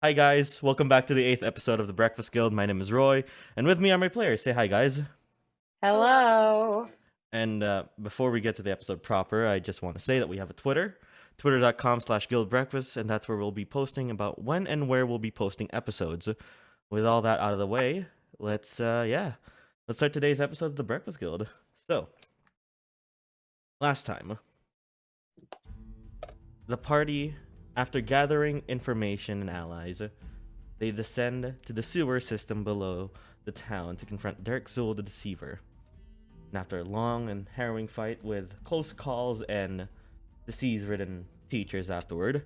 Hi guys, welcome back to the 8th episode of the Breakfast Guild. My name is Roy, and with me are my players. Say hi guys. Hello. And before we get to the episode proper, I just want to say that we have a Twitter, twitter.com/guildbreakfast, and that's where we'll be posting about when and where we'll be posting episodes. With all that out of the way, let's start today's episode of the Breakfast Guild. So, last time, the party, after gathering information and allies, they descend to the sewer system below the town to confront Derek Zool the Deceiver. And after a long and harrowing fight with close calls and disease-ridden teachers afterward,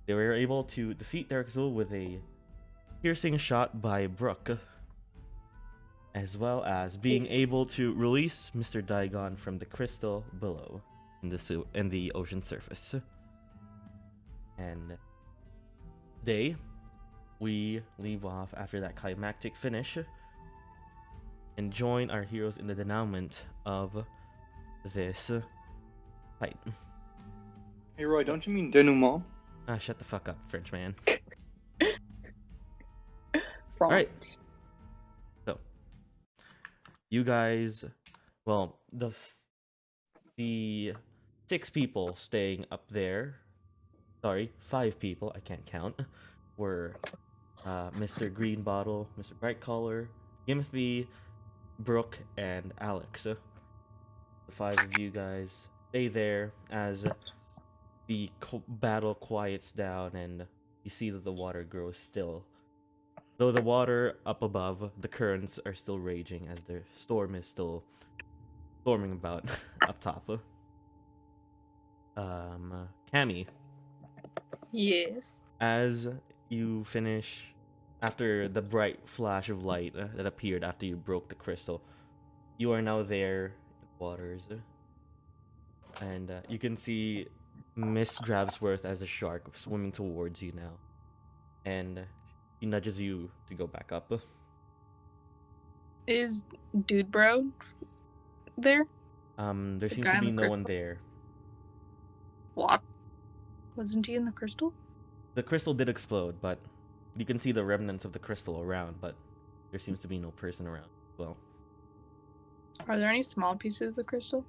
they were able to defeat Derek Zool with a piercing shot by Brooke, as well as being able to release Mr. Digon from the crystal below in the ocean surface. And we leave off after that climactic finish and join our heroes in the denouement of this fight. Hey Roy, don't you mean denouement? Ah, shut the fuck up, French man. From Alright. So, you guys, well, the 6 people staying up there, sorry, 5 people, I can't count, were Mr. Greenbottle, Mr. Brightcollar, Gimothy, Brooke, and Alex. The 5 of you guys stay there as the battle quiets down and you see that the water grows still. Though the water up above, the currents are still raging as the storm is still storming about up top. Cammy. Yes. As you finish, after the bright flash of light that appeared after you broke the crystal, you are now there in the waters. And you can see Miss Dravsworth as a shark swimming towards you now. And she nudges you to go back up. Is Dude Bro there? There seems guy to in be the no one crystal? there. What? Wasn't he in the crystal? The crystal did explode, but you can see the remnants of the crystal around, but there seems to be no person around as well. Are there any small pieces of the crystal?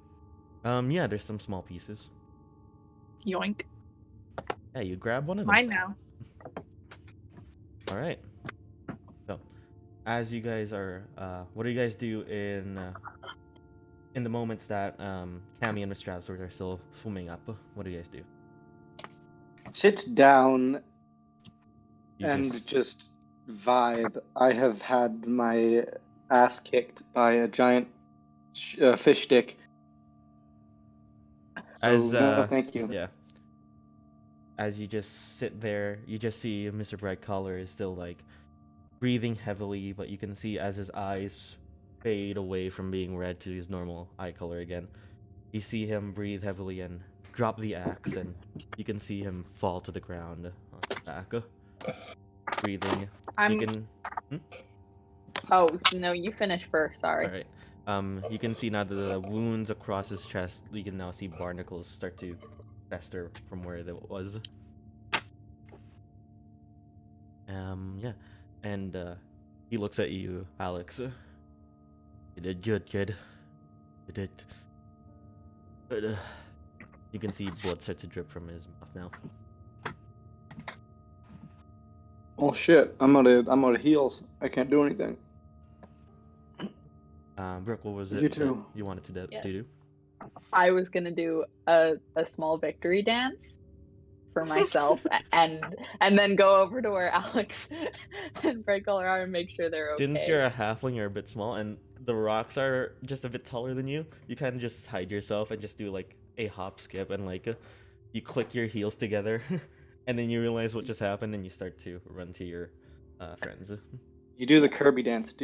Yeah, there's some small pieces. Yoink. Yeah, you grab one of them. Mine now. Alright. So, as you guys are, what do you guys do in the moments that Cammy and Miss Dravsworth are still swimming up? What do you guys do? Sit down You and just vibe. I have had my ass kicked by a giant fish stick. So, no, thank you. Yeah. As you just sit there, you just see Mr. Brightcollar is still like breathing heavily, but you can see as his eyes fade away from being red to his normal eye color again. You see him breathe heavily and drop the axe, and you can see him fall to the ground on his back, breathing. I'm. You can. Oh, so no, you finish first. Sorry. All right. You can see now the wounds across his chest. You can now see barnacles start to fester from where it was. Yeah, and he looks at you, Alex. You did good, kid. You did. But you can see blood start to drip from his mouth now. Oh shit! I'm out of heals. I can't do anything. Brooke, what was it You too. that you wanted to Yes. do? I was gonna do a small victory dance for myself, and then go over to where Alex and Brightcollar are and make sure they're okay. Since you're a halfling, you're a bit small, and the rocks are just a bit taller than you, you kind of just hide yourself and just do like a hop skip and like you click your heels together, and then you realize what just happened, and you start to run to your friends. You do the Kirby dance.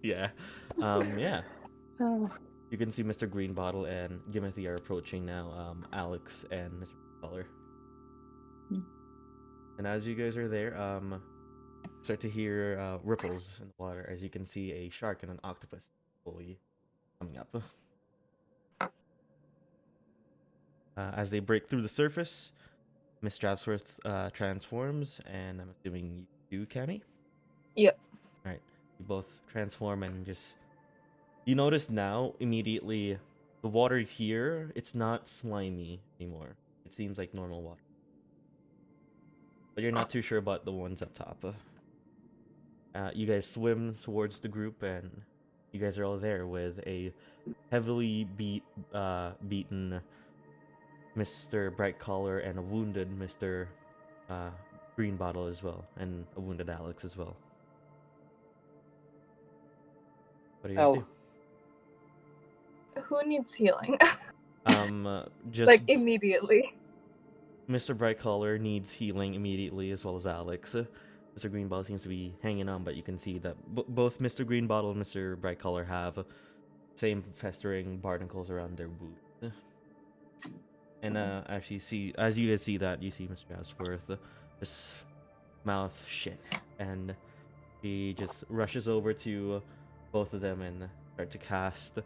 Yeah. Yeah. You can see Mr. Greenbottle and Gimothy are approaching now, Alex and Mr. Color. And as you guys are there, start to hear ripples in the water as you can see a shark and an octopus fully coming up. As they break through the surface, Miss Strapsworth transforms, and I'm assuming you do, Cammy? Yep. Alright. You both transform and just... You notice now, immediately, the water here, it's not slimy anymore. It seems like normal water. But you're not too sure about the ones up top. You guys swim towards the group, and you guys are all there with a heavily beaten Mr. Bright Collar and a wounded Mr. Green Bottle as well, and a wounded Alex as well. What do you guys do? Who needs healing? Just like immediately. Mr. Bright Collar needs healing immediately, as well as Alex. Mr. Green Bottle seems to be hanging on, but you can see that both Mr. Green Bottle and Mr. Bright Collar have same festering barnacles around their wounds. And as you guys see that, you see Mr. Ashworth just mouth shit, and he just rushes over to both of them and start to cast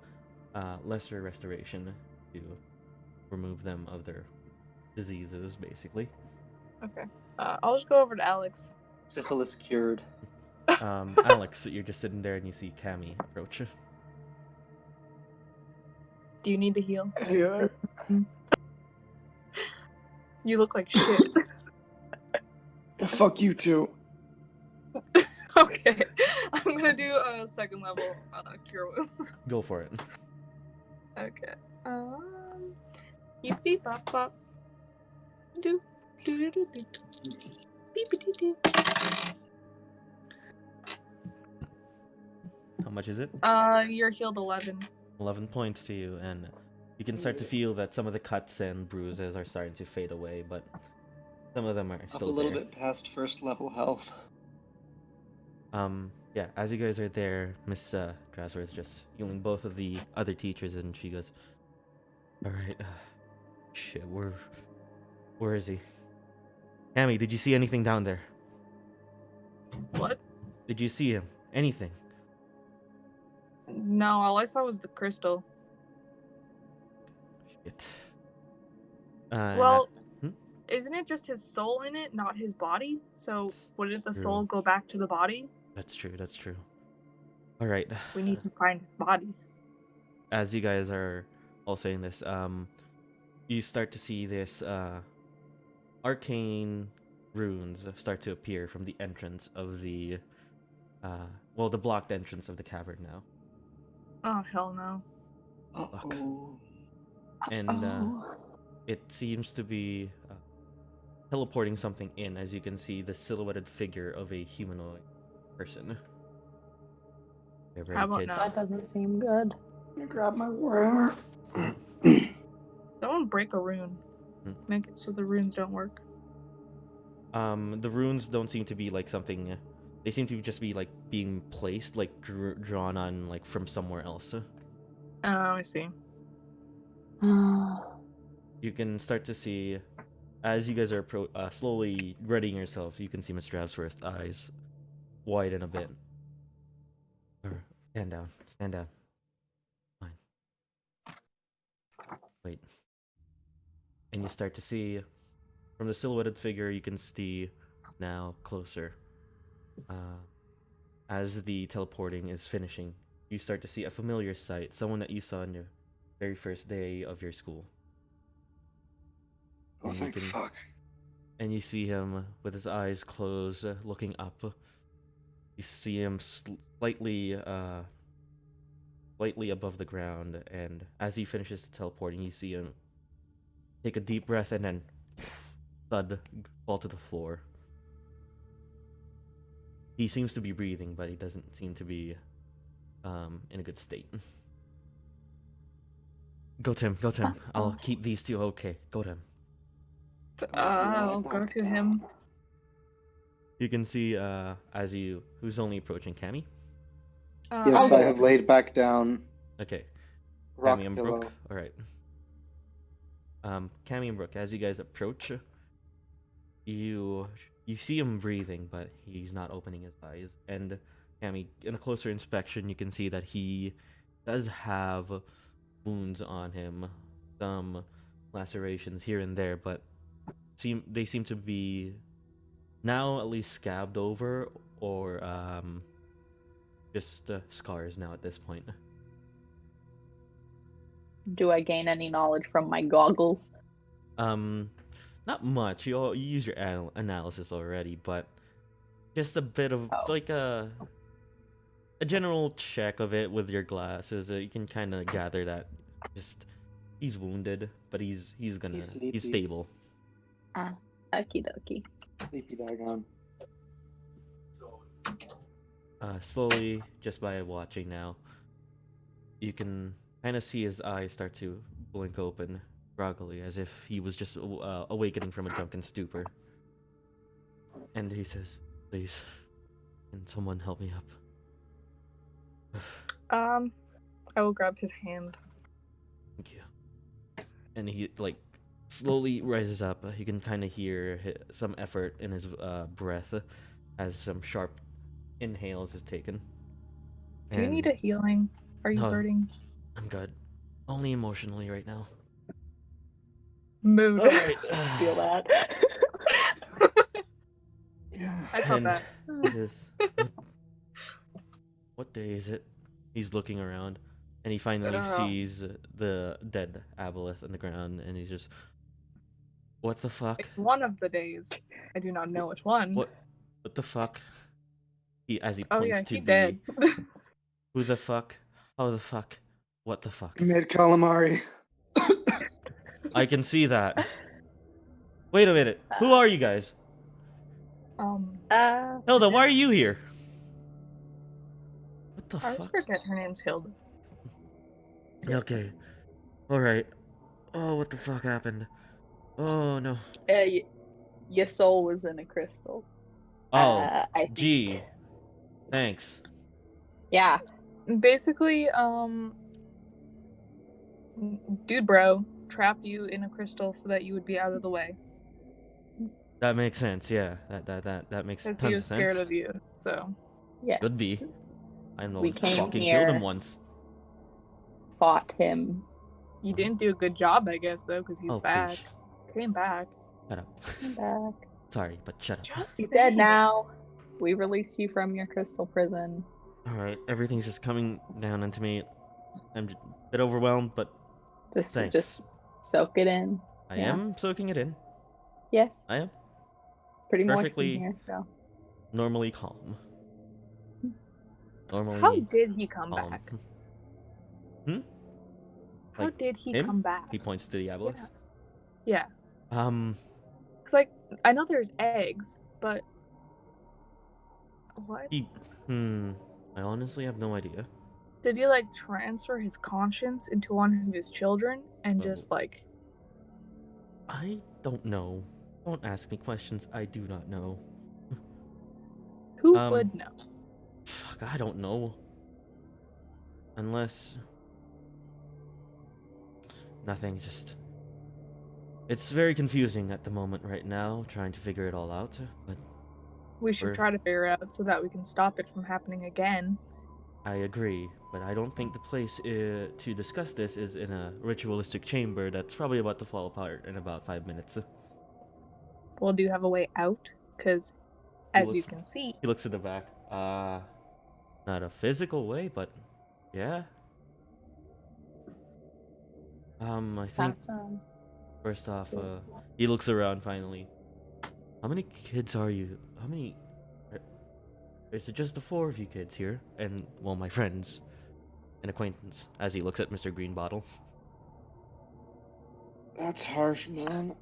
lesser restoration to remove them of their diseases, basically. Okay. I'll just go over to Alex. Syphilis cured. Alex, you're just sitting there and you see Cammy approach. Do you need to heal? Yeah. You look like shit. Fuck you too. Okay. I'm gonna do a second level cure wounds. Go for it. Okay. Beep beep bop bop. Do do do do do. Beep beep do. How much is it? You're healed 11. 11 points to you, and you can start to feel that some of the cuts and bruises are starting to fade away, but some of them are Up still a little there. bit past first level health. Yeah, as you guys are there, Miss Drasser is just healing both of the other teachers, and she goes, "Alright, shit, where is he? Cammy, did you see anything down there? What? Did you see him? Anything?" No, all I saw was the crystal. Shit. Well, isn't it just his soul in it, not his body? So wouldn't the soul go back to the body? That's true. Alright. We need to find his body. As you guys are all saying this, you start to see this arcane runes start to appear from the entrance of the the blocked entrance of the cavern now. Oh, hell no. Uh-oh. And it seems to be teleporting something in, as you can see the silhouetted figure of a humanoid person. How about kids? now? That doesn't seem good. Let me grab my warhammer. Someone break a rune. Make it so the runes don't work. The runes don't seem to be like something. They seem to just be like being placed, like drawn on, like from somewhere else. Oh, I see. You can start to see, as you guys are slowly readying yourself, you can see Mr. Absworth's eyes widen a bit. Stand down. Fine. Wait. And you start to see, from the silhouetted figure, you can see now closer. As the teleporting is finishing, you start to see a familiar sight, someone that you saw on your very first day of your school. Oh, thank fuck. And you see him with his eyes closed, looking up. You see him slightly above the ground, and as he finishes the teleporting, you see him take a deep breath and then thud, fall to the floor. He seems to be breathing, but he doesn't seem to be in a good state. Go to him. I'll keep these two okay. Go to him. I'll go to him. You can see who's only approaching Cammy. Yes, I have laid back down. Okay. Rock Cammy and pillow. Brooke. Alright. Cammy and Brooke, as you guys approach, you see him breathing, but he's not opening his eyes. And Cammy, in a closer inspection, you can see that he does have wounds on him, some lacerations here and there, but seem to be now at least scabbed over or just scars now at this point. Do I gain any knowledge from my goggles? Not much. You use your analysis already, but just a bit of Oh. like a general check of it with your glasses. You can kind of gather that just he's wounded, but he's sleepy. stable. Okie dokie. Sleepy daggone. Slowly, just by watching now, you can kind of see his eyes start to blink open groggily, as if he was just awakening from a drunken stupor. And he says, "Please, can someone help me up?" I will grab his hand. Thank you. And he slowly rises up. You can kind of hear some effort in his breath as some sharp inhales is taken. Do you need a healing? Are you No. hurting? I'm good. Only emotionally right now. Mood. All right. Feel that. Yeah. I felt And that. he says, what day is it? He's looking around, and he finally sees the dead aboleth on the ground, and he's just, what the fuck? It's one of the days. I do not know which one. What the fuck? As he Oh points yeah, to he the dead. who the fuck? How the fuck? What the fuck? Mid calamari. I can see that. Wait a minute. Who are you guys? Hilda, why are you here? What the I always fuck? forget her name's Hilda. Okay. Alright. Oh, what the fuck happened? Oh, no. Your soul was in a crystal. Oh, I think. gee. Thanks. Yeah. Basically, dude bro trapped you in a crystal so that you would be out of the way. That makes sense, yeah. That makes Because tons he of was sense. scared of you, so. Yes. Could be. I know We I came fucking here. killed him once. Fought him. You didn't do a good job, I guess, though, because he's Oh, back. please. Came back. Shut up. Come back. Sorry, but shut up. Just He's saying. dead now. We released you from your crystal prison. Alright, everything's just coming down into me. I'm a bit overwhelmed, but thanks. Just soak it in. I yeah. am soaking it in. Yes. I am Pretty perfectly moist in here, so. normally calm. Normally How did he come calm. back? Hmm? How Like, did he him? come back? He points to the aboleth. Yeah. Yeah. It's like, I know there's eggs, but. What? I honestly have no idea. Did he, like, transfer his conscience into one of his children and just, like. I don't know. Don't ask me questions I do not know. Who would know? Fuck, I don't know. Unless... Nothing, just... It's very confusing at the moment right now, trying to figure it all out, but We should try to figure out so that we can stop it from happening again. I agree, but I don't think the place to discuss this is in a ritualistic chamber that's probably about to fall apart in about 5 minutes. Well, do you have a way out? Because, as you can see... He looks at the back. Not a physical way, but yeah. I think... That sounds... First off, he looks around finally. How many kids are you? How many... Is it just the 4 of you kids here? And, well, my friends. An acquaintance, as he looks at Mr. Greenbottle. That's harsh, man.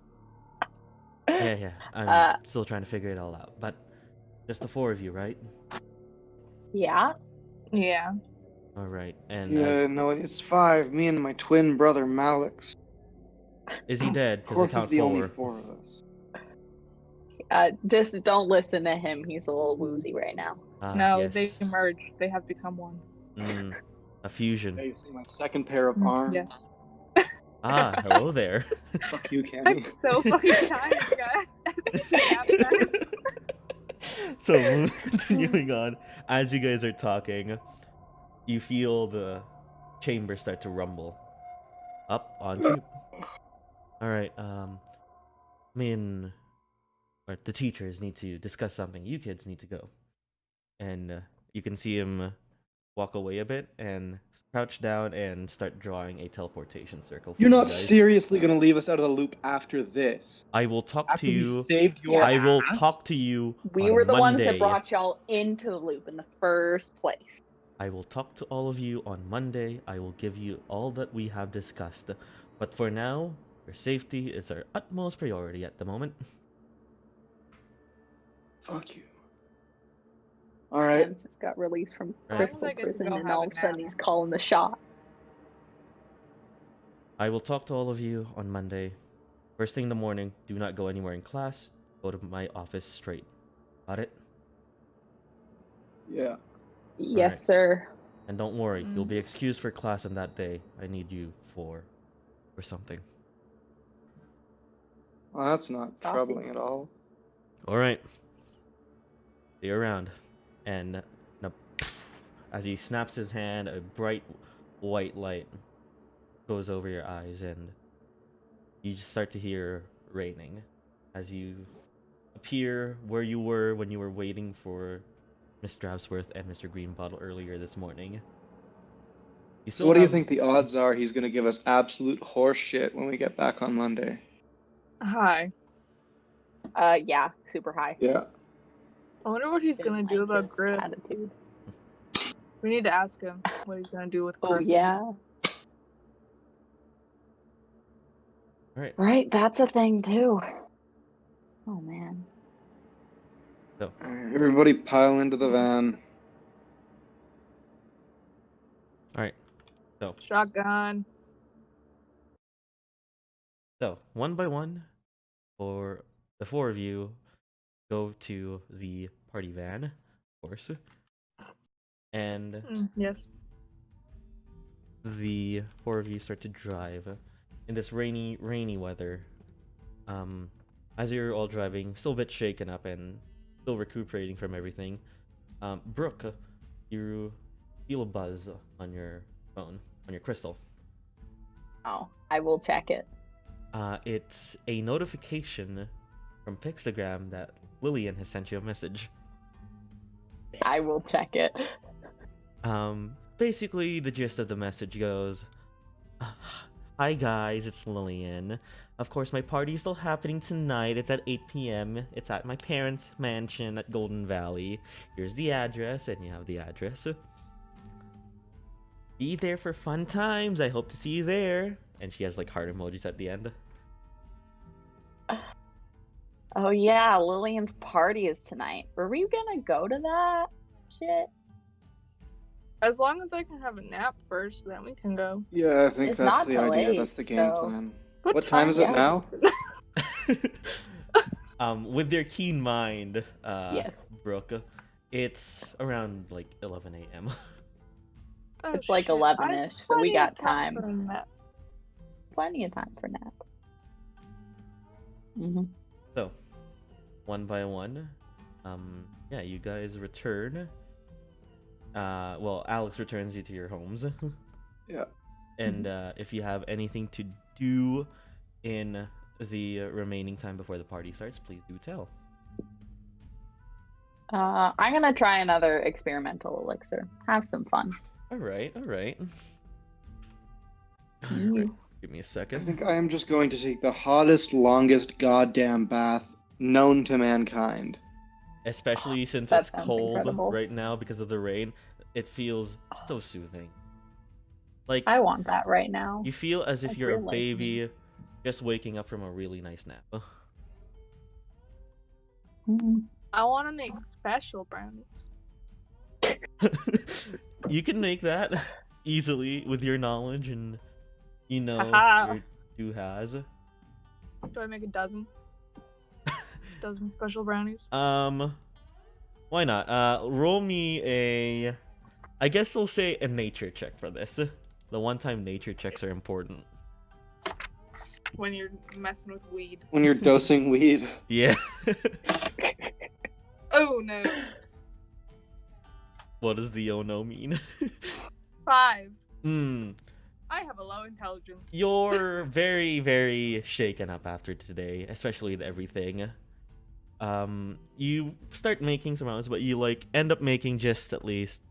Yeah. I'm still trying to figure it all out. But, just the 4 of you, right? Yeah. Yeah. Alright, and... Yeah, no, it's 5. Me and my twin brother, Malix. Is he dead? Of Because I course, count it's the 4. only 4 of us. Just don't listen to him. He's a little woozy right now. No, yes. they merged. They have become one. A fusion. Hey, you see my second pair of arms? Yes. Hello there. Fuck you, Kenny. I'm so fucking tired, guys. So, continuing on, as you guys are talking, you feel the chamber start to rumble. Up on cube. Alright, me and or the teachers need to discuss something. You kids need to go. And you can see him walk away a bit and crouch down and start drawing a teleportation circle for You're you not guys. seriously gonna leave us out of the loop after this? I will talk After to we you. saved your I will ass? talk to you We on were the ones Monday. that brought y'all into the loop in the first place. I will talk to all of you on Monday. I will give you all that we have discussed. But for now, your safety is our utmost priority at the moment. Fuck you. Alright. Hans just got released from Right. crystal Sounds like it's prison, gonna and have all a of a sudden nap. he's calling the shot. I will talk to all of you on Monday. First thing in the morning, do not go anywhere in class. Go to my office straight. Got it? Yeah. Yes, Alright. sir. And don't worry, you'll be excused for class on that day. I need you for something. Well, that's not Saucy. troubling at all. Alright. See you around. And as he snaps his hand, a bright white light goes over your eyes, and you just start to hear raining as you appear where you were when you were waiting for Miss Drabsworth and Mr. Greenbottle earlier this morning. So what do you think the odds are he's gonna give us absolute horse shit when we get back on Monday? Hi. Yeah, super high. Yeah. I wonder what he's gonna Didn't do like about his Griff. attitude. We need to ask him what he's gonna do with Oh Griff. yeah, Alright, right. That's a thing too. Oh man. so Alright, everybody pile into the van. alright. So Shotgun. one by one, for the four of you, go to the party van, of course. And Yes. the four of you start to drive in this rainy weather. As you're all driving, still a bit shaken up and still recuperating from everything, Brooke, you feel a buzz on your phone, on your crystal. Oh, I will check it. It's a notification from Pixagram that Lillian has sent you a message. I will check it. Basically, the gist of the message goes, "Hi guys, it's Lillian. Of course, my party's still happening tonight. It's at 8 p.m. It's at my parents' mansion at Golden Valley. Here's the address," and you have the address. "Be there for fun times. I hope to see you there." And she has like heart emojis at the end. Oh yeah, Lillian's party is tonight. Were we gonna go to that shit? As long as I can have a nap first, then we can go. Yeah, I think It's that's not the till idea. 8, That's the game so- plan. What What time is it now? With their keen mind, Yes. Brooke, it's around like 11 a.m. Oh, It's like shit. 11-ish, I have so we plenty got of time time. for a nap. Plenty of time for nap. Mm-hmm. So, one by one, yeah, you guys return. Well, Alex returns you to your homes. Yeah. And if you have anything to do in the remaining time before the party starts, please do tell. I'm gonna try another experimental elixir. Have some fun. All right. You. Give me a I second. think I am just going to take the hottest, longest goddamn bath known to mankind. Especially since That it's sounds cold incredible. right now because of the rain, it feels so soothing. Like I want that right now. you feel as if Like you're a real life. baby just waking up from a really nice nap. Mhm. I want to make special brownies. You can make that easily with your knowledge and Haha. your do has. Do I make a dozen? Dozen special brownies? Why not? Roll me a, I guess we'll say a nature check for this. The one-time nature checks are important. When you're messing with weed. When you're dosing weed. Yeah. Oh no. What does the oh no mean? 5. I have a low intelligence. You're very, very shaken up after today, especially with everything. You start making some rounds, but you like end up making just at least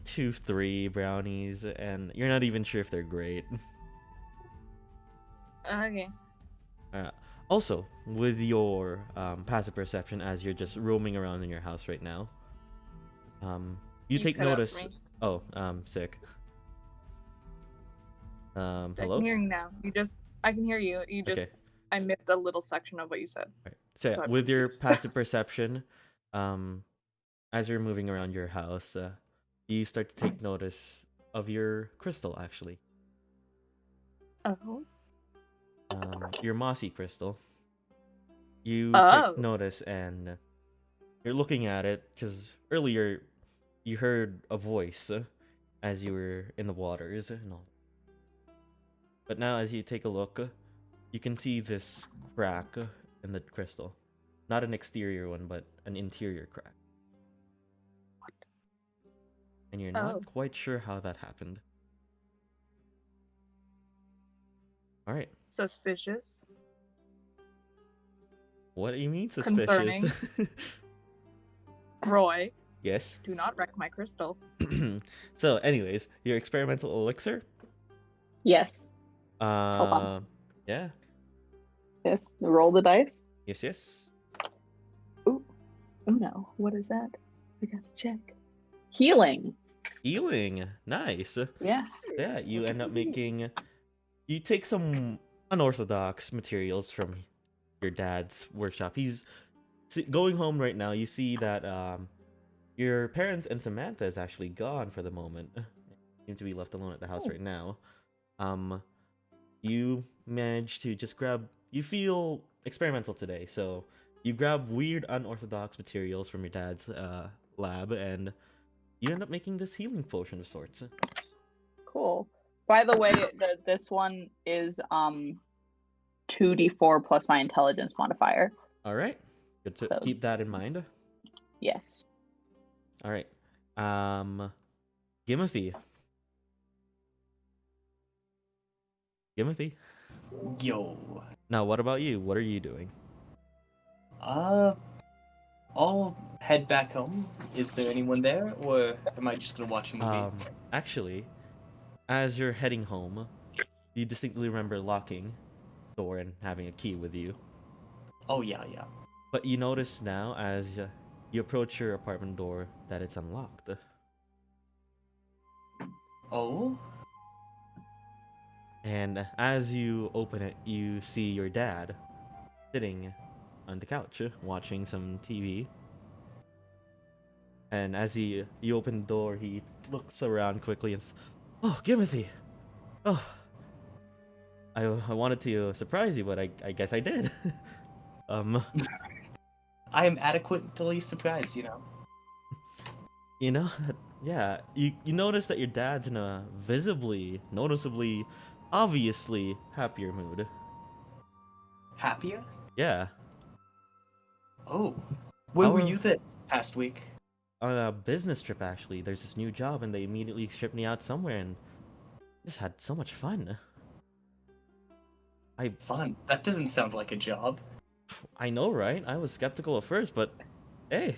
2, 3 brownies, and you're not even sure if they're great. Okay. Also, with your passive perception, as you're just roaming around in your house right now, you take cut out notice. for me. Oh, sick. I Hello? can hear you now. I can hear you. Okay. I missed a little section of what you said. Right. So yeah, So I'm with your confused. passive perception, as you're moving around your house, you start to take notice of your crystal, actually. Oh. Your mossy crystal. You Oh. take notice and you're looking at it because earlier you heard a voice as you were in the waters and all. But now, as you take a look, you can see this crack in the crystal. Not an exterior one, but an interior crack. And you're Oh. not quite sure how that happened. Alright. Suspicious. What do you mean suspicious? Concerning. Roy, Yes. do not wreck my crystal. So, anyways, your experimental elixir? Yes. Yeah. Yes. Roll the dice. Yes. Ooh. Oh no. What is that? I gotta check. Healing. Healing. Nice. Yes. Yeah, you end up making... You take some unorthodox materials from your dad's workshop. He's going home right now. You see that your parents and Samantha is actually gone for the moment. Seem to be left alone at the house right now. You manage to just grab... You feel experimental today, so you grab weird unorthodox materials from your dad's lab, and you end up making this healing potion of sorts. Cool. By the way, this one is 2d4 plus my intelligence modifier. All right, good to So- keep that in mind. Yes. All right, Gimothy. Gimothy. Yo. Now, what about you? What are you doing? I'll head back home. Is there anyone there, or am I just gonna watch a movie? Actually, as you're heading home, you distinctly remember locking the door and having a key with you. Oh yeah. But you notice now, as you approach your apartment door, that it's unlocked. Oh? And as you open it, you see your dad sitting on the couch watching some TV. And as you open the door, he looks around quickly and says, "Oh, Gimothy! Oh, I wanted to surprise you, but I guess I did." I am adequately surprised, you know. You know, yeah, you notice that your dad's in a visibly, noticeably, obviously happier mood. Happier? Yeah, Oh. Where were Our- you this past week? on a business trip actually. There's this new job, and they immediately shipped me out somewhere, and just had so much fun. Fun. That doesn't sound like a job. I know, right? I was skeptical at first, but hey,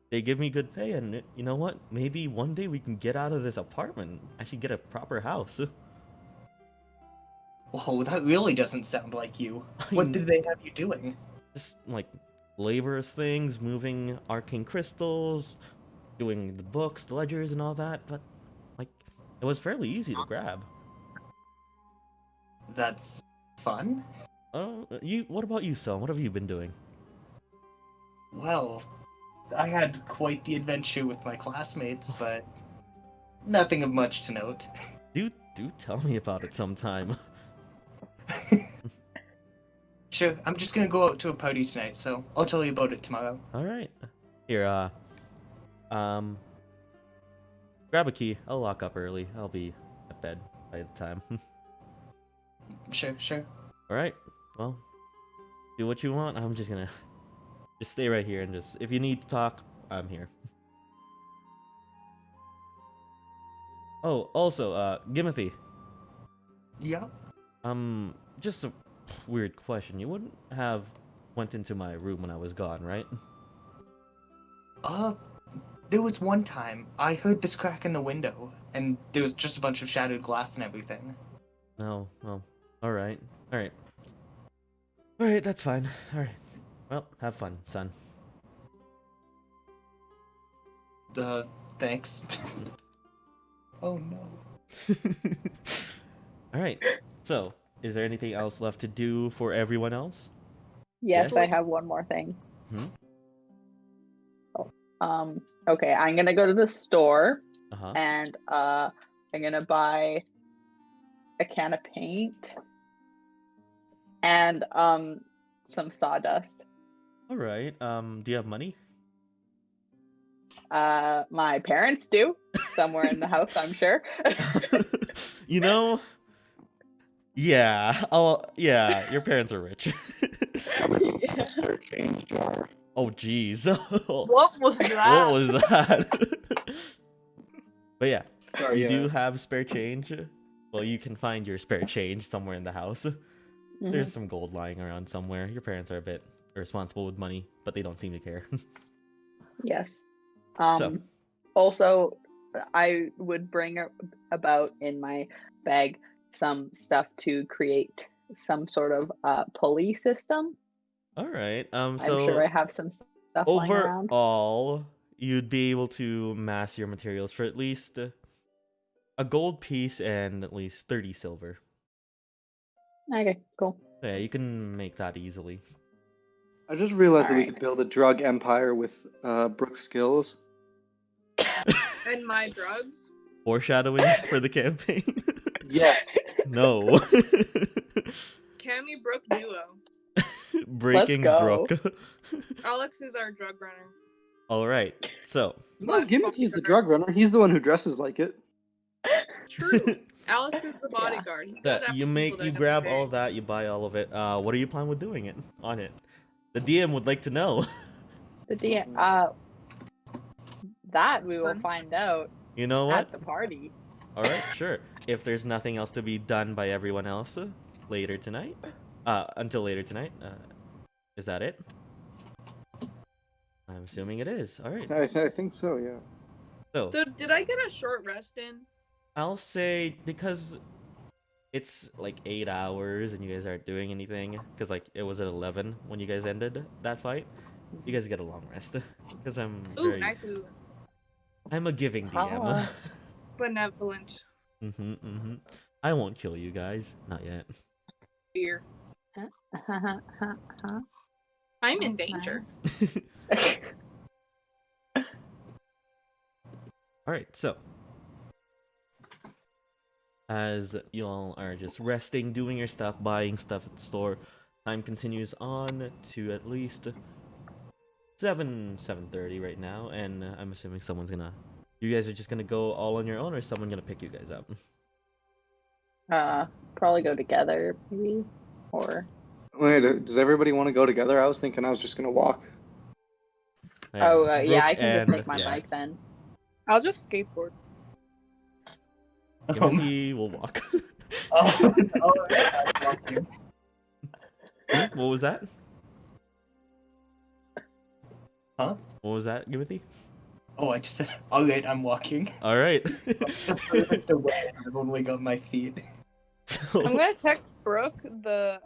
they give me good pay, and you know what? Maybe one day we can get out of this apartment. I should get a proper house. Whoa, that really doesn't sound like you. I What did they have you doing? Just like laborious things, moving arcane crystals, doing the books, the ledgers, and all that. But like, it was fairly easy to grab. That's fun? What about you, son? What have you been doing? Well, I had quite the adventure with my classmates, but nothing of much to note. Do tell me about it sometime. Sure, I'm just gonna go out to a party tonight, so I'll tell you about it tomorrow. All right. Here, grab a key. I'll lock up early. I'll be at bed by the time. Sure. All right. Well, do what you want. I'm just gonna just stay right here and just if you need to talk, I'm here. Oh, also, Gimothy. Yeah. Just a weird question. You wouldn't have went into my room when I was gone, right? There was one time I heard this crack in the window, and there was just a bunch of shattered glass and everything. No. Well, all right. All right. All right, that's fine. All right. Well, have fun, son. Thanks. Oh no. All right. So, is there anything else left to do for everyone else? Yes, Yes? I have one more thing. Hmm? Okay, I'm gonna go to the store Uh-huh. and I'm gonna buy a can of paint and some sawdust. All right. Do you have money? My parents do somewhere in the house, I'm sure. You know, yeah. Oh, yeah. Your parents are rich. Spare change jar. Oh, jeez. What was that? What was that? But yeah, Sorry, you do have spare change. Well, you can find your spare change somewhere in the house. Mhm. There's some gold lying around somewhere. Your parents are a bit irresponsible with money, but they don't seem to care. Yes. So. Also, I would bring about in my bag some stuff to create some sort of pulley system. All right. I'm So sure I have some stuff lying around. overall, you'd be able to mass your materials for at least a gold piece and at least 30 silver. Okay, cool. Yeah, you can make that easily. I just realized that we Alright. could build a drug empire with Brooke's skills. And my drugs. Foreshadowing for the campaign. Yes. No. Cammy Brook duo. Breaking go. Brook. Alex is our drug runner. All right. So, No, Slash Gimothy's the bodyguard. drug runner. He's the one who dresses like it. True. Alex is the bodyguard. He goes that after you people that have grab very- all of that, you buy all of it. What are you planning with doing it on it? The DM would like to know. The DM, that we will Fun. find out You know what? at the party. All right, sure. If there's nothing else to be done by everyone else later tonight, until later tonight, is that it? I'm assuming it is. All right. I think so, yeah. So So did I get a short rest in? I'll say because it's like 8 hours and you guys aren't doing anything, because like it was at 11 when you guys ended that fight. You guys get a long rest because Ooh, nice. Ooh. I'm a giving DM. Holla. Benevolent I won't kill you guys, not yet. fear. I'm in danger. All right, so as you all are just resting, doing your stuff, buying stuff at the store, time continues on to at least 7:30 right now, and I'm assuming someone's gonna. You guys are just gonna go all on your own, or is someone gonna pick you guys up? Probably go together, maybe, or Wait, does everybody want to go together? I was thinking I was just gonna walk. yeah, Brooke I can just and- take my yeah, bike then. I'll just skateboard. Gimothy will walk. Oh, I'm walking. What was that? Huh? What was that, Gimothy? Oh, I just said, alright, I'm walking. All right. Furthest away, I've only got my feet. So- I'm gonna text Brooke the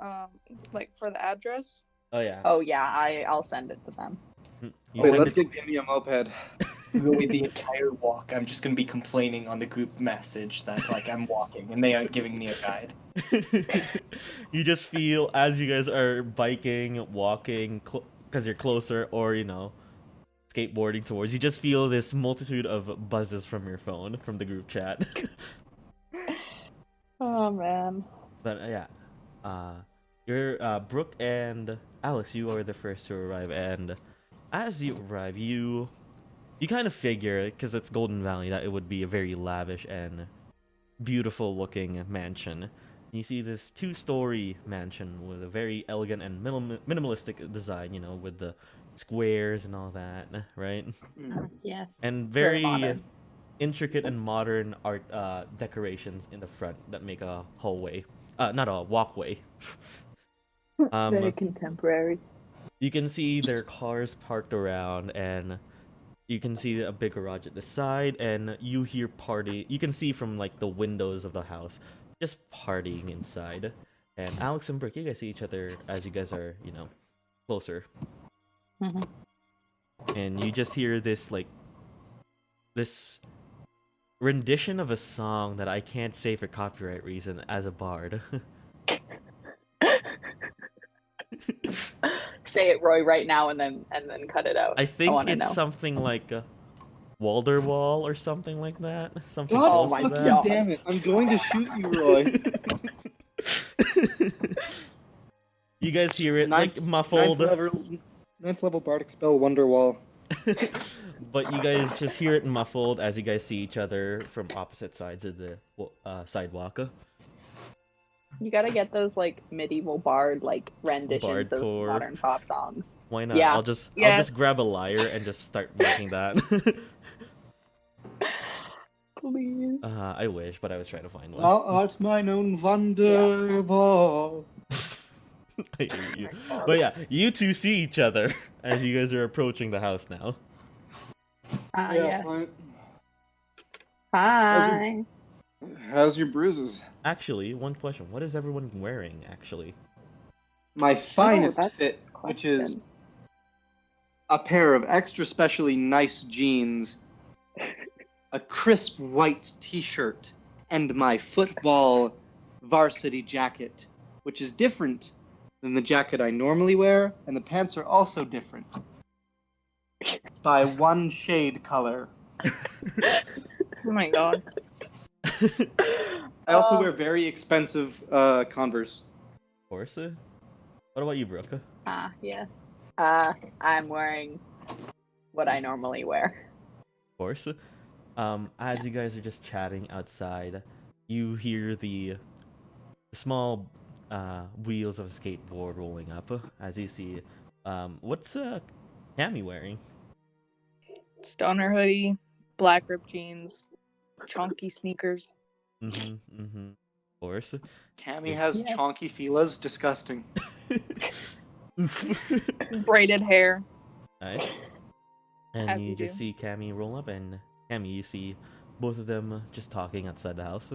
like for the address. oh yeah. Oh yeah, I'll send it to them. You Wait, send let's it- get Gimme a moped. Really, the entire walk, I'm just gonna be complaining on the group message that like I'm walking and they aren't giving me a guide. You just feel as you guys are biking, walking, because you're closer, or skateboarding towards. You just feel this multitude of buzzes from your phone from the group chat. Oh man. But you're Brooke and Alex. You are the first to arrive, and as you arrive, you kind of figure, because it's Golden Valley, that it would be a very lavish and beautiful looking mansion. You see this 2-story mansion with a very elegant and minimalistic design, with the squares and all that, right? Yes. And Very very modern. intricate and modern art decorations in the front that make a hallway, not a walkway. Very contemporary. You can see their cars parked around, and you can see a big garage at the side, and you hear party. You can see from like the windows of the house, just partying inside. And Alex and Brooke, you guys see each other as you guys are, closer. Mhm. And you just hear this rendition of a song that I can't say for copyright reason as a bard. Say it, Roy, right now, and then cut it out. I think wanna it's know. something like Walderwall or something like that. Something God Oh close my to fucking that. damn it! I'm going to shoot you, Roy. You guys hear it Ninth- like muffled, Ninth level bardic spell Wonderwall. but you guys just hear it muffled as you guys see each other from opposite sides of the sidewalk. You gotta get those like medieval bard like renditions of Bardcore. modern pop songs. Why not? Yeah. I'll just Yes. grab a lyre and just start making that. Please. I wish, but I was trying to find one. Thou art mine own Wonderball. I hate you. But yeah, you two see each other as you guys are approaching the house now. Yes. fine. Hi. How's your bruises? Actually, one question: what is everyone wearing? Actually, My finest that's fit, which is question. a pair of extra specially nice jeans, a crisp white t-shirt, and my football varsity jacket, which is different than the jacket I normally wear, and the pants are also different by one shade color. Oh my god. I also wear very expensive Converse. of course. What about you, Brooke? Yes. I'm wearing what I normally wear. Of course. As you guys are just chatting outside, you hear the small wheels of a skateboard rolling up. As you see, what's Cammy wearing? Stoner hoodie, black ripped jeans, chunky sneakers. Of course. Cammy has Yes. chonky feelers. Disgusting. Braided hair. Nice. And As you you just do. see Cammy roll up, and Cammy, you see both of them just talking outside the house.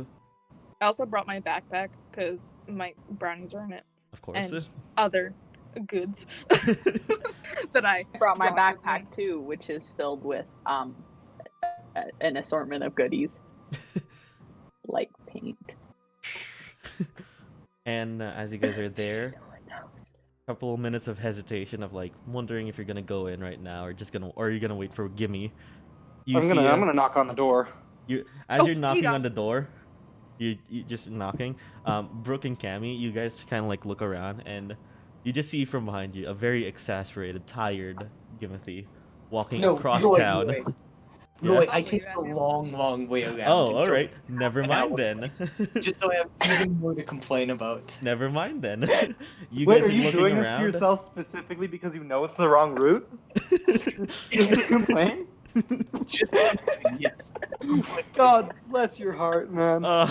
I also brought my backpack because my brownies are in it. Of course. And other goods that I I brought my with me. backpack too, which is filled with an assortment of goodies like paint. And as you guys are there, couple of minutes of hesitation of like wondering if you're gonna go in right now or you're gonna wait for Gimme. I'm gonna knock on the door. You're knocking got on the door. You just knocking. Brooke and Cammy, you guys kind of like look around and you just see from behind you a very exasperated, tired Gimothy walking across town. No, Yeah. I take the long way around. Oh, and all show- right. Never mind then. Just so I have even more to complain about. Never mind then. You Wait, guys are you looking doing around. this to yourself specifically because you know it's the wrong route? Just to complain? Just yes. God bless your heart, man. I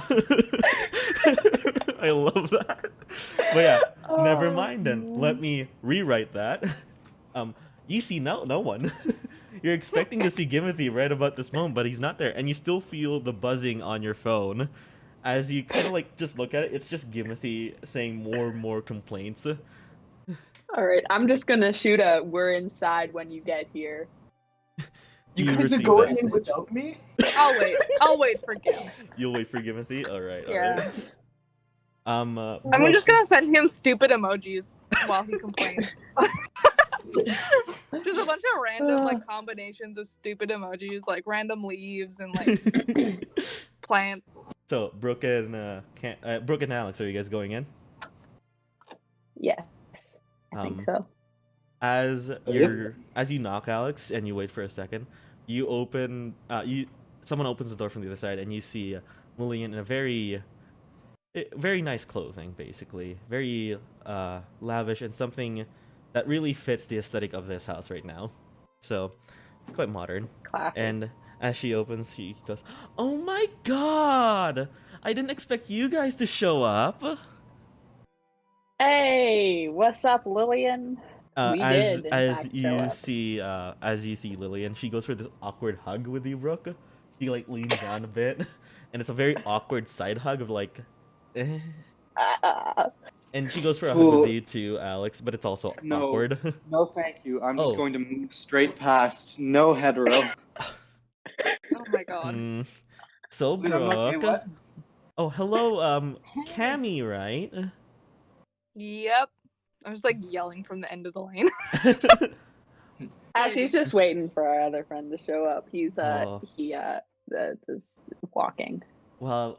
love that. But yeah, never mind then. Let me rewrite that. You see no one. You're expecting to see Gimothy right about this moment, but he's not there, and you still feel the buzzing on your phone. As you kind of like just look at it, it's just Gimothy saying more and more complaints. All right, I'm just gonna shoot a "We're inside when you get here." You You guys are receive going it. in without me? I'll wait for Gil. You'll wait for Gimothy? Alright, Yeah. alright. I'm just gonna send him stupid emojis while he complains. Just a bunch of random like combinations of stupid emojis, like random leaves and like plants. So, Brooke and Alex, are you guys going in? Yes, I think so. As you knock, Alex, and you wait for a second, you open someone opens the door from the other side, and you see Lillian in a very nice clothing, basically very lavish and something that really fits the aesthetic of this house right now. So quite modern. Classic. And As she opens, she goes, "Oh my god! I didn't expect you guys to show up." Hey, what's up, Lillian? We as did, in as fact, show you up. see as you see Lillian, she goes for this awkward hug with you, Brooke. She like leans down a bit, and it's a very awkward side hug of like, eh. And she goes for a hug with Cool. you too, Alex, but it's also No. awkward. No, thank you. I'm just Oh. going to move straight past. No hetero. Oh my god. So Dude, I'm like, hey, Brooke. what? Oh, hello, Cammy, right? Yep. I was like yelling from the end of the lane. She's just waiting for our other friend to show up. He's Oh. just walking. Well,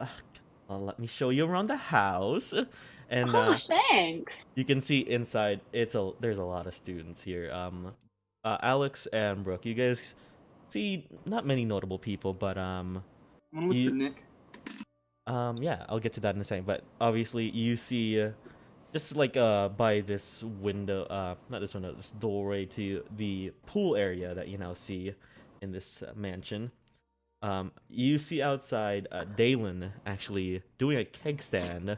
let me show you around the house. And Thanks. you can see inside there's a lot of students here. Alex and Brooke, you guys see not many notable people, but I'm gonna look You- for Nick. yeah, I'll get to that in a second. But obviously you see just like by this window, not this window, this doorway to the pool area that you now see in this mansion. You see outside Dalen actually doing a keg stand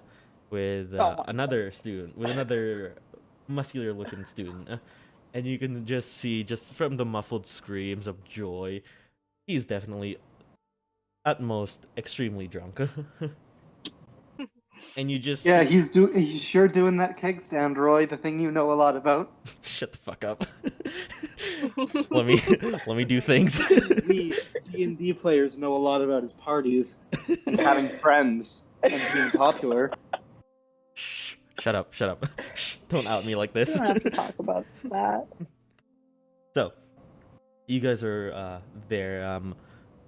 with another student, with another muscular looking student. And you can just see, just from the muffled screams of joy, he's definitely, at most, extremely drunk. And you just Yeah, he's sure doing that keg stand, Roy. The thing you know a lot about. shut the fuck up. let me do things. We D&D players know a lot about his parties and having friends and being popular. Shh, shut up. Shh, don't out me like this. We don't have to talk about that. So, you guys are there.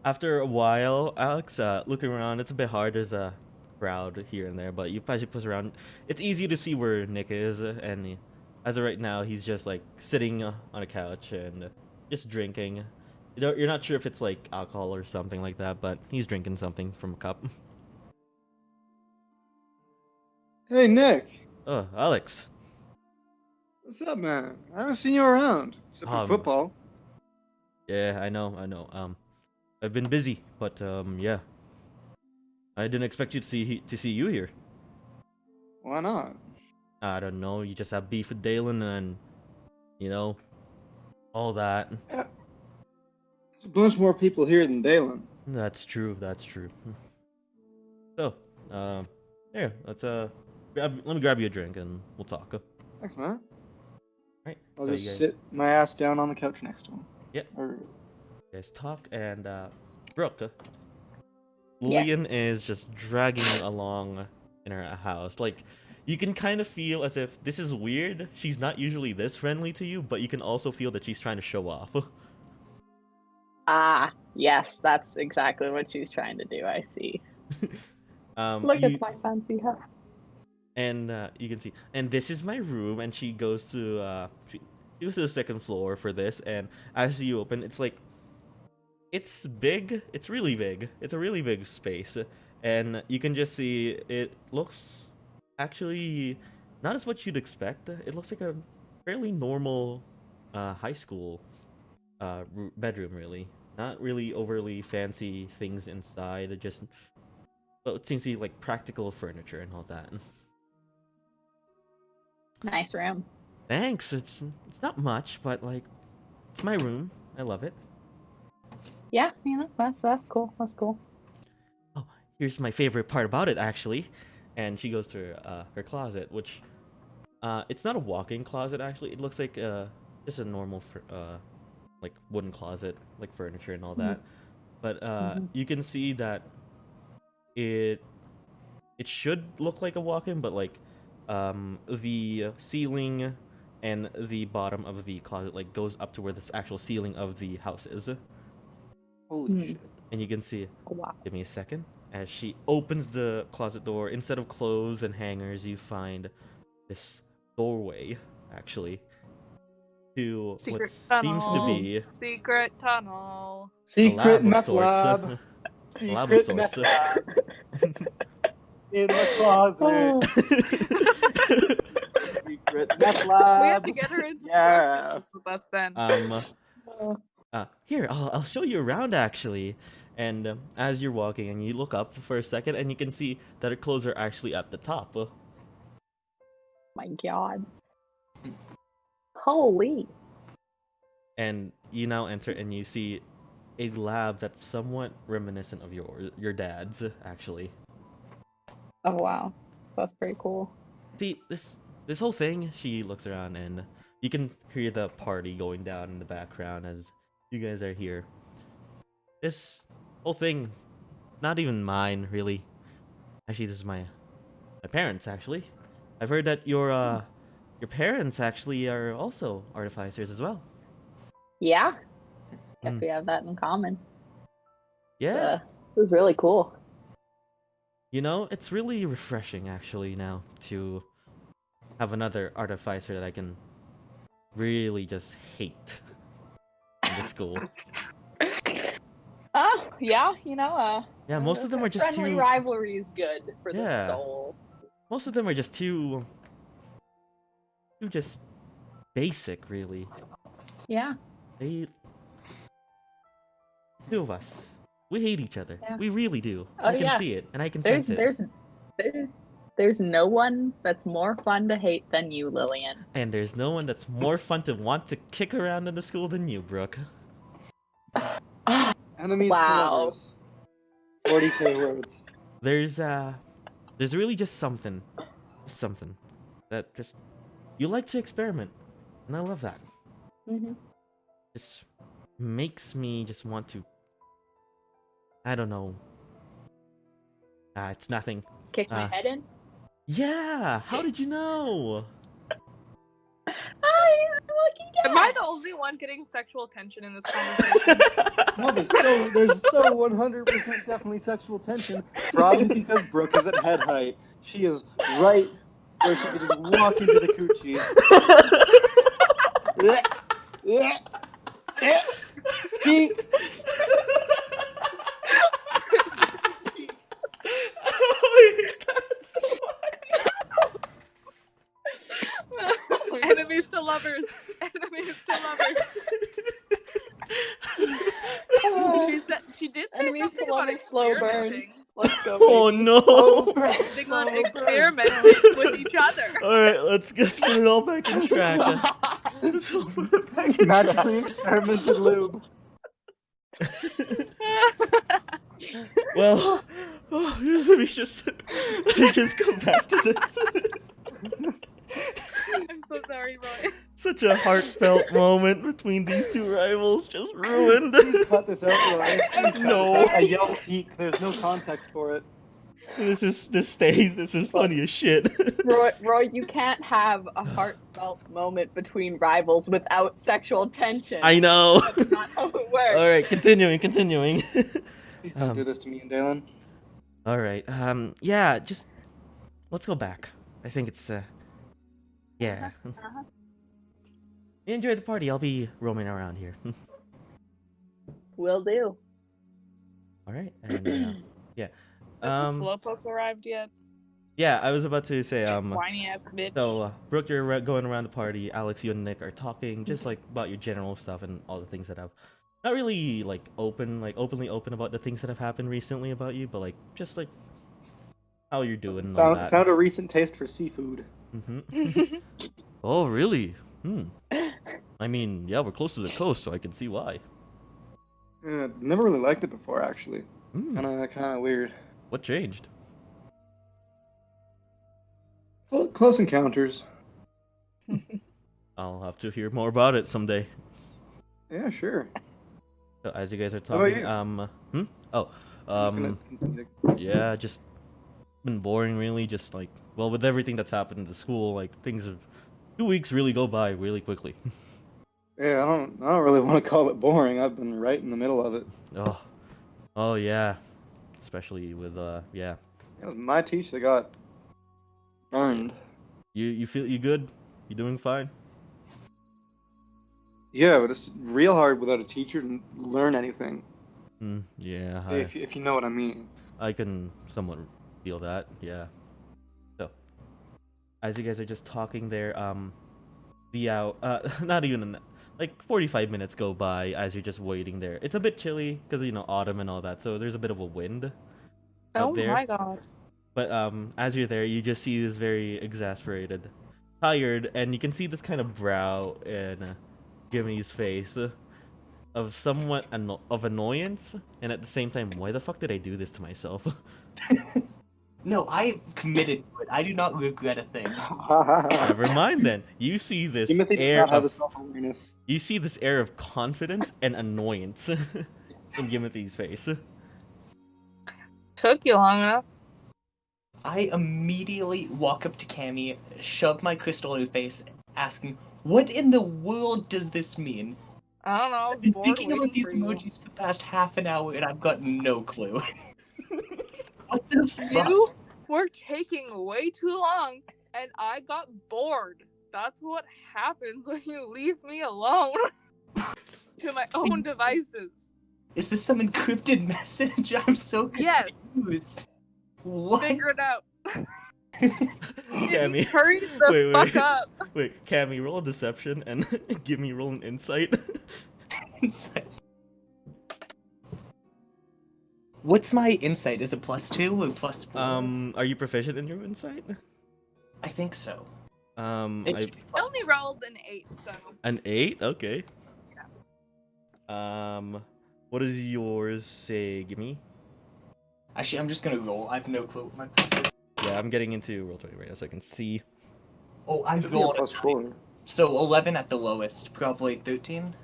After a while, Alex, looking around, it's a bit hard. There's a crowd here and there, but as you push around, it's easy to see where Nick is. And as of right now, he's just like sitting on a couch and just drinking. You're not sure if it's like alcohol or something like that, but he's drinking something from a cup. Hey, Nick. Oh, Alex. What's up, man? I haven't seen you around. Except for football. Yeah, I know. I've been busy, but yeah. I didn't expect you to see you here. Why not? I don't know. You just have beef with Dalen and, you know, all that. There's a bunch more people here than Dalen. That's true. So, here, let's let me grab you a drink and we'll talk. Thanks, man. Right. I'll so just you guys, sit my ass down on the couch next to him. Yep. Or... you guys talk and Brooke. Lillian is just dragging you along in her house. Like, you can kind of feel as if this is weird. She's not usually this friendly to you, but you can also feel that she's trying to show off. Yes, that's exactly what she's trying to do. I see. Look at my fancy hat. And you can see, and this is my room. And she goes to the second floor for this. And as you open, it's like, it's big. It's really big. It's a really big space, and you can just see it looks actually not as what you'd expect. It looks like a fairly normal high school bedroom, really. Not really overly fancy things inside. It just, well, it seems to be like practical furniture and all that. Nice room. Thanks. It's not much, but like, it's my room. I love it. Yeah, that's cool. That's cool. Oh, here's my favorite part about it, actually. And she goes to her closet, which it's not a walk-in closet, actually. It looks like just a normal like wooden closet, like furniture and all that. But you can see that it should look like a walk-in, but like the ceiling and the bottom of the closet like goes up to where this actual ceiling of the house is. Holy shit. And you can see, Wow. give me a second, as she opens the closet door, instead of clothes and hangers, you find this doorway, actually, to Secret what seems to tunnel. be Secret tunnel. a Secret lab of meth sorts. lab. A lab of Secret meth sorts. lab. In the closet. Secret meth We have lab. to get her into Yeah. breakfast with us then. Here, I'll show you around actually. And as you're walking and you look up for a second and you can see that her clothes are actually at the top. My God. Holy. And you now enter and you see a lab that's somewhat reminiscent of your dad's actually. Oh wow. That's pretty cool. See, this whole thing, she looks around and you can hear the party going down in the background as you guys are here. This whole thing, not even mine, really. Actually, this is my parents, actually. I've heard that your parents actually are also artificers as well. Yeah. Guess Mm. we have that in common. Yeah. It was really cool. You know, it's really refreshing, actually, now to have another artificer that I can really just hate in the school. Yeah, Yeah, most of them are just friendly too... rivalry is good for the Yeah. soul. Most of them are just too just basic, really. Yeah. They... Two of us. We hate each other. Yeah. We really do. Oh, I can yeah. see it, and I can sense it. There's no one that's more fun to hate than you, Lillian. And there's no one that's more fun to want to kick around in the school than you, Brooke. Enemies to Wow. lovers. 40k words. There's really just something that just you like to experiment, and I love that. Mm-hmm. Just makes me just want to. I don't know. It's nothing. Kick my head in? Yeah. How did you know? Am I the only one getting sexual tension in this conversation? No, there's so 100% definitely sexual tension. Probably because Brooke is at head height. She is right where she could just walk into the coochie. Peek. Enemies to lovers. Enemies to lovers. She did say Enemies something to about lovers, slow burn. experimenting. Let's go. Oh baby. no! Something on experimenting with each other. Alright, let's put it all back in track. Let's all put it back in Magically experimented lube. Well, let me just go back to this. I'm so sorry, Roy. Such a heartfelt moment between these two rivals, just ruined. Cut this out, Roy. No. I yell peek. There's no context for it. This stays. This is funny as shit. Roy, you can't have a heartfelt moment between rivals without sexual tension. I know. That's not how it works. All right, continuing. Please don't do this to me and Dalen. All right. Yeah. Just let's go back. I think it's yeah. Uh-huh. You enjoy the party. I'll be roaming around here. Will do. All right. And yeah. Has the slowpoke arrived yet? Yeah, I was about to say Whiny ass bitch. So, Brooke, you're going around the party. Alex, you and Nick are talking just like about your general stuff and all the things that have not really openly open about the things that have happened recently about you, but like just like how you're doing and all that. Found a recent taste for seafood. Mm-hmm. Oh, really? I mean, yeah, we're close to the coast, so I can see why. Yeah, never really liked it before, actually. Mm. Kind of weird. What changed? Well, close encounters. I'll have to hear more about it someday. Yeah, sure. So, as you guys are How about talking, you? I'm just gonna- yeah, just been boring, really. Just like, well, with everything that's happened in the school, like things have 2 weeks really go by really quickly. Yeah, I don't really want to call it boring. I've been right in the middle of it. Oh yeah, especially with yeah. It was my teacher that got burned. You good? You doing fine? Yeah, but it's real hard without a teacher to learn anything. Yeah. If you know what I mean. I can somewhat feel that. Yeah. So, as you guys are just talking there, not even like 45 minutes go by as you're just waiting there. It's a bit chilly because autumn and all that, so there's a bit of a wind Oh out there. my god. But as you're there, you just see this very exasperated, tired, and you can see this kind of brow in Gimmy's face of somewhat of annoyance, and at the same time, why the fuck did I do this to myself? No, I committed to it. I do not regret a thing. Never mind then. You see this Gimothy does air not have a of self-awareness. you see this air of confidence and annoyance in Gimothy's face. Took you long enough. I immediately walk up to Cammy, shove my crystal in her face, asking, "What in the world does this mean?" I don't know. I was I've been bored thinking about waiting these for you. emojis for the past half an hour, and I've got no clue. What the fuck? You were taking way too long, and I got bored. That's what happens when you leave me alone to my own devices. Is this some encrypted message? I'm so Yes. confused. What? Figure it out. Cammy, Hurry the fuck up. Wait, Cammy, roll a deception and give me roll an insight. Insight. What's my insight? Is it +2 or +4? Are you proficient in your insight? I think so. It I, should be I only rolled an 8, so. an 8? Okay. What does yours say, Gimme? Actually, I'm just gonna roll. I have no clue what my plus is. Yeah, I'm getting into Roll20 right now so I can see. Oh, I Should be a rolled a +4. 9. So 11 at the lowest, probably 13.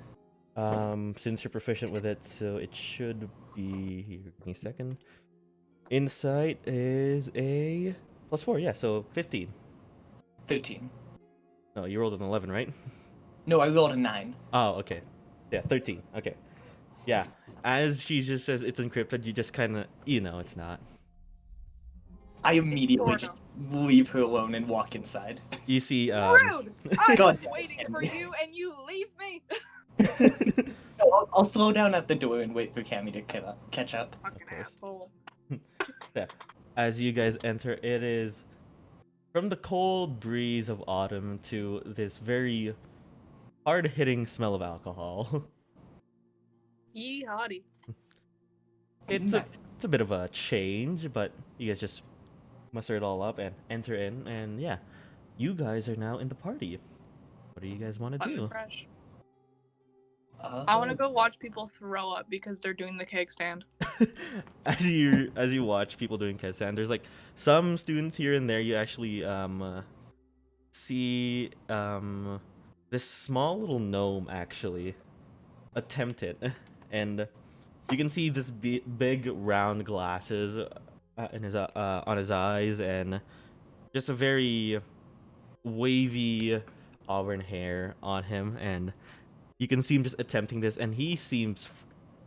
Since you're proficient with it, so it should be here. Give me a second. Insight is a +4, yeah, so 15. 13. No, you rolled an 11, right? No, I rolled a 9. Oh, okay. Yeah, 13. Okay. Yeah. As she just says it's encrypted, you just kind of, it's not. I immediately Sort just of. leave her alone and walk inside. You see, Rude! I God was damn it, waiting Cammy. for you, and you leave me! No, I'll slow down at the door and wait for Cammy to catch up. Fucking course. asshole. Yeah. As you guys enter, it is from the cold breeze of autumn to this very hard-hitting smell of alcohol. Yee hottie. It's a bit of a change, but you guys just muster it all up and enter in, and yeah, you guys are now in the party. What do you guys want to Fun and do? fresh. I want to go watch people throw up because they're doing the cake stand. as you watch people doing Kesan, there's like some students here and there. You actually see this small little gnome actually attempt it, and you can see this big round glasses in his on his eyes, and just a very wavy auburn hair on him, and you can see him just attempting this, and he seems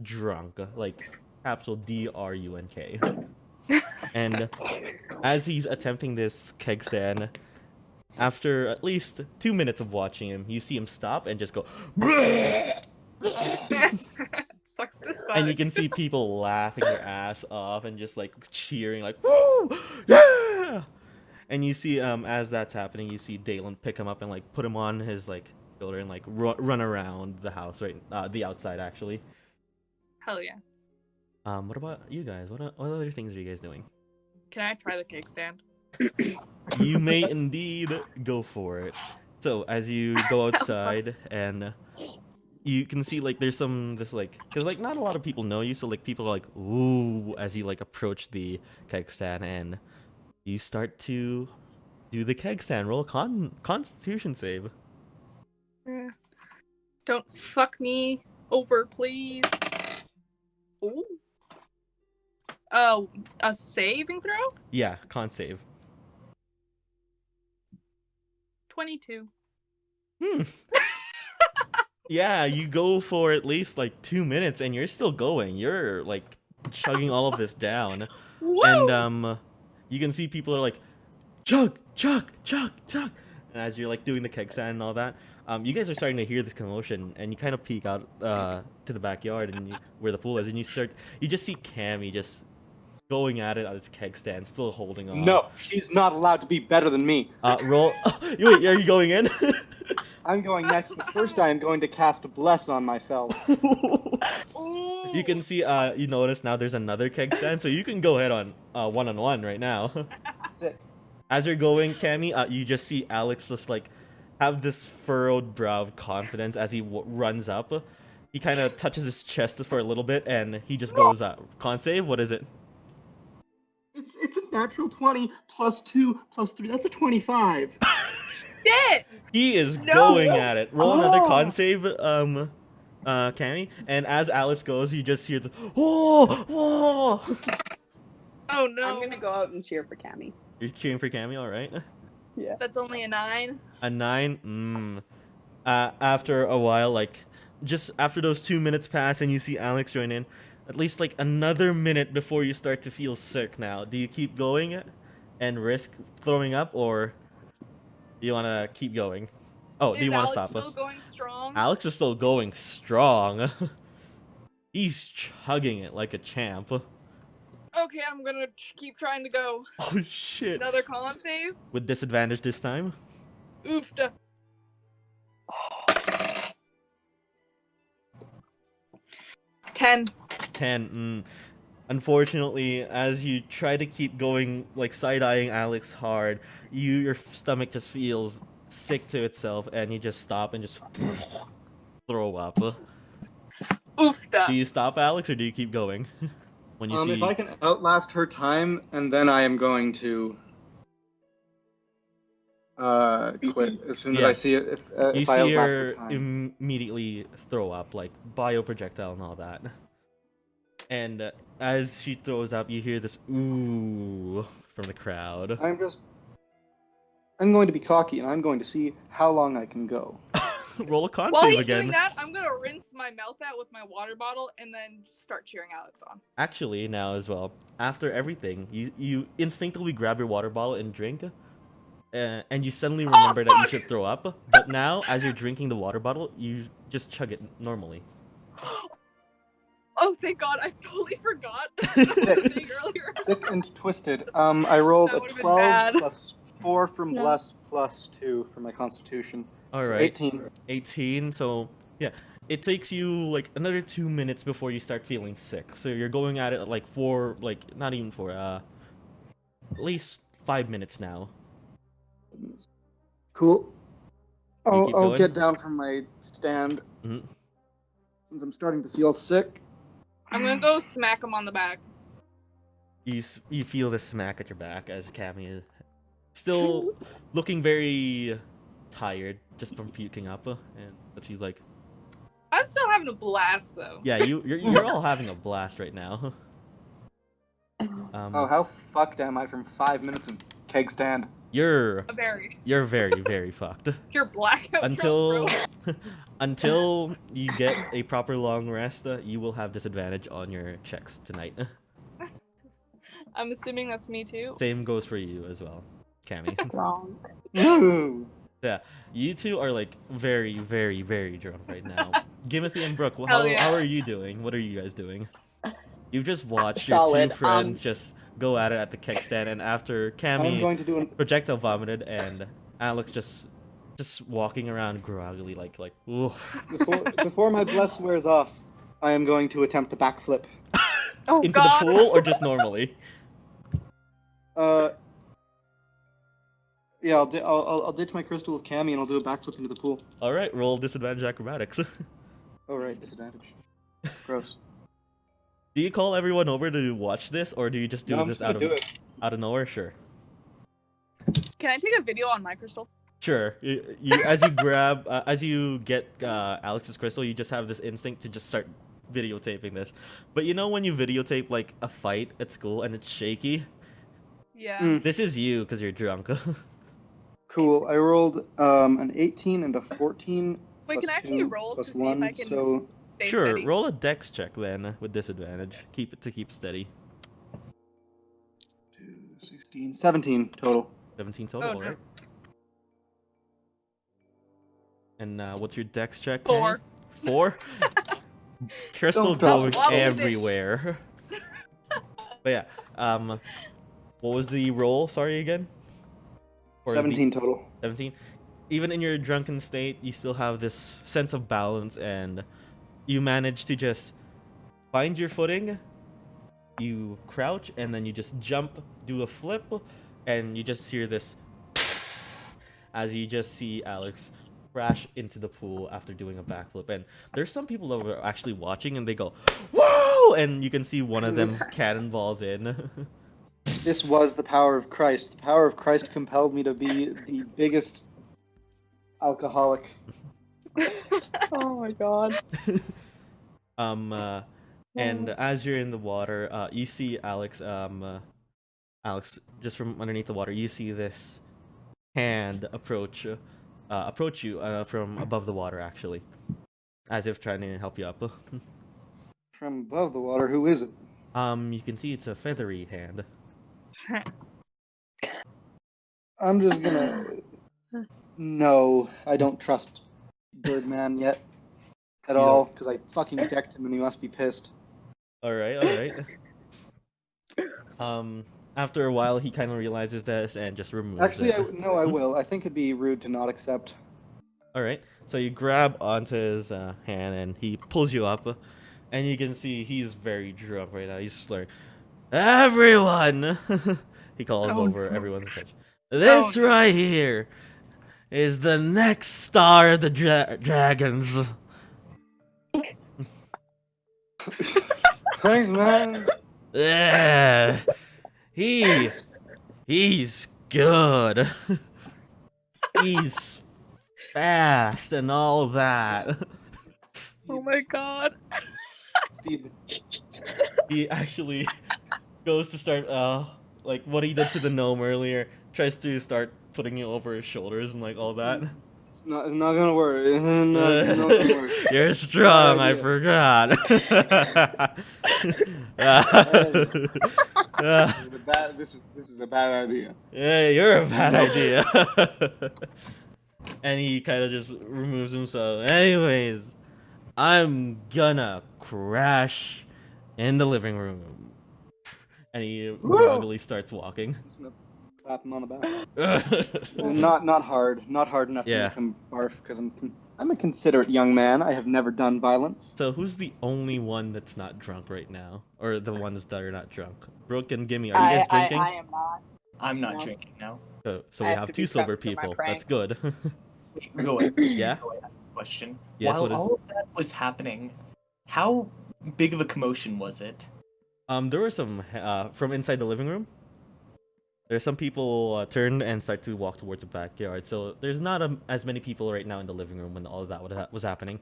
drunk, like capital D-R-U-N-K. And as he's attempting this keg stand, after at least 2 minutes of watching him, you see him stop and just go, Sucks to suck. and you can see people laughing their ass off and just like cheering, like, woo, yeah! And you see, as that's happening, you see Dalen pick him up and like put him on his like shoulder and like run around the house, right? The outside actually. Hell yeah. What about you guys? What other things are you guys doing? Can I try the cake stand? You may indeed go for it. So as you go outside and you can see like there's this like, because like not a lot of people know you, so like people are like ooh as you like approach the keg stand, and you start to do the keg stand. Roll a constitution save. Don't fuck me over, please. Ooh. Oh, a saving throw? Yeah, con save. 22. Yeah, you go for at least like 2 minutes and you're still going. You're like chugging all of this down. Woo! And you can see people are like chug, chug, chug, chug. And as you're like doing the keg stand and all that, you guys are starting to hear this commotion, and you kind of peek out to the backyard and where the pool is, and you just see Cammy just going at it on its keg stand, still holding on. No, she's not allowed to be better than me. Roll. Wait, are you going in? I'm going next, but first I am going to cast Bless on myself. Ooh. You can see, you notice now there's another keg stand, so you can go ahead on one-on-one right now. Sick. As you're going, Cammy, you just see Alex just like have this furrowed brow of confidence as he runs up. He kind of touches his chest for a little bit, and he just goes, con save, what is it? It's a natural 20 plus 2 plus 3. That's a 25. Shit! He is No! going at it. Roll another Oh. con save, Cammy. And as Alice goes, you just hear the oh. Oh no. I'm gonna go out and cheer for Cammy. You're cheering for Cammy, all right? Yeah. That's only a 9. A 9. After a while, like just after those 2 minutes pass, and you see Alex join in. At least like another minute before you start to feel sick now. Do you keep going and risk throwing up, or do you want to keep going? Oh, do you want to stop? Still going strong? Alex is still going strong. He's chugging it like a champ. Okay, I'm gonna keep trying to go. Oh shit. Another con save? With disadvantage this time? Oofda. 10. 10. Unfortunately, as you try to keep going, like side-eyeing Alex hard, your stomach just feels sick to itself, and you just stop and just throw up. Oofda. Do you stop, Alex, or do you keep going? When you see If I can outlast her time, and then I am going to quit as soon as Yeah. I see it. you If I see outlast her her time. immediately throw up, like bioprojectile and all that. And as she throws up, you hear this ooh from the crowd. I'm going to be cocky, and I'm going to see how long I can go. Roll a con While save he's again. doing that, I'm gonna rinse my mouth out with my water bottle and then just start cheering Alex on. Actually, now as well, after everything, you instinctively grab your water bottle and drink, and you suddenly remember that you should throw up. But now, as you're drinking the water bottle, you just chug it normally. Oh, thank God! I totally forgot the thing earlier. Sick and twisted. I rolled That a would've been 12 bad. plus 4 from Yeah. Bless plus 2 for my Constitution. All So right, 18. 18. So yeah, it takes you like another 2 minutes before you start feeling sick. So you're going at it like not even 4, at least 5 minutes now. Cool. keep I'll going? get down from my stand Mhm. since I'm starting to feel sick. I'm gonna go smack him on the back. You feel the smack at your back as Cammy is still looking very tired just from puking up, and but she's like, I'm still having a blast though. yeah, you're all having a blast right now. Oh, how fucked am I from 5 minutes of keg stand? You're Very. very fucked You're blackout until drunk, bro. until you get a proper long rest. You will have disadvantage on your checks tonight. I'm assuming that's me too. Same goes for you as well, Cammy. Wrong. Woo! Yeah, you two are like very drunk right now. Gimothy and Brooke, Hell yeah. how are you doing? What are you guys doing? You've just watched Solid, your two friends just go at it at the keg stand, and after I'm Cammy going to do an projectile vomited and Alex just walking around groggily like ooh. before my bless wears off, I am going to attempt a backflip. Oh Into God. the pool or just normally? Yeah, I'll ditch my crystal with Cammy and I'll do a backflip into the pool. All right, roll disadvantage acrobatics. Oh right, disadvantage. Gross. Do you call everyone over to watch this, or do you just do No, I'm this just gonna do it. out of nowhere? Sure. Can I take a video on my crystal? Sure. You as you grab as you get Alex's crystal, you just have this instinct to just start videotaping this. But you know when you videotape like a fight at school and it's shaky? Yeah. Mm. This is you because you're drunk. Cool. I rolled an 18 and a 14. Wait, plus can I actually 2 roll plus to see 1, if I can so stay Sure. steady? Roll a dex check then with disadvantage. Keep steady. 2, 16, 17 total. 17 total, Oh, no. right? And what's your dex check? 4. 4? Crystal Don't drop going it. What was it? everywhere. But yeah, what was the roll? Sorry again. For the 17 total. 17. Even in your drunken state, you still have this sense of balance, and you manage to just find your footing. You crouch, and then you just jump, do a flip, and you just hear this as you just see Alex crash into the pool after doing a backflip. And there's some people that are actually watching, and they go, "Whoa!" And you can see one of them cannonballs in. This was the power of Christ. The power of Christ compelled me to be the biggest alcoholic. Oh my god. And as you're in the water, you see Alex. Alex, just from underneath the water, you see this hand approach you from above the water, actually, as if trying to help you up. From above the water, who is it? You can see it's a feathery hand. I'm just gonna... No, I don't trust Birdman yet. At You all, don't- because I fucking decked him and he must be pissed. All right. After a while, he kind of realizes this and just removes Actually, it. no, I will. I think it'd be rude to not accept. All right. So you grab onto his hand and he pulls you up, and you can see he's very drunk right now. He's slurring. Everyone, he calls Oh, over no. everyone and such. This no. right here is the next star of the dragons. Thanks, man. Yeah, he's good. He's fast and all that. Oh my god. Speed. He actually goes to start like what he did to the gnome earlier, tries to start putting you over his shoulders and like all that. It's not gonna work. It's not gonna work. You're strong, I idea. forgot. This is a bad idea. Yeah, you're a bad idea. And he kind of just removes himself. Anyways, I'm gonna crash in the living room. And he groggily starts walking. I'm just gonna slap him on the back. Not hard enough Yeah. to make him barf because I'm a considerate young man. I have never done violence. So who's the only one that's not drunk right now? Or the ones that are not drunk? Brooke and Gimme, are you guys drinking? I am not. I'm not No. drinking now. So I we have have to two be sober prepped for my people. prank. That's good. Wait, go ahead. Yeah? Go ahead. Question. Yes, While what is- all of that was happening, how big of a commotion was it? There were some from inside the living room. There's some people turned and start to walk towards the backyard. So there's not as many people right now in the living room when all of that was happening.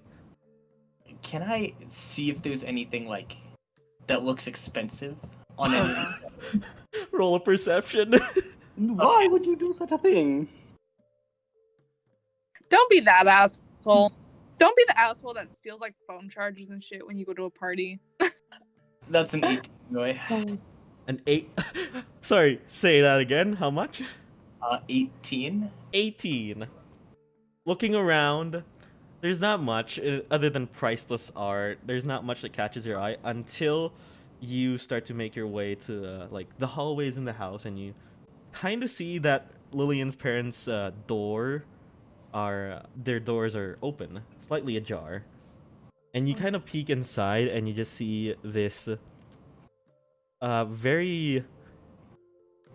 Can I see if there's anything like that looks expensive on any? Roll a perception. Why would you do such a thing? Don't be that asshole. Don't be the asshole that steals like phone chargers and shit when you go to a party. That's an 18, Roy. An 8. Sorry, say that again. How much? 18. 18. Looking around, there's not much other than priceless art. There's not much that catches your eye until you start to make your way to like the hallways in the house, and you kind of see that Lillian's parents' their doors are open, slightly ajar, and you kind of peek inside, and you just see this very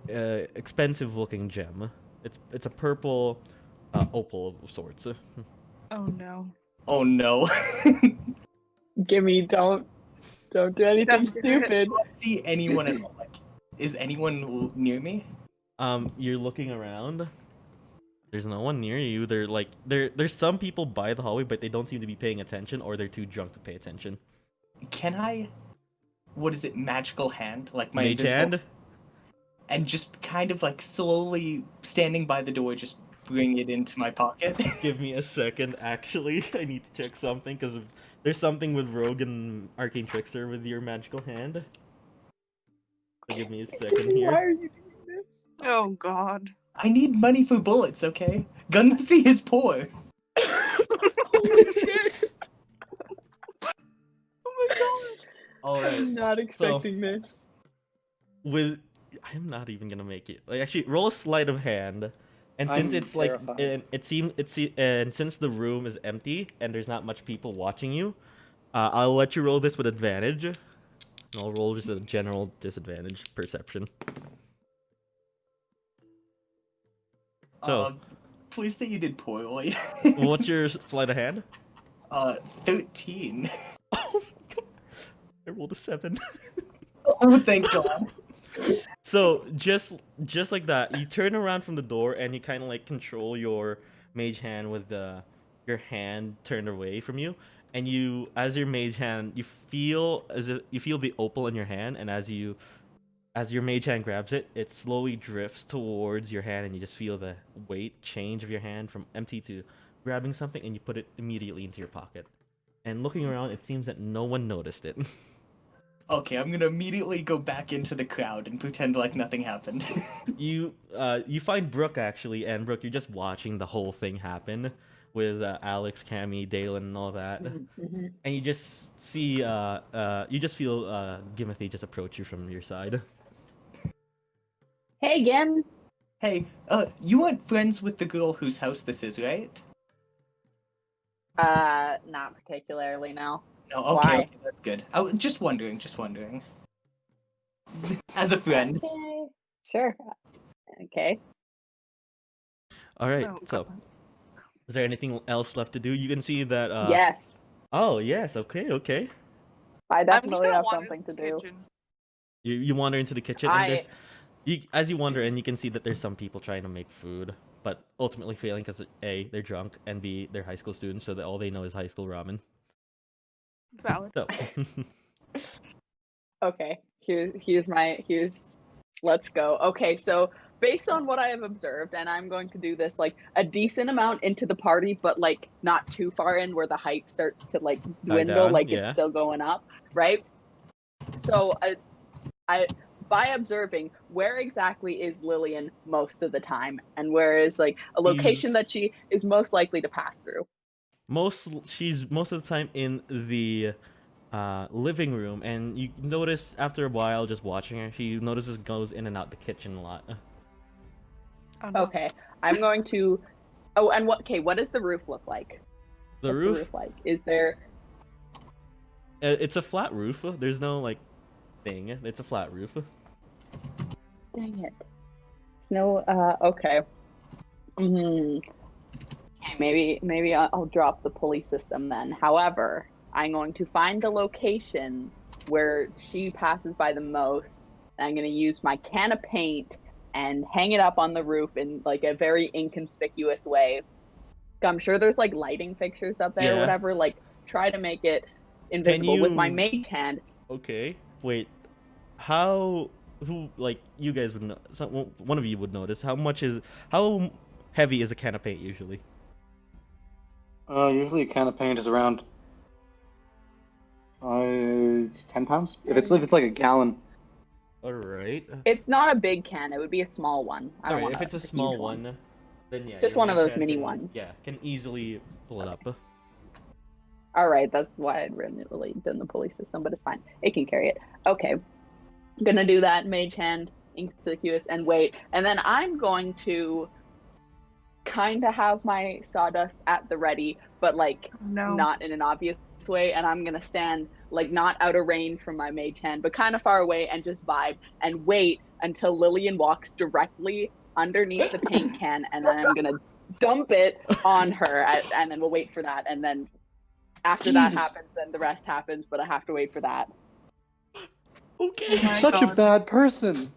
expensive-looking gem. It's a purple opal of sorts. Oh no. Oh no. Gimme, don't do anything Don't do it. stupid. Do I see anyone at all? Like, is anyone near me? You're looking around. There's no one near you. There's some people by the hallway, but they don't seem to be paying attention, or they're too drunk to pay attention. Can I? What is it? Magical hand, like my Mage invisible- hand? and just kind of like slowly standing by the door, just bring it into my pocket. Give me a second. Actually, I need to check something because there's something with Rogue and Arcane Trickster with your magical hand. So give me a second Why here. are you doing this? Oh god. I need money for bullets, okay? Gimothy is poor. Holy shit! Oh my god. All I right. was not expecting this. with I'm not even gonna make it. Like actually, roll a sleight of hand, and since I'm it's like terrified. and since the room is empty and there's not much people watching you, I'll let you roll this with advantage. And I'll roll just a general disadvantage perception. So, Please say you did poorly. what's your sleight of hand? 13. Oh my god! I rolled a 7. Oh, thank God. So just like that, you turn around from the door and you kind of like control your mage hand with your hand turned away from you, and you as your mage hand you feel the opal in your hand, and as your mage hand grabs it, it slowly drifts towards your hand, and you just feel the weight change of your hand from empty to grabbing something, and you put it immediately into your pocket. And looking around, it seems that no one noticed it. Okay, I'm gonna immediately go back into the crowd and pretend like nothing happened. You find Brooke actually, and Brooke, you're just watching the whole thing happen with Alex, Cammy, Dalen, and all that, Mm-hmm. and you just see you just feel Gimothy just approach you from your side. Hey, Gim. Hey, you aren't friends with the girl whose house this is, right? Not particularly, no. No, okay, Why? okay, that's good. I was just wondering. As a friend. Okay. Sure. Okay. All right, Oh, so God. is there anything else left to do? You can see that. Yes. Oh yes, okay. I I'm just definitely gonna have wander something to the do. kitchen. You wander into the kitchen, and there's as you wander in, you can see that there's some people trying to make food, but ultimately failing because A, they're drunk, and B, they're high school students, so that all they know is high school ramen. Valid. So. Okay. Let's go. Okay, so based on what I have observed, and I'm going to do this like a decent amount into the party, but like not too far in where the hype starts to like dwindle, down, like yeah. it's still going up, right? So I by observing, where exactly is Lillian most of the time, and where is like a location that she is most likely to pass through? She's most of the time in the living room, and you notice after a while just watching her, she notices goes in and out the kitchen a lot. Oh, no. Okay, I'm going to. Oh, and what? Okay, what does the roof look like? The What's roof, the roof like? Is there? it's a flat roof. There's no like thing. It's a flat roof. Dang it. There's no. Okay. Hmm. Okay, maybe I'll drop the pulley system then. However, I'm going to find the location where she passes by the most. And I'm going to use my can of paint and hang it up on the roof in like a very inconspicuous way. I'm sure there's like lighting fixtures up there or Yeah. whatever. Like try to make it invisible with my you- mage hand. Okay, wait. Who like you guys would know? One of you would notice how heavy is a can of paint usually? Usually a can of paint is around 10 pounds. If it's like a gallon. All right. It's not a big can. It would be a small one. I All don't right. want If it's a huge small one, then yeah. Just your one of mage those hand mini can- ones. Yeah, can easily pull it up. All right, that's why I'd really done the pulley system, but it's fine. It can carry it. Okay, I'm gonna do that. Mage hand, inconspicuous, and wait. And then I'm going to kind of have my sawdust at the ready, but like No. not in an obvious way. And I'm gonna stand like not out of range from my mage hand, but kind of far away, and just vibe and wait until Lillian walks directly underneath the paint can, and then I'm gonna dump it on her, and then we'll wait for that, and then after that Jesus. happens, then the rest happens, but I have to wait for that. Okay. Oh my Such a God. bad person.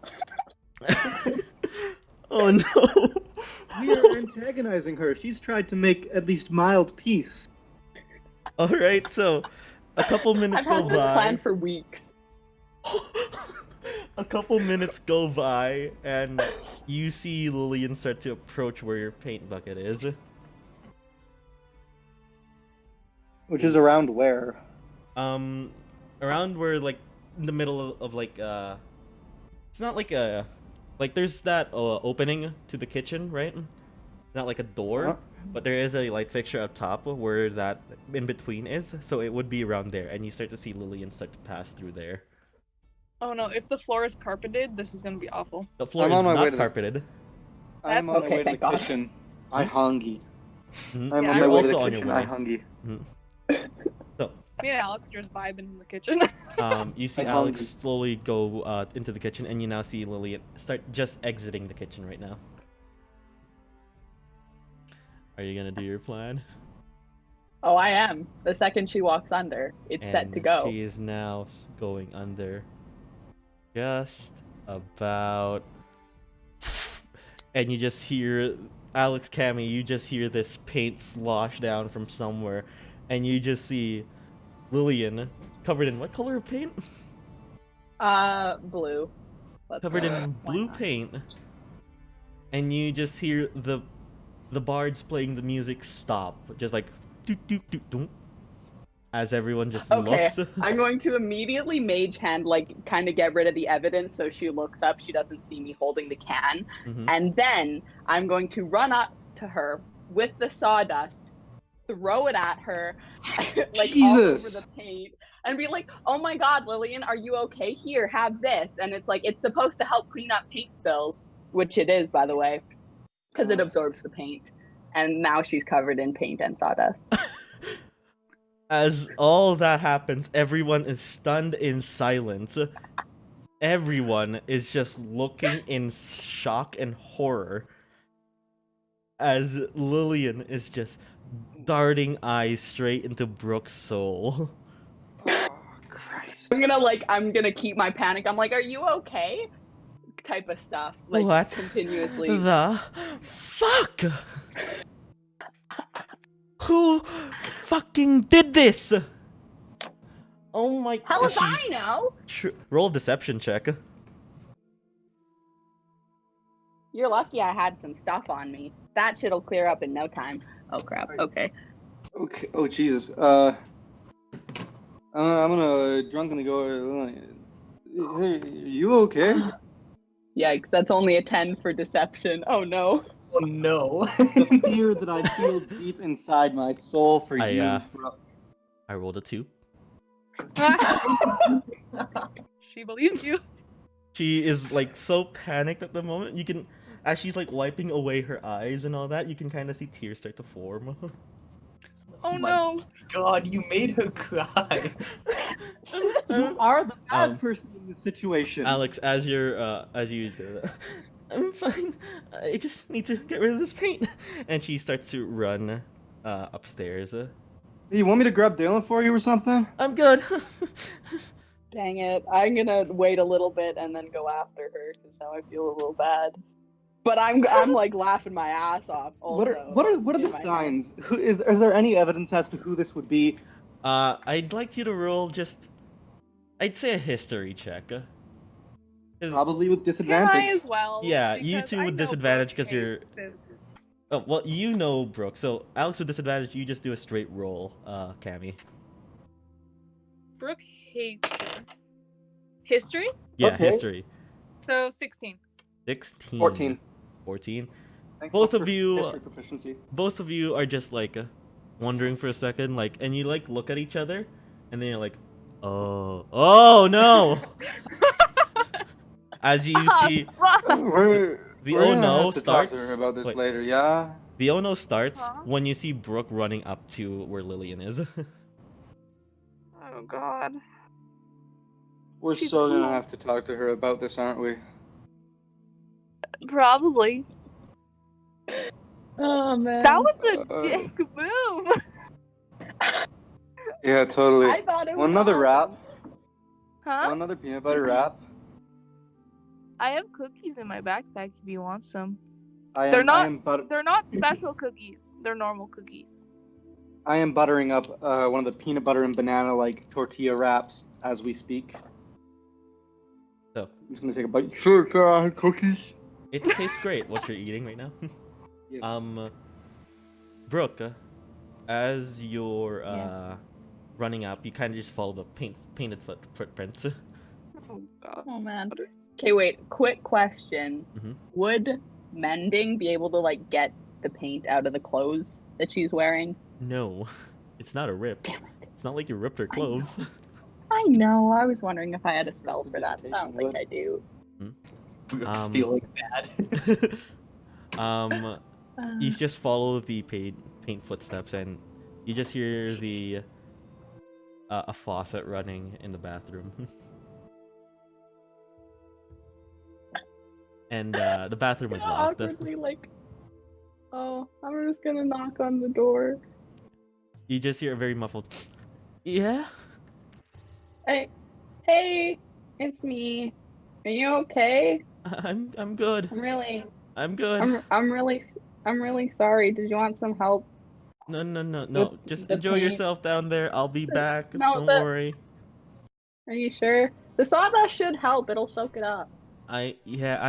Oh no. We are antagonizing her. She's tried to make at least mild peace. All right. So, a couple minutes I've go had this by. plan for weeks. A couple minutes go by, and you see Lillian start to approach where your paint bucket is. Which is around where? Around where, like, in the middle of like, it's not like a, like, there's that opening to the kitchen, right? Not like a door, Uh-huh. but there is a light fixture up top where that in between is, so it would be around there, and you start to see Lillian start to pass through there. Oh no, if the floor is carpeted, this is gonna be awful. The floor I'm is on my way not to the- carpeted. I'm That's on my okay, way to the thank God. kitchen. I hungry. Mhm. I'm Yeah, on you're my way to the also on your kitchen. I way. hungry. So, Me and Alex just vibing in the kitchen. you see I'm Alex hungry. slowly go into the kitchen, and you now see Lillian start just exiting the kitchen right now. Are you gonna do your plan? Oh, I am. The second she walks under, it's set to And go. she is now going under. Just about. And you just hear Alex Cammy, you just hear this paint slosh down from somewhere, and you just see Lillian covered in what color of paint? Blue. Let's Covered go. in Why blue not? paint, and you just hear the bards playing the music stop, just like doot doot doot doot, as everyone just Okay, looks. I'm going to immediately mage hand, like, kind of get rid of the evidence so she looks up, she doesn't see me holding the can. Mhm. And then I'm going to run up to her with the sawdust, throw it at her, like all over Jesus. the paint, and be like, oh my God, Lillian, are you okay? Here, have this. And it's like, it's supposed to help clean up paint spills, which it is, by the way, because it absorbs the paint. And now she's covered in paint and sawdust. As all that happens, everyone is stunned in silence. Everyone is just looking in shock and horror as Lillian is just darting eyes straight into Brooke's soul. Oh, Christ. I'm gonna keep my panic. I'm like, are you okay? Type of stuff. Like, What continuously. the fuck? Who fucking did this? Oh my... How if I she's- know? Roll a deception check. You're lucky I had some stuff on me. That shit'll clear up in no time. Oh crap. Okay. Okay. Oh Jesus. I'm gonna drunkenly go. Hey, are you okay? Yikes, that's only a 10 for deception. Oh no. Oh no. The fear that I feel deep inside my soul for I, you, bro. I rolled a 2. She believes you. She is like so panicked at the moment. You can, as she's like wiping away her eyes and all that, you can kind of see tears start to form. Oh My- no. God, you made her cry. You are the bad Um, person in this situation. Alex, as you do that, I'm fine. I just need to get rid of this paint. And she starts to run upstairs. Hey, you want me to grab Dalen for you or something? I'm good. Dang it. I'm gonna wait a little bit and then go after her because now I feel a little bad. But I'm like laughing my ass off. Also, What are the in my head. signs? Who is there any evidence as to who this would be? I'd like you to roll just, I'd say a history check. 'Cause- Probably with Can disadvantage. I as well? Yeah, you Because two I with know disadvantage Brooke 'cause you're- hates this. Oh, well, you know Brooke. So Alex with disadvantage, you just do a straight roll, Cammy. Brooke hates her. History? Yeah, Okay. history. So 16. 16. 14. 14. Thanks Both for of you- history proficiency. Both of you are just like wondering for a second, like, and you like look at each other, and then you're like, oh no! As you see, the We're oh gonna no have to talk to starts. her about this Wait. later, yeah? The oh no starts Huh? when you see Brooke running up to where Lillian is. Oh god. We're She's so cool. gonna have to talk to her about this, aren't we? Probably. Oh man. That was a Uh, dick move. Yeah, totally. I thought it was Want another wrap? awesome. Huh? Want another peanut butter wrap? I have cookies in my backpack if you want some. I They're am, not- I am, They're not special cookies. They're normal cookies. I am buttering up one of the peanut butter and banana like tortilla wraps as we speak. So I'm just gonna take a bite. Sure, cookies. it tastes great what you're eating right now. Yes. Brooke, as you're Yeah. running up, you kind of just follow the painted footprints. Oh god. Oh man. Okay, wait. Quick question. Mhm. Would mending be able to like get the paint out of the clothes that she's wearing? No, it's not a rip. Damn it. It's not like you ripped her clothes. I I know. I was wondering if I had a spell for that. I don't think I do. Brooke's Um, feeling bad. You just follow the paint footsteps, and you just hear the a faucet running in the bathroom. And the bathroom is locked. Awkwardly, like, oh, I'm just gonna knock on the door. You just hear a very muffled, yeah? Hey, it's me. Are you okay? I'm good. I'm good. I'm really sorry. Did you want some help? No. Just the enjoy paint? yourself down there. I'll be back. No, Don't worry. Are you sure? The sawdust should help. It'll soak it up. I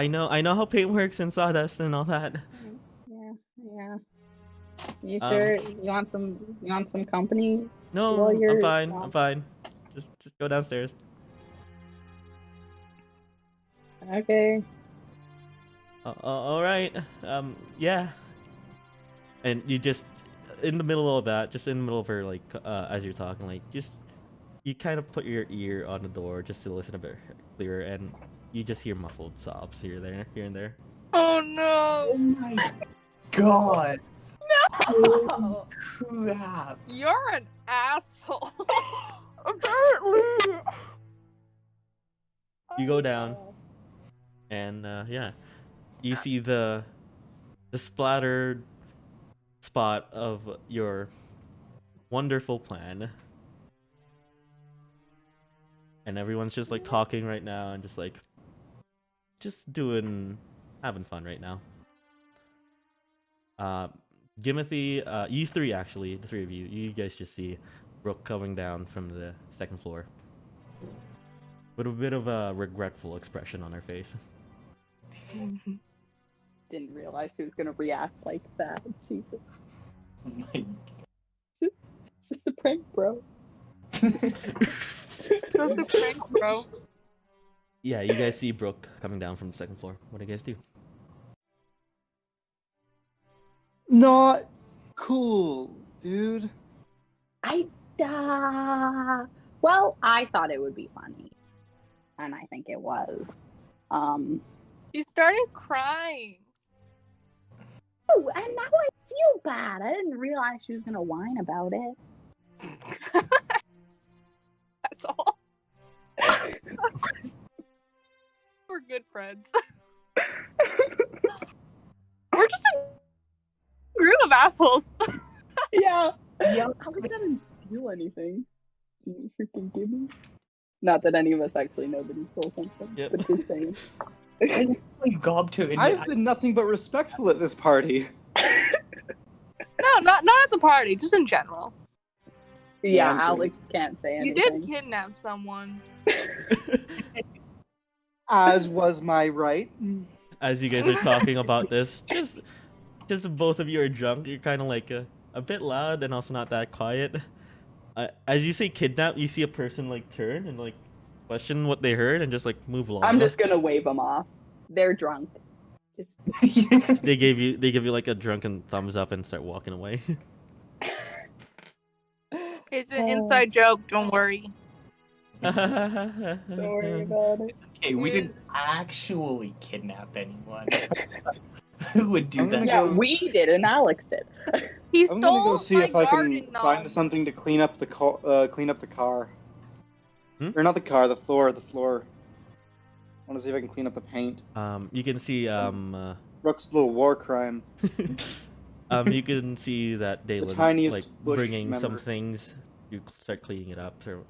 know how paint works and sawdust and all that. Yeah. You sure? You want some company? No, While I'm you're fine. gone? I'm fine. Just go downstairs. Okay. All right. Yeah. And you just in the middle of that, just in the middle of her, like as you're talking, like you kind of put your ear on the door just to listen a bit clearer, and you just hear muffled sobs here and there. Oh no! Oh my god! No. Crap! You're an asshole. Apparently. You go down, and yeah, you see the splattered spot of your wonderful plan. And everyone's just like talking right now and just having fun right now. Gimothy, you three actually, the three of you guys just see Brooke coming down from the second floor with a bit of a regretful expression on her face. Didn't realize she was gonna react like that. Jesus. Oh my It's just a prank, bro. Just a prank, bro. Yeah, you guys see Brooke coming down from the second floor. What do you guys do? Not cool, dude. Well, I thought it would be funny, and I think it was. You started crying. Oh, and now I feel bad. I didn't realize she was gonna whine about it. That's all. We're good friends. We're just a group of assholes. Yeah. Yeah. Alex didn't steal anything. You freaking give me. Not that any of us actually know that he stole something, Yep. but just saying. I literally gobbed to it. I've been nothing but respectful at this party. No, not at the party, just in general. Yeah, Yeah, Alex can't say You anything. did kidnap someone. As was my right. As you guys are talking about this, just both of you are drunk. You're kind of like a bit loud and also not that quiet. As you say kidnap, you see a person like turn and like question what they heard and just like move along. I'm just gonna wave them off. They're drunk. Just They give you like a drunken thumbs up and start walking away. It's an inside joke, don't worry. don't worry about it. It's okay, we didn't actually kidnap anyone. Who would do I'm gonna that? Yeah, go- we did, and Alex did. He I'm gonna go stole see my if I garden can gnome. find something to clean up the car. Hmm? Or not the car, the floor. I want to see if I can clean up the paint. You can see Brooke's little war crime. you can see that Dalen's tiniest like bush bringing some member. things. You start cleaning it up, so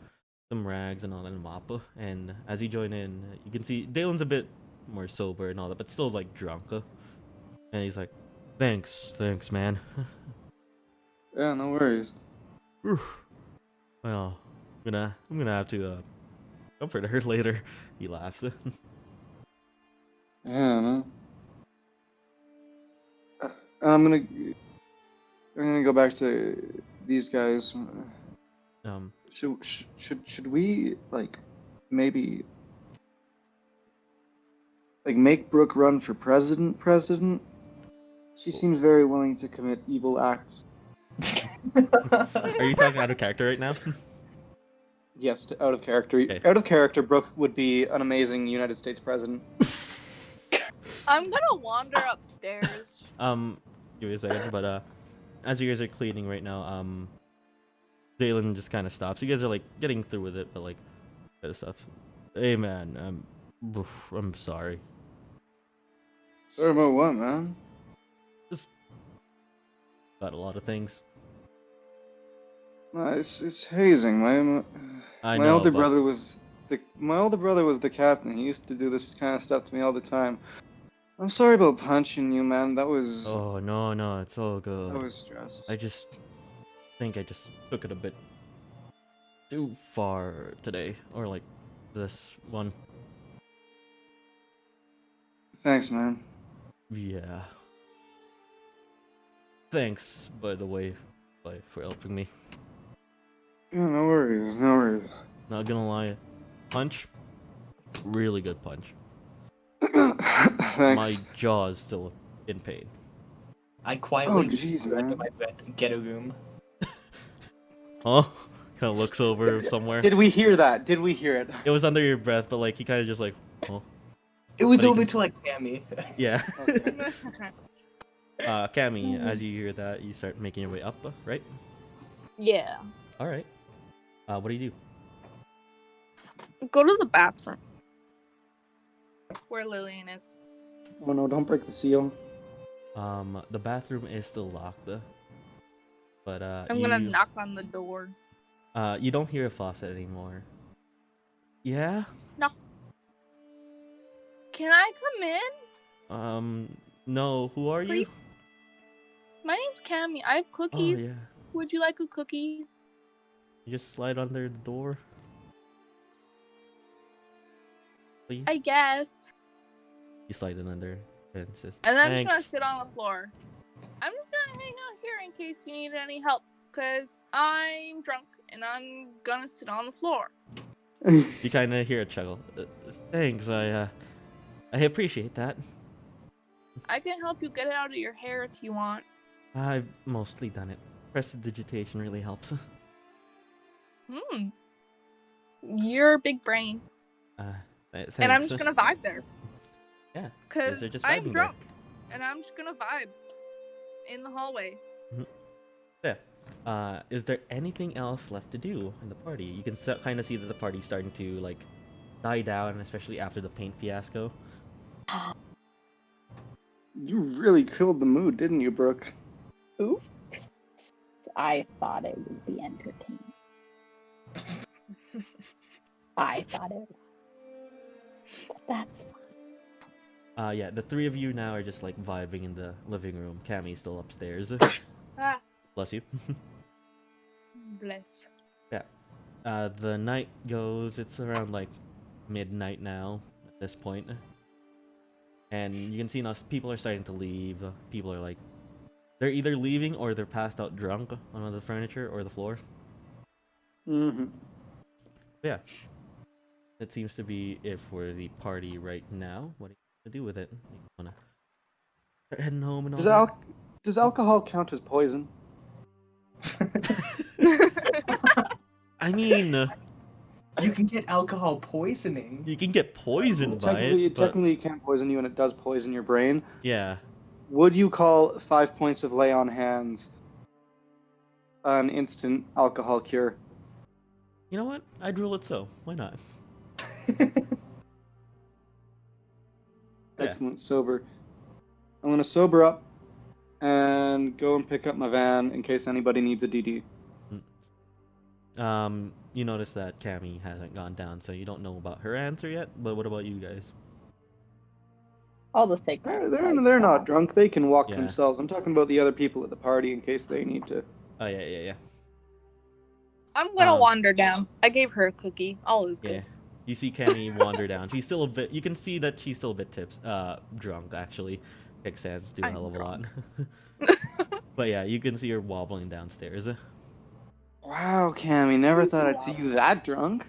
some rags and all that, and mop. And as you join in, you can see Dalen's a bit more sober and all that, but still like drunk. And he's like, "Thanks, man." Yeah, no worries. Well, I'm gonna have to comfort her later. He laughs. Yeah, no. I'm gonna go back to these guys. Should we like maybe like make Brooke run for president? She seems very willing to commit evil acts. Are you talking out of character right now? Yes, out of character. Okay. Out of character, Brooke would be an amazing United States president. I'm gonna wander upstairs. Give me a second, but as you guys are cleaning right now, Dalen just kind of stops. You guys are like getting through with it, but like, kind of stuff. Hey man, I'm sorry. Sorry about what, man? Got a lot of things. It's hazing. I My know, older but brother was the captain. He used to do this kind of stuff to me all the time. I'm sorry about punching you, man. That was oh no, it's all good. I was stressed. I just think I just took it a bit too far today, or like this one. Thanks, man. Yeah. Thanks, by the way, for helping me. Yeah, no worries, no worries. Not gonna lie, punch, really good punch. Thanks. My jaw's still in pain. I quietly jeez, whisper under man. my breath, get a room. Huh? Kind of looks over somewhere. Did we hear that? Did we hear it? It was under your breath, but like he kind of just like, oh, It was But he over can- to like Cammy. yeah. Okay. Cammy, as you hear that, you start making your way up, right? Yeah. All right. What do you do? Go to the bathroom. Where Lillian is. Oh no! Don't break the seal. The bathroom is still locked, but I'm gonna knock on the door. you don't hear a faucet anymore. Yeah. Can I come in, No. Who are you? please? My name's Cammy. I have Oh cookies. yeah. Would you like a cookie? You just slide under the door. Please. I guess. You slide it under and says, And then I'm just "Thanks." gonna sit on the floor. I'm just gonna hang out here in case you need any help, cause I'm drunk and I'm gonna sit on the floor. You kind of hear a chuckle. Thanks. I appreciate that. I can help you get it out of your hair if you want. I've mostly done it. Prestidigitation really helps. You're a big brain, Thanks. and I'm just gonna vibe there. Yeah. Cause are just I'm vibing there. drunk, and I'm just gonna vibe in the hallway. Yeah. Is there anything else left to do in the party? You can kind of see that the party's starting to like die down, especially after the paint fiasco. You really killed the mood, didn't you, Brooke? Oops. I thought it would be entertaining. I thought it was. But that's fine. Yeah, the three of you now are just like vibing in the living room. Cammy's still upstairs. Ah, Bless you. bless. The night goes, it's around like midnight now at this point. And you can see now people are starting to leave. People are like, they're either leaving or they're passed out drunk on the furniture or the floor. Mm-hmm. Yeah. That seems to be it for the party right now. What are you gonna do with it? You wanna start heading home and all that? Does alcohol count as poison? I mean, You can get alcohol poisoning. you can get poisoned by Technically, it, but technically, it can't poison you, and it does poison your brain. yeah. Would you call 5 points of lay on hands an instant alcohol cure? You know what? I'd rule it so. Why not? Yeah. Excellent, sober. I'm gonna sober up and go and pick up my van in case anybody needs a DD. You notice that Cammy hasn't gone down, so you don't know about her answer yet. But what about you guys? I'll just take They're not drunk. They can walk Yeah. themselves. I'm talking about the other people at the party in case they need to. Oh yeah. I'm gonna Um, wander down. I gave her a cookie. All is Yeah. good. You see Cammy wander down. She's still a bit. You can see that she's still a bit drunk actually. Kickstands do a I'm hell of a lot. drunk. But yeah, you can see her wobbling downstairs. Wow, Cammy, never thought I'd see you that drunk.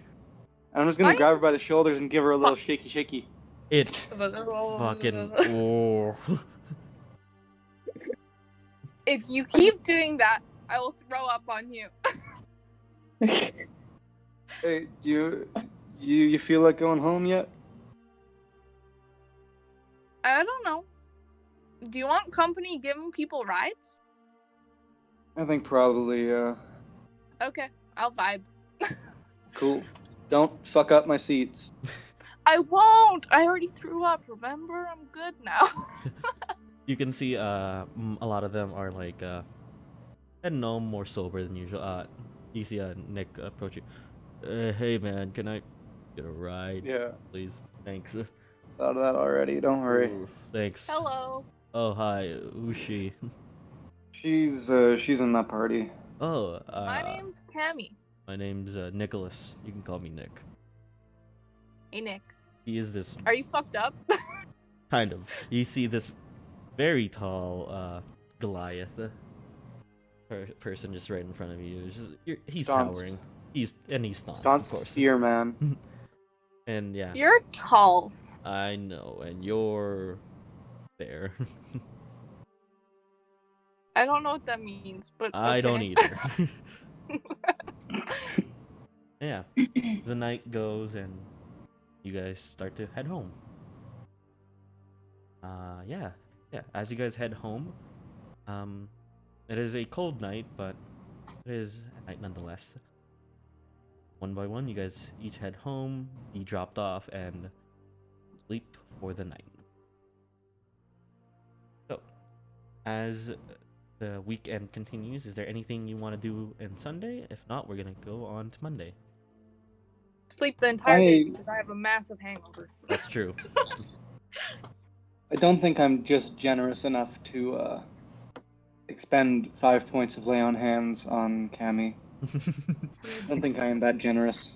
I'm just gonna I- grab her by the shoulders and give her a little shaky shaky. It fucking. Oh. If you keep doing that, I will throw up on you. Hey, do you feel like going home yet? I don't know. Do you want company giving people rides? I think probably, Okay, I'll vibe. cool. Don't fuck up my seats. I won't. I already threw up. Remember, I'm good now. You can see a lot of them are like and no more sober than usual. You see Nick approach you. Hey man, can I get a ride? Yeah, Please. Thanks. thought of that already. Don't worry. Ooh, thanks. Hello. Oh hi, who's she? She's in that party. Oh, My name's Cammy. my name's Nicholas. You can call me Nick. Hey, Nick. He is this Are you fucked up? kind of. You see this very tall Goliath person just right in front of you. He's Stonks. towering. He's stonks, of Sconce course. Spearman. And yeah, You're tall. I know, and you're there. I don't know what that means, but I don't okay. either. Yeah, the night goes and you guys start to head home. Yeah. As you guys head home, it is a cold night, but it is a night nonetheless. One by one, you guys each head home, be dropped off, and sleep for the night. So, as the weekend continues, is there anything you want to do on Sunday? If not, we're gonna go on to Monday. Sleep the entire day I- because I have a massive hangover. That's true. I don't think I'm just generous enough to expend 5 points of lay on hands on Cammy. I don't think I am that generous.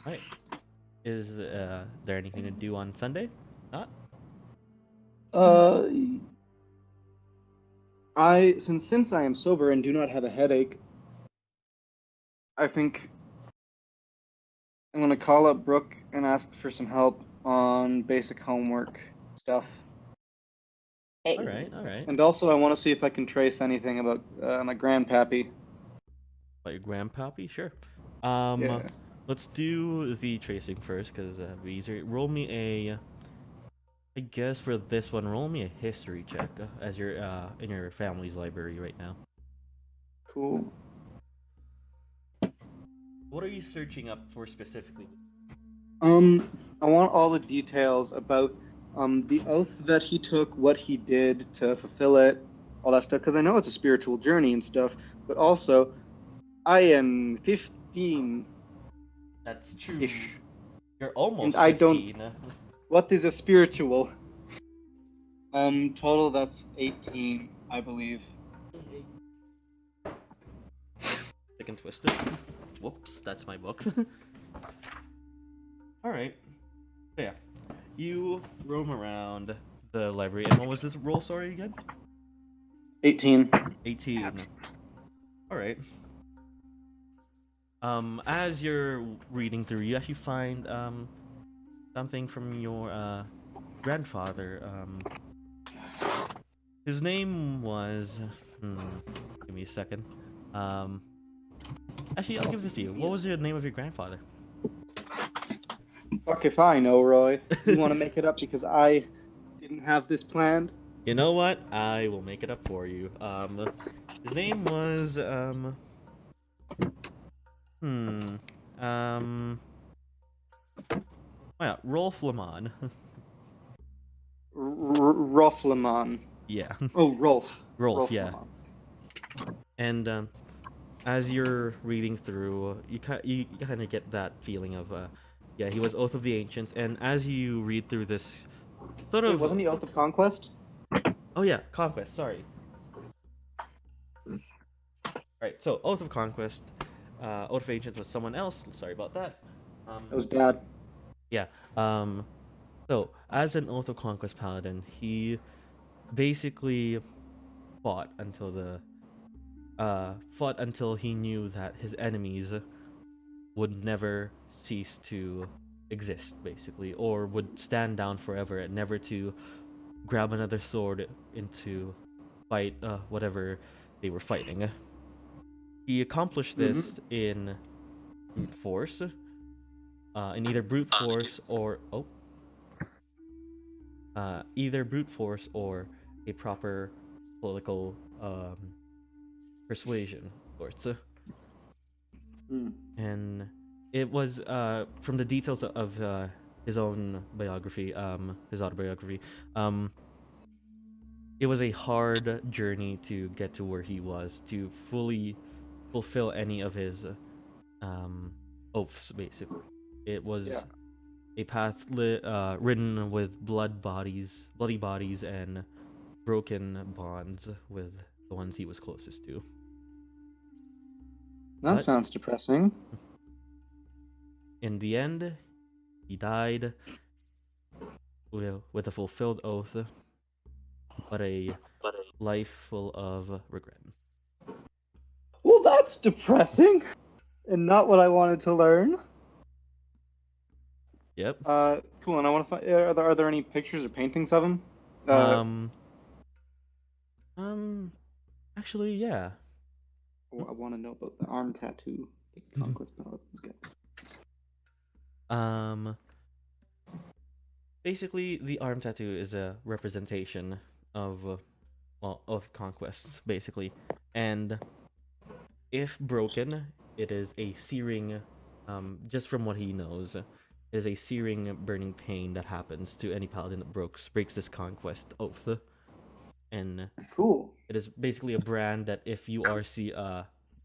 Right. Is there anything to do on Sunday? Not? Since I am sober and do not have a headache, I think I'm gonna call up Brooke and ask for some help on basic homework stuff. Hey. All right. And also, I want to see if I can trace anything about my grandpappy. About your grandpappy? Sure. Yeah. Let's do the tracing first, because it'll be easier. Roll me I guess for this one, roll me a history check, as you're in your family's library right now. Cool. What are you searching up for specifically? I want all the details about the oath that he took, what he did to fulfill it, all that stuff, because I know it's a spiritual journey and stuff, but also, I am 15. That's true. Ish. You're almost And I don't- 15. What is a spiritual? Total that's 18, I believe. Sick and twisted. Whoops, that's my books. Alright. So yeah. You roam around the library, and what was this roll, sorry, again? 18. 18. Alright. As you're reading through, you actually find something from your grandfather. His name was give me a second. Actually, I'll give this to you. What was the name of your grandfather? Fuck if I know, Roy. You want to make it up because I didn't have this planned? You know what? I will make it up for you. His name was oh yeah, Rolf Lamon. Rolf Lamon. Yeah. Oh, Rolf. Rolf, yeah. Lamon. And as you're reading through, you kind of get that feeling of yeah, he was Oath of the Ancients, and as you read through this sort Wait, of wasn't he Oath of Conquest? oh yeah, Conquest, sorry. Right, so Oath of Conquest, Oath of Ancients was someone else, sorry about that. It was Dad. Yeah. So as an Oath of Conquest paladin, he basically fought until he knew that his enemies would never cease to exist, basically, or would stand down forever and never to grab another sword into fight whatever they were fighting. He accomplished this in brute force, in either brute force or either brute force or a proper political persuasion sorts. And it was from the details of his own biography, his autobiography. It was a hard journey to get to where he was, to fully fulfill any of his oaths. Basically, it was a path ridden with bloody bodies, and broken bonds with the ones he was closest to. That But sounds depressing. in the end, he died with a fulfilled oath, but a life full of regret. Well, that's depressing, and not what I wanted to learn. Yep. Cool. And I want to find. Are there any pictures or paintings of him? Actually, yeah. I want to know about the arm tattoo. The conquest paladins get. Basically, the arm tattoo is a representation of, of conquests, basically. And if broken, it is a searing, just from what he knows, it is a searing, burning pain that happens to any paladin that breaks this conquest oath. And Cool. it is basically a brand that if you are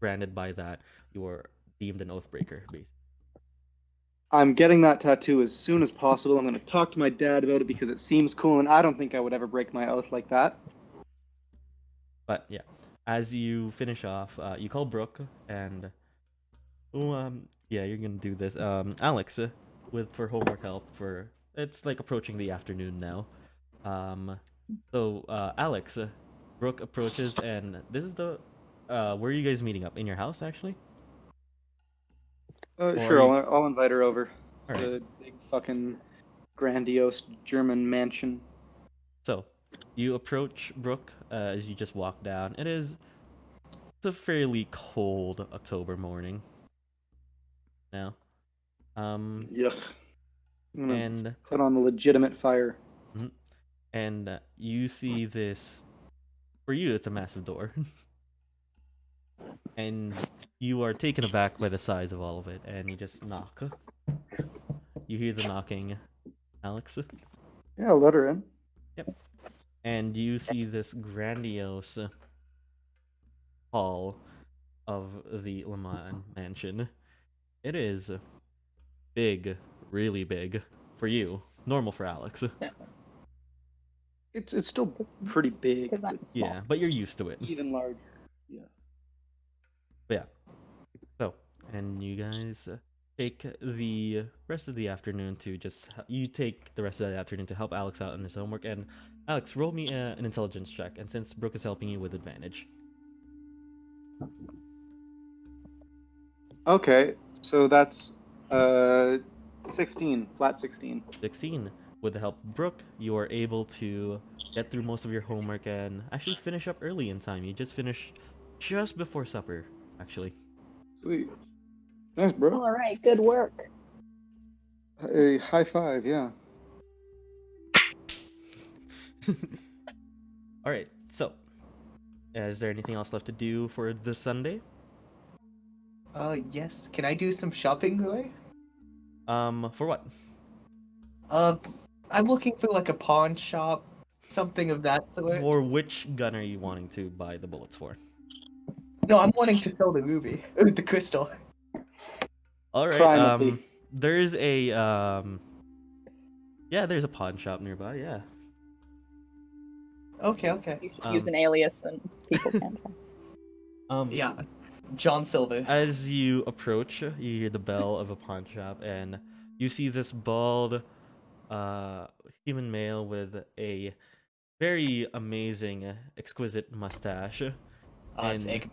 branded by that, you are deemed an oathbreaker, basically. I'm getting that tattoo as soon as possible. I'm going to talk to my dad about it because it seems cool, and I don't think I would ever break my oath like that. But yeah, as you finish off, you call Brooke, and yeah, you're gonna do this. Alex, for homework help. It's like approaching the afternoon now. So Alex, Brooke approaches, and this is the where are you guys meeting up? In your house, actually? Sure, I'll invite her over. All right. The big fucking grandiose German mansion. So, you approach Brooke as you just walk down. It's a fairly cold October morning now. Yuck. I'm gonna And put on the legitimate fire. and you see this. For you, it's a massive door. And you are taken aback by the size of all of it, and you just knock. You hear the knocking, Alex. Yeah, I'll let her in. Yep. And you see this grandiose hall of the Lamont mansion. It is big, really big for you. Normal for Alex. It's still pretty big. Because I'm small. Yeah, but you're used to it. Even larger. Yeah. Yeah. So, and you guys take the rest of the afternoon to help Alex out on his homework. And Alex, roll me an intelligence check. And since Brooke is helping you, with advantage. Okay, so that's 16, flat 16. 16. With the help of Brooke, you are able to get through most of your homework and actually finish up early in time. You just finished just before supper, actually. Sweet. Thanks, bro. All right, good work. A high five, yeah. All right, so is there anything else left to do for this Sunday? Yes. Can I do some shopping, Roy? For what? I'm looking for like a pawn shop, something of that sort. For which gun are you wanting to buy the bullets for? No, I'm wanting to sell the ruby, the crystal. All right. Primately. There's a there's a pawn shop nearby. Yeah. Okay. You should use an alias and people can find. Yeah, John Silver. As you approach, you hear the bell of a pawn shop, and you see this bald, human male with a very amazing, exquisite mustache. It's And Eggman.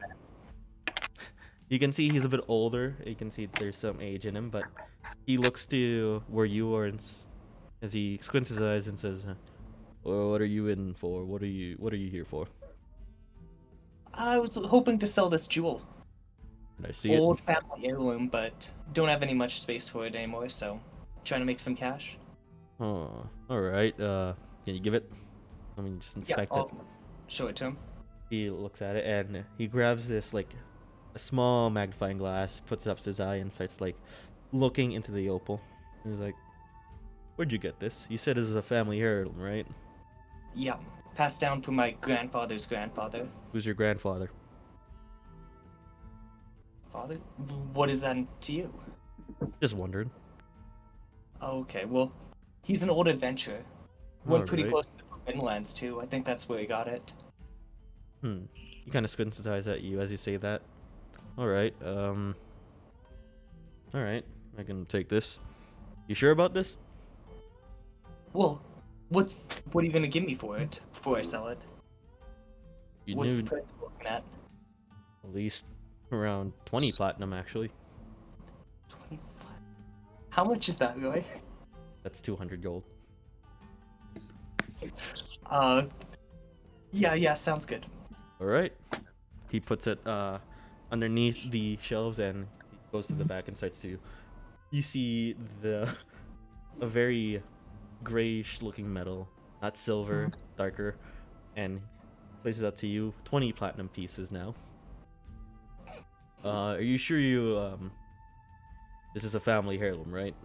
you can see he's a bit older. You can see there's some age in him, but he looks to where you are, as he squints his eyes and says, "Well, what are you in for? What are you here for?" I was hoping to sell this jewel. Can I see Old family heirloom, but don't have any much space for it anymore, so trying to make some cash. it? Oh, all right. Can you give it? Let me just Yeah, inspect it. I'll show it to him. He looks at it and he grabs this like a small magnifying glass, puts it up to his eye, and starts like looking into the opal. He's like, "Where'd you get this? You said it was a family heirloom, right? Yeah, passed down from my grandfather's grandfather. Who's your grandfather?" Father? What is that to you? Just wondered. Okay, well, he's an old adventurer. Went pretty Alright. close to the Forbidden Lands too. I think that's where he got it. He kind of squints his eyes at you as you say that. All right. All right. I can take this. You sure about this? Well, what are you gonna give me for it before I sell it? You What's knew the price we're looking at? at least around 20 platinum, actually. 20. How much is that, Roy? That's 200 gold. Yeah, sounds good. All right. He puts it underneath the shelves and he goes to the back and starts to. You see a very grayish-looking metal, not silver, darker, and places out to you 20 platinum pieces now. Are you sure this is a family heirloom, right?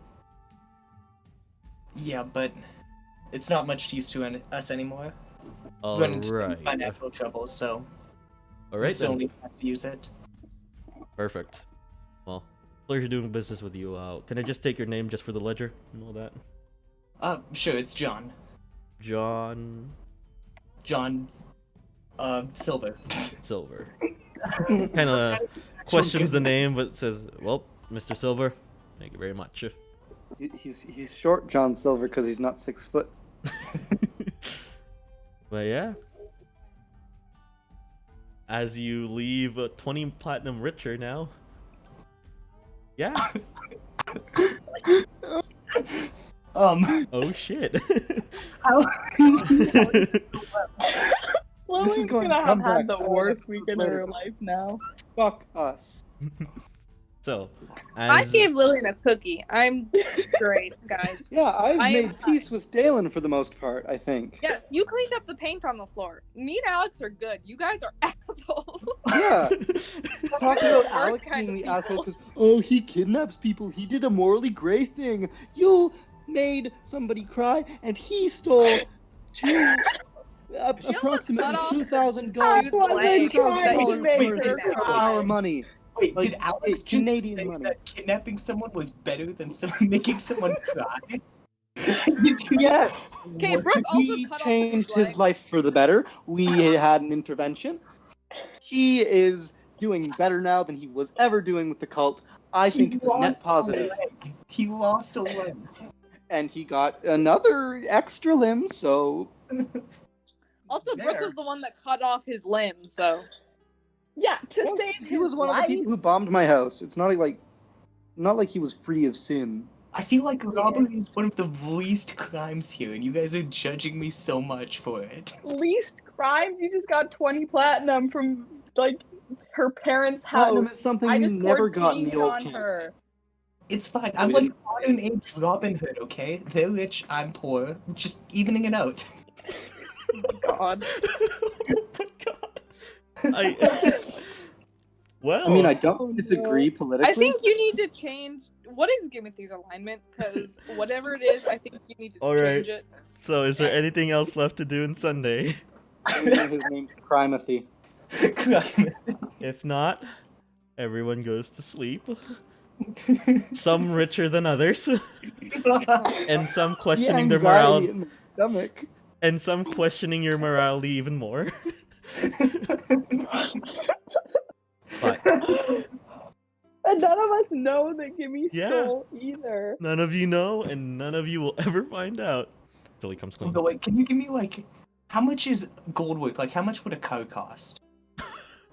Yeah, but it's not much use to us anymore. All Run into some right. financial troubles, so All right he still then. has to use it. Perfect. Well, pleasure doing business with you. Can I just take your name just for the ledger and all that? Sure, it's John. John John, Silver. Silver. Kind of questions the name, but says, "Well, Mr. Silver, thank you very much." He's short John Silver because he's not 6 foot. But yeah, as you leave 20 platinum richer now. Yeah. Oh shit. How? Chloe's is going gonna to have come had back the 5 worst episodes weekend of later. her life now. Fuck us. So, I as gave Lillian a cookie. I'm great, guys. Yeah, I've I am made peace with Dalen for the most part, I think. Yes, you cleaned up the paint on the floor. Me and Alex are good. You guys are assholes. Yeah. Talk You're about the worst Alex kind being of the asshole people. because, he kidnaps people. He did a morally gray thing. You made somebody cry, and he stole approximately cut off 2,000 the gold. dude's leg that he $2,000 made worth her of cry. our money. Wait, Like, did Alex it's just Canadian say money. that kidnapping someone was better than making someone cry? Did you Yes. Okay, Brooke also He cut off changed his his leg. life for the better. We had an intervention. He is doing better now than he was ever doing with the cult. I think it's a net lost positive. leg. He lost a leg. And he got another extra limb, so Also, Brooke There. was the one that cut off his limb, so. Yeah, to Well, save he was his one of the life. people who bombed my house. It's not like he was free of sin. I feel like robbery is one of the least crimes here, and you guys are judging me so much for it. Least crimes. You just got 20 platinum from like her parents' Platinum house. is something I you just never poured got in paint the old on camp. her. It's fine. I'm we like didn't- modern age Robin Hood, okay? They're rich, I'm poor. Just evening it out. God. Oh my god. Well, I mean, I don't disagree politically. I think you need to change. What is Gimothy's alignment? Because whatever it is, I think you need to All right. change it. So is there anything else left to do in Sunday? His name's Crimothy. If not, everyone goes to sleep. Some richer than others, and some questioning their morale, in my stomach. and some questioning your morality even more. But And none of us know that Gimme Yeah. stole either. none of you know, and none of you will ever find out until he comes clean. But wait, can you give me like, how much is gold worth? Like, how much would a car cost?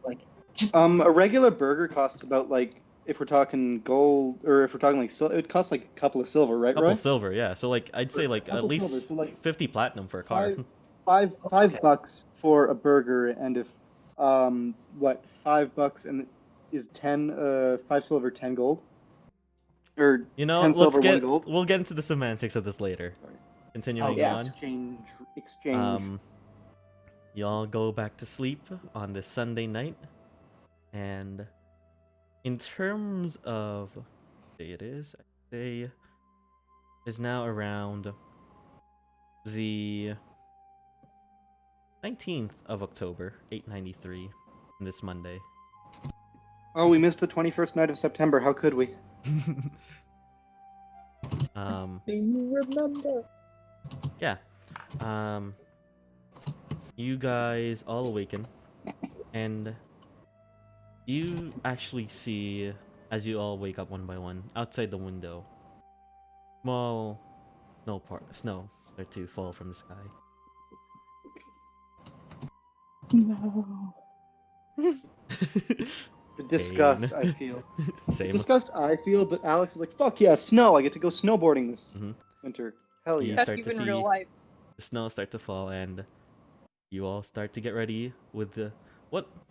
Like, just A regular burger costs about like, if we're talking gold or if we're talking like it would cost like a couple of silver, right? Couple Right? silver, yeah. So like I'd say like at Couple least silver, so, like, 50 platinum for a car. Five Okay. bucks for a burger, and if $5 and is 5 silver, 10 gold? Or You know, 10 let's silver, 1 get. gold? We'll get into the semantics of this later. Sorry. Continuing yeah. on. Exchange. Y'all go back to sleep on this Sunday night, and in terms of what day it is, I'd say is now around the 19th of October, 893, this Monday. Oh, we missed the 21st night of September. How could we? Do you remember? Yeah. You guys all awaken, and you actually see, as you all wake up one by one, outside the window, small snow start to fall from the sky. No. The disgust Pain. I feel. The Same. disgust I feel, but Alex is like, fuck yeah, snow! I get to go snowboarding this Mhm. winter. Hell You yeah. That's start to even see real life. the snow start to fall, and you all start to get ready with the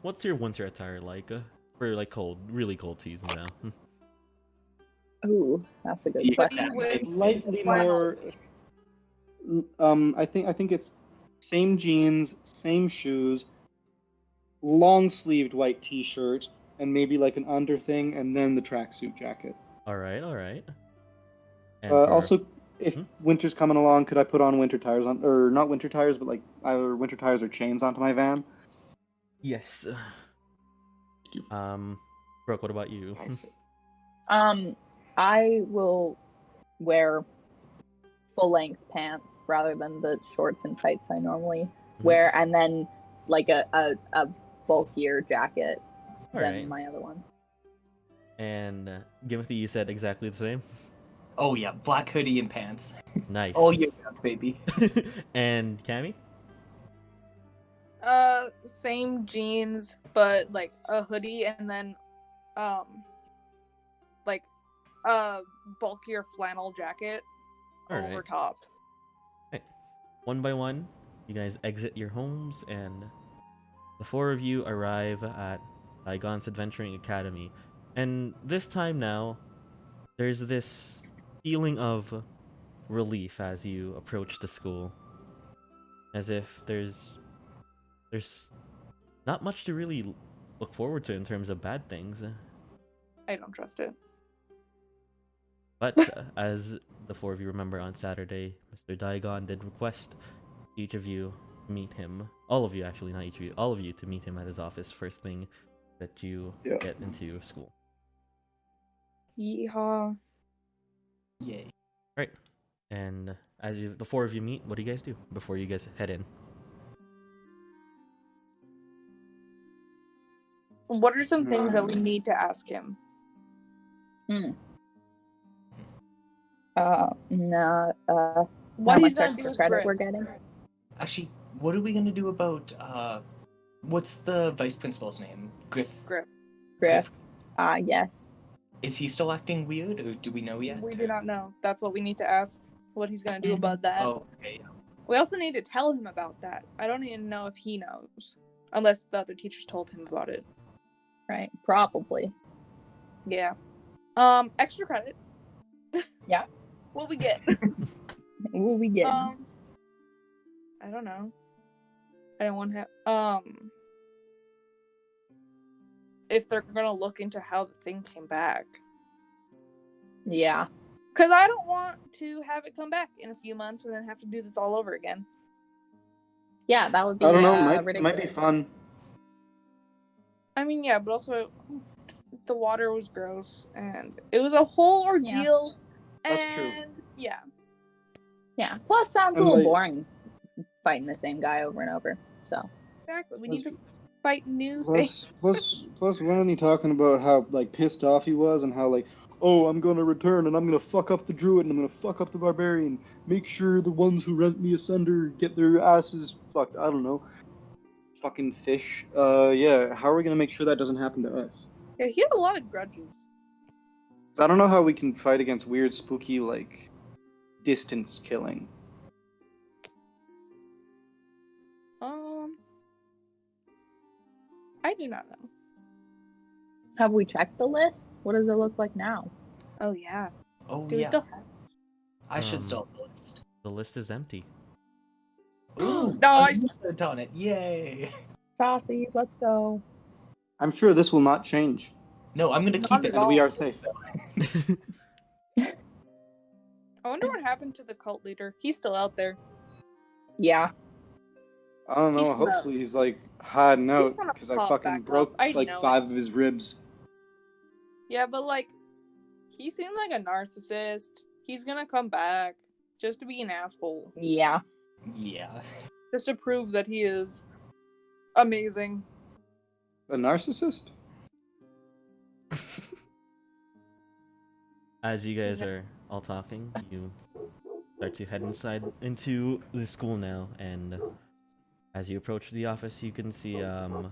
what's your winter attire like for like really cold season now? Ooh, that's a good The question. exact same. Slightly Flannel. more. I think it's same jeans, same shoes, long sleeved white T-shirt, and maybe like an under thing, and then the tracksuit jacket. All right. And for Also, if winter's coming along, could I put on winter tires or not winter tires, but like either winter tires or chains onto my van? yes. Brooke, what about you? I will wear full-length pants rather than the shorts and tights I normally wear, and then like a bulkier jacket All than right. my other one. And Gimothy, you said exactly the same. Oh yeah, black hoodie and pants. Nice. Oh yeah, baby. And Cammy? Same jeans, but like a hoodie and then, like a bulkier flannel jacket All over right. top. One by one, you guys exit your homes, and the four of you arrive at Digon's Adventuring Academy. And this time now, there's this feeling of relief as you approach the school. As if there's not much to really look forward to in terms of bad things. I don't trust it. But as the four of you remember on Saturday, Mr. Digon did request each of you meet him. All of you, actually, not each of you. All of you to meet him at his office first thing that you get into school. Yeehaw. Yay. Right. And as the four of you meet, what do you guys do before you guys head in? What are some things that we need to ask him? How What he's much gonna extra do with credit we're Griff? getting? Actually, what are we gonna do about what's the vice principal's name? Griff. Griff? Yes. Is he still acting weird, or do we know yet? We do not know. That's what we need to ask. What he's gonna do about that. Oh, okay. We also need to tell him about that. I don't even know if he knows, unless the other teachers told him about it. Right. Probably. Yeah. Extra credit. Yeah. What we get? What will we get? I don't know. I don't want to. If they're gonna look into how the thing came back, Yeah. because I don't want to have it come back in a few months and then have to do this all over again. Yeah, that would be I don't know. ridiculous. Might be fun. I mean, yeah, but also the water was gross and it was a whole ordeal. That's and true. Yeah. Yeah. Plus, sounds a And, little like- boring fighting the same guy over and over. So. Exactly. We need to fight new things. Plus, wasn't he talking about how like pissed off he was and how like, oh, I'm gonna return and I'm gonna fuck up the druid and I'm gonna fuck up the barbarian, make sure the ones who rent me asunder get their asses fucked. I don't know. Fucking fish. Yeah. How are we gonna make sure that doesn't happen to us? Yeah, he had a lot of grudges. I don't know how we can fight against weird, spooky, like, distance killing. I do not know. Have we checked the list? What does it look like now? Oh yeah. Oh Do we yeah. still have? I should Um, still have the list. The list is empty. Ooh, Nice. I've done it. Yay. Saucy, let's go. I'm sure this will not change, No, I'm gonna Not keep at it. and all. we are safe. I wonder what happened to the cult leader. He's still out there. Yeah. I don't He's know. gonna- Hopefully he's like hiding out gonna because I pop fucking back up. broke I like know it. 5 of his ribs. Yeah, but like, he seemed like a narcissist. He's gonna come back just to be an asshole, Yeah. Yeah. just to prove that he is amazing. A narcissist? As you guys are all talking, you start to head inside into the school now, and as you approach the office, you can see from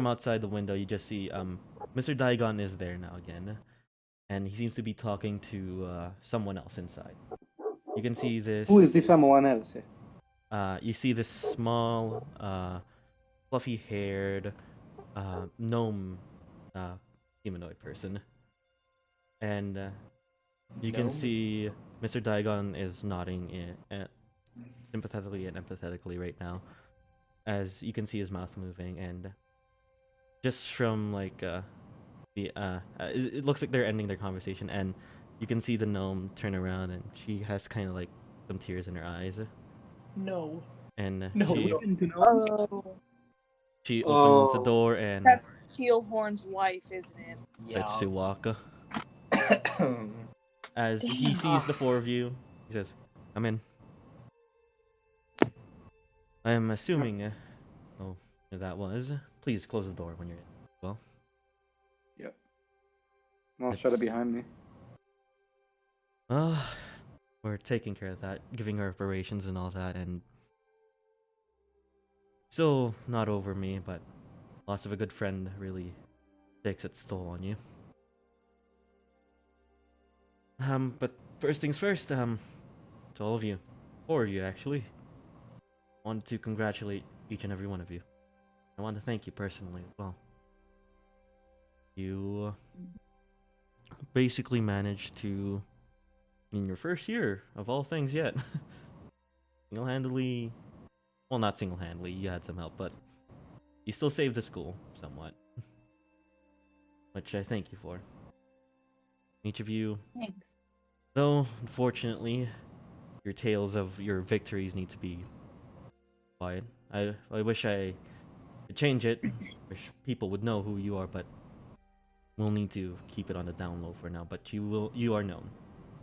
outside the window, you just see Mr. Diagon is there now again, and he seems to be talking to someone else inside. You can see this. Who is this someone else? You see this small, fluffy-haired gnome humanoid person, and you can Gnome? see Mr. Diagon is nodding sympathetically and empathetically right now, as you can see his mouth moving, and just from like it looks like they're ending their conversation, and you can see the gnome turn around, and she has kind of like some tears in her eyes, No. and No. Oh, she opens the Oh. door and that's Tealhorn's wife, isn't it? starts Yeah. to walk. As he sees the four of you, he says, "Come in." I am assuming. That was. Please close the door when you're in. Well, Yep. I'll shut it behind me. we're taking care of that, giving her reparations and all that, and still not over me, but loss of a good friend really takes its toll on you. But first things first, to all of you, 4 of you actually, wanted to congratulate each and every one of you. I want to thank you personally as well. You basically managed to, in your first year of all things yet, single-handedly, well, not single-handedly, you had some help, but you still saved the school somewhat, which I thank you for. Each of you, Thanks. though, unfortunately, your tales of your victories need to be quiet. I wish I could change it. Wish people would know who you are, but we'll need to keep it on the down low for now. But you are known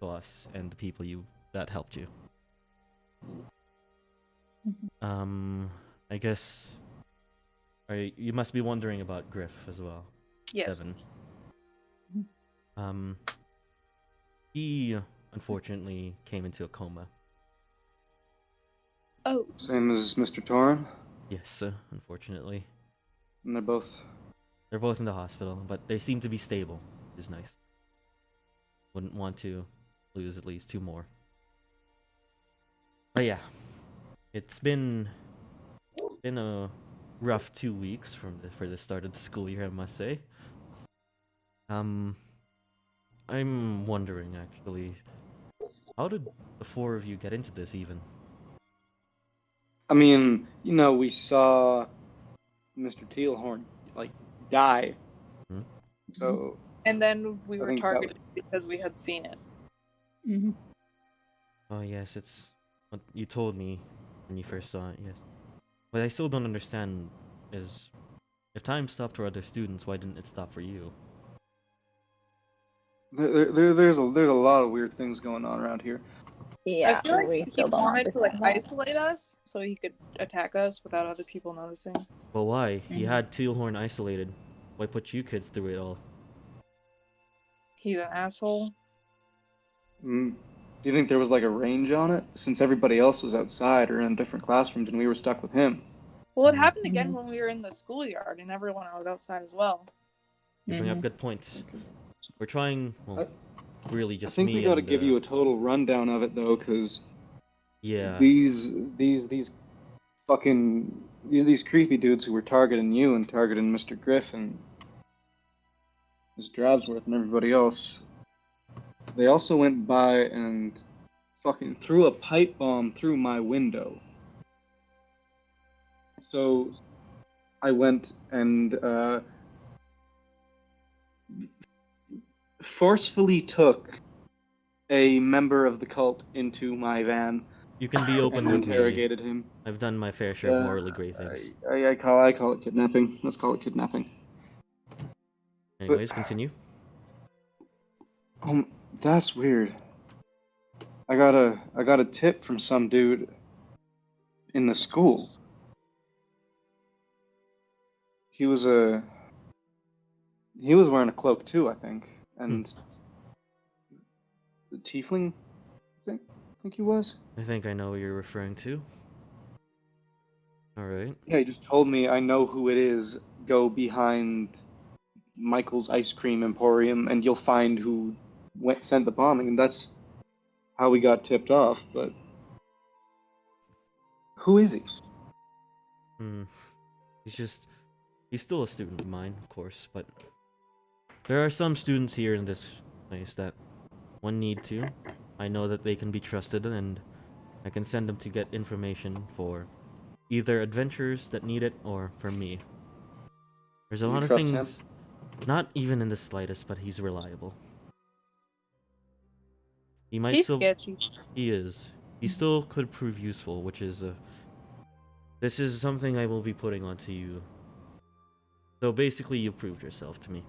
to us and the people that helped you. I guess you must be wondering about Griff as well. Yes. Devin. He unfortunately came into a coma. Oh, Same as Mr. Torin, Yes, unfortunately. and they're both. They're both in the hospital, but they seem to be stable, which is nice. Wouldn't want to lose at least 2 more. But yeah, it's been a rough 2 weeks for the start of the school year, I must say. I'm wondering actually, how did the 4 of you get into this even? I mean, we saw Mr. Tealhorn like die. Hmm? So and then we I were think that targeted because we had seen it. Mm-hmm. Oh yes, it's what you told me when you first saw it. Yes, what I still don't understand is, if time stopped for other students, why didn't it stop for you? there's a lot of weird things going on around here. Yeah, I feel like we he still don't wanted to like understand that. isolate us so he could attack us without other people noticing. Well, why? He Mhm. had Tealhorn isolated. Why put you kids through it all? He's an asshole. Do you think there was like a range on it? Since everybody else was outside or in different classrooms and we were stuck with him. Well, it happened Mm-hmm. again when we were in the schoolyard and everyone was outside as well. You bring up Mhm. good points. We're trying, well, really I just think me we got to and, give you a total rundown of it though, because yeah. these fucking these creepy dudes who were targeting you and targeting Mr. Griffin, Miss Drabsworth and everybody else, they also went by and fucking threw a pipe bomb through my window. So I went and forcefully took a member of the cult into my van You can be open and with me. interrogated him. I've done my fair share of morally gray things. I call it kidnapping. Let's call it kidnapping. Anyways, continue. That's weird. I got a tip from some dude in the school. He was wearing a cloak too, I think, and the tiefling, I think he was. I think I know what you're referring to. Alright. Yeah, he just told me, I know who it is. Go behind Michael's ice cream emporium, and you'll find who sent the bombing. And that's how we got tipped off. But who is he? He's still a student of mine, of course, but there are some students here in this place that one need to. I know that they can be trusted, and I can send them to get information for either adventurers that need it or for me. There's a Do you lot of trust things, him? not even in the slightest, but he's reliable. He might He's still. sketchy. He is. He still could prove useful, which is this is something I will be putting onto you. So basically, you proved yourself to me.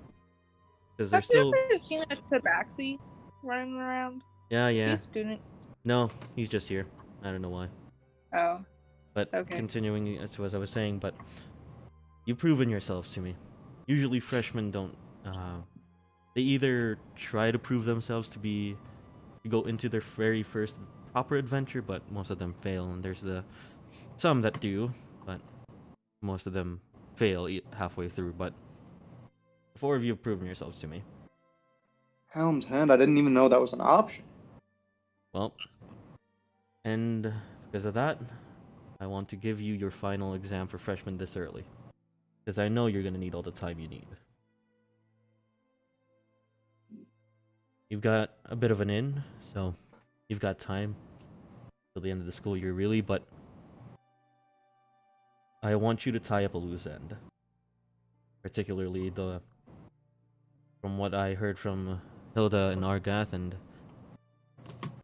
Because Have there's still. you ever seen a tabaxi running around? Yeah, Is he yeah. a student? No, he's just here. I don't know why. Oh. But Okay. continuing as I was saying, but you've proven yourselves to me. Usually freshmen don't. They either try to prove themselves to go into their very first proper adventure, but most of them fail. And there's some that do, but most of them fail halfway through. But the four of you have proven yourselves to me. Helm's Hand? I didn't even know that was an option. Well, and because of that, I want to give you your final exam for freshman this early. Because I know you're going to need all the time you need. You've got a bit of an in, so you've got time till the end of the school year, really, but I want you to tie up a loose end. Particularly from what I heard from Hilda and Argath and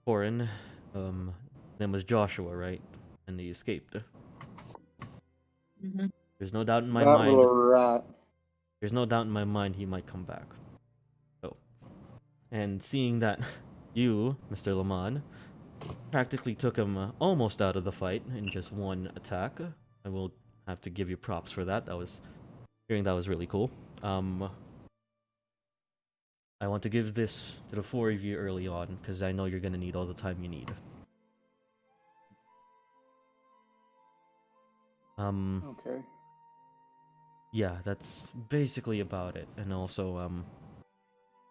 Corin, name was Joshua, right? And he escaped. Mm-hmm. There's no doubt in my That mind. little rat. There's no doubt in my mind he might come back. So, and seeing that you, Mr. Lamont, practically took him almost out of the fight in just one attack, I will have to give you props for that. That was really cool. I want to give this to the four of you early on because I know you're gonna need all the time you need. Okay. Yeah, that's basically about it. And also,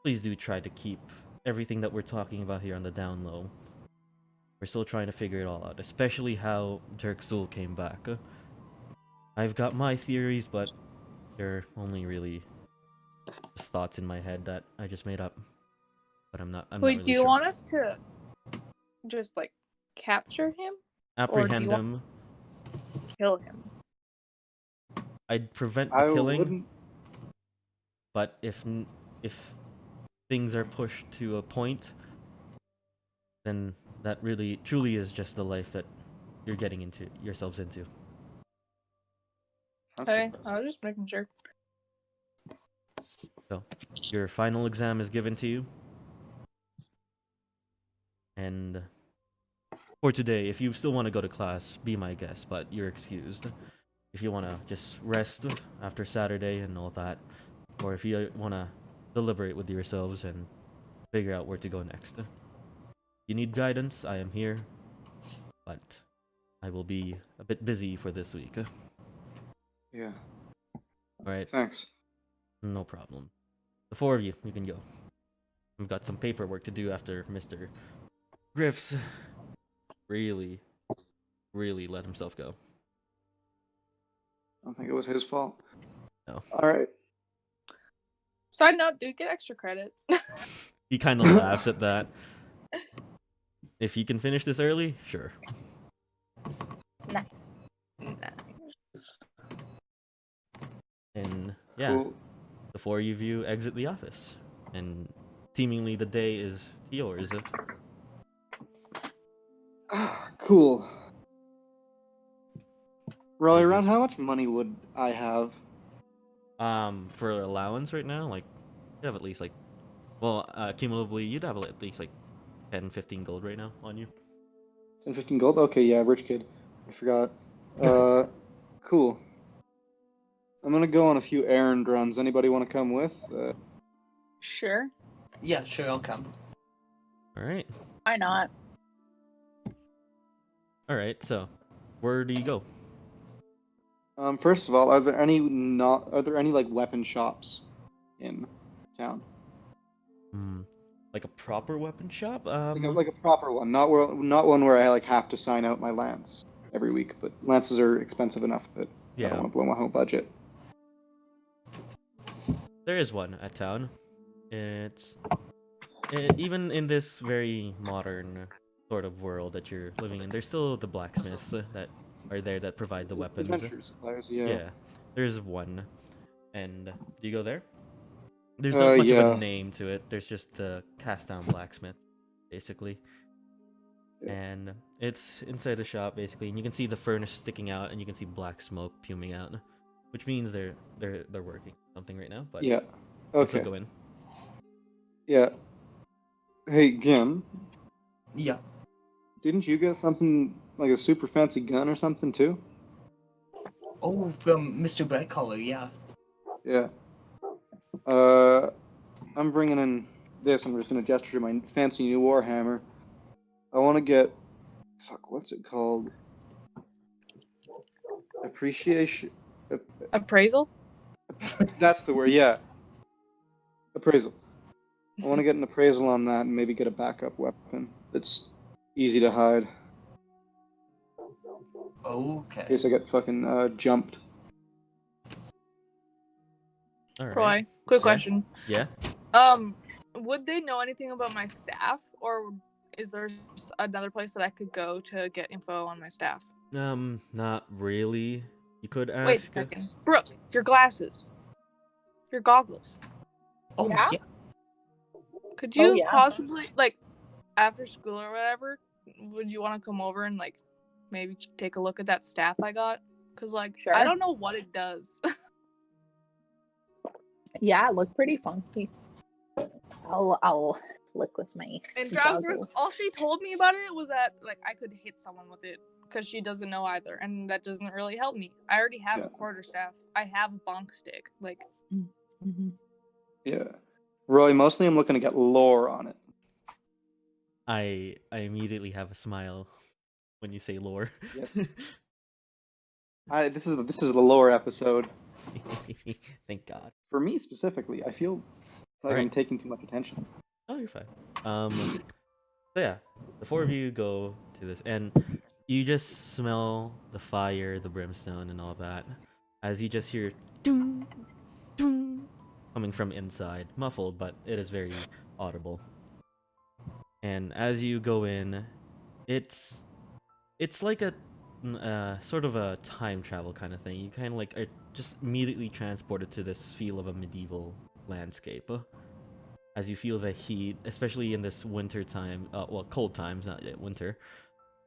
please do try to keep everything that we're talking about here on the down low. We're still trying to figure it all out, especially how Dirk Zul came back. I've got my theories, but they're only really just thoughts in my head that I just made up. But I'm not Wait, really do you sure. want us to just like capture him? Apprehend want- him. Kill him. I'd prevent the I killing, wouldn't. but if things are pushed to a point, then that really truly is just the life that you're getting into yourselves into. Okay, I was just making sure. So, your final exam is given to you. And for today, if you still want to go to class, be my guest, but you're excused. If you want to just rest after Saturday and all that, or if you want to deliberate with yourselves and figure out where to go next. You need guidance, I am here, but I will be a bit busy for this week. Yeah. Alright, Thanks. no problem. The four of you can go. We've got some paperwork to do after Mr. Griff's really let himself go. I don't think it was his fault. No. All right. Side note, do get extra credit. He kind of laughs at that. If you can finish this early, sure. Nice. And yeah, Cool. the four of you exit the office, and seemingly the day is yours. Cool. Roy, Mhm. around how much money would I have? For allowance right now, like you have at least like, well, cumulatively you'd have at least like 10, 15 gold right now on you. 10, 15 gold? Okay, yeah, rich kid. I forgot. Cool. I'm gonna go on a few errand runs. Anybody want to come with? Sure. Yeah, sure, I'll come. All right, Why not? all right. So, where do you go? First of all, are there any like weapon shops in town? Hmm, like a proper weapon shop? Like a proper one, not one where I like have to sign out my lance every week. But lances are expensive enough that I Yeah. don't want to blow my whole budget. There is one at town. Even in this very modern sort of world that you're living in, there's still the blacksmiths that are there that provide the weapons. Adventure suppliers, yeah. Yeah, there's one. And do you go there? There's not much of Yeah. a name to it. There's just the cast down blacksmith, basically. Yeah. And it's inside the shop, basically, and you can see the furnace sticking out, and you can see black smoke fuming out, which means they're working something right now. But Yeah. let's Okay. go in. Yeah. Hey, Gim, Yeah. didn't you get something like a super fancy gun or something too? Oh, from Mr. Brightcollar, yeah. Yeah. I'm bringing in this. I'm just gonna gesture to my fancy new warhammer. I want to get, fuck, what's it called? Appreciation. Appraisal? That's the word. Yeah. Appraisal. I want to get an appraisal on that and maybe get a backup weapon that's easy to hide in Okay. case I get fucking jumped. All right. Roy, quick Yeah. question. Yeah. Would they know anything about my staff, or is there another place that I could go to get info on my staff? Not really. You could ask. Wait a second. Brooke, your glasses. Your goggles. Oh, Yeah? yeah. Could Oh, you yeah. possibly, like, after school or whatever, would you want to come over and, like, maybe take a look at that staff I got? Because, like, Sure. I don't know what it does. Yeah, it looked pretty funky. I'll look with my And Travisworth, goggles. all she told me about it was that, like, I could hit someone with it because she doesn't know either, and that doesn't really help me. I already have Yeah. a quarterstaff. I have a bonk stick. Like, Mhm. Yeah. Roy, mostly I'm looking to get lore on it. I immediately have a smile when you say lore. Yes. This is the lore episode. Thank God. For me specifically, I feel like I'm Alright. taking too much attention. Oh, you're fine. So yeah, the four of you go to this, and you just smell the fire, the brimstone, and all that, as you just hear doom, doom, coming from inside, muffled, but it is very audible. And as you go in, it's like a sort of a time travel kind of thing. You kind of like are just immediately transported to this feel of a medieval landscape. As you feel the heat, especially in this winter time, well, cold times, not yet winter,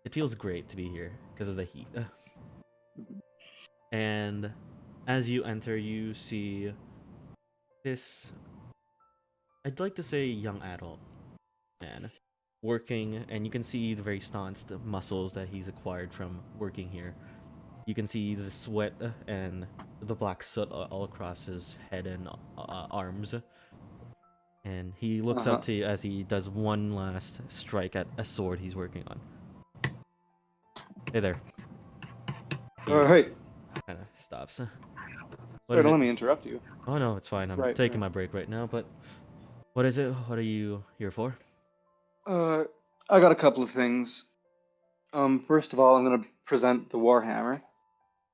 it feels great to be here because of the heat. And as you enter, you see this, I'd like to say young adult man working, and you can see the very staunch muscles that he's acquired from working here. You can see the sweat and the black soot all across his head and arms. And he looks up to you as he does one last strike at a sword he's working on. Hey there. He Alright. kind of stops. Sorry, What is don't it? let me interrupt you. Oh no, it's fine. I'm Right, taking right. my break right now, but what is it? What are you here for? I got a couple of things. First of all, I'm gonna present the Warhammer.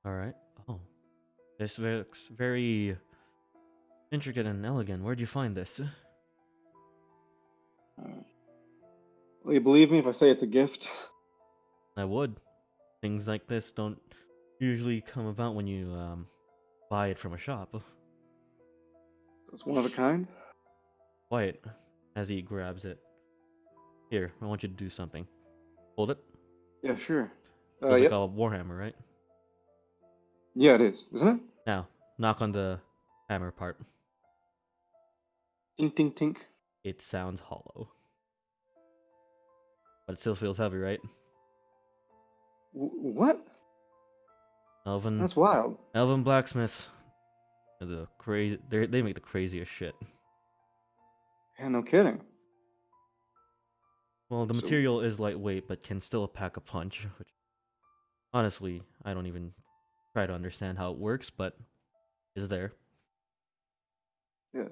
All right. Oh, this looks very Intricate and elegant. Where'd you find this? Will you believe me if I say it's a gift? I would. Things like this don't usually come about when you buy it from a shop. It's one of a kind. Quiet, as he grabs it. Here, I want you to do something. Hold it. Yeah, sure. Feels like Yep. a warhammer, right? Yeah, it is, isn't it? Now, knock on the hammer part. Tink, tink, tink. It sounds hollow. But it still feels heavy, right? What? Elven That's wild. Elven blacksmiths. They make the craziest shit. Yeah, no kidding. Well, the So- material is lightweight, but can still pack a punch. Which, honestly, I don't even try to understand how it works, but it's there. Yeah.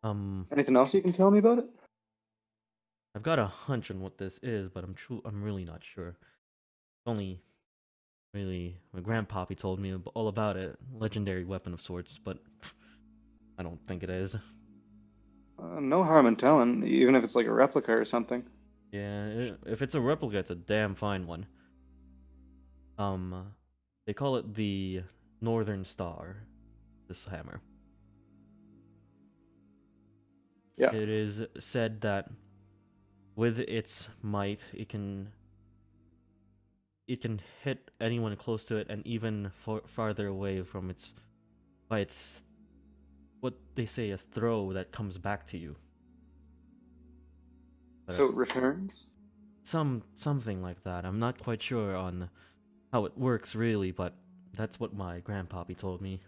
Um, Anything else you can tell me about it? I've got a hunch on what this is, but I'm really not sure. Only really my grandpappy told me all about it. Legendary weapon of sorts, but I don't think it is. No harm in telling, even if it's like a replica or something. Yeah, if it's a replica, it's a damn fine one. They call it the Northern Star. This hammer. Yeah. It is said that with its might, it can hit anyone close to it, and even farther away from its by its what they say a throw that comes back to you. But, So it returns? something like that. I'm not quite sure on how it works really, but that's what my grandpappy told me.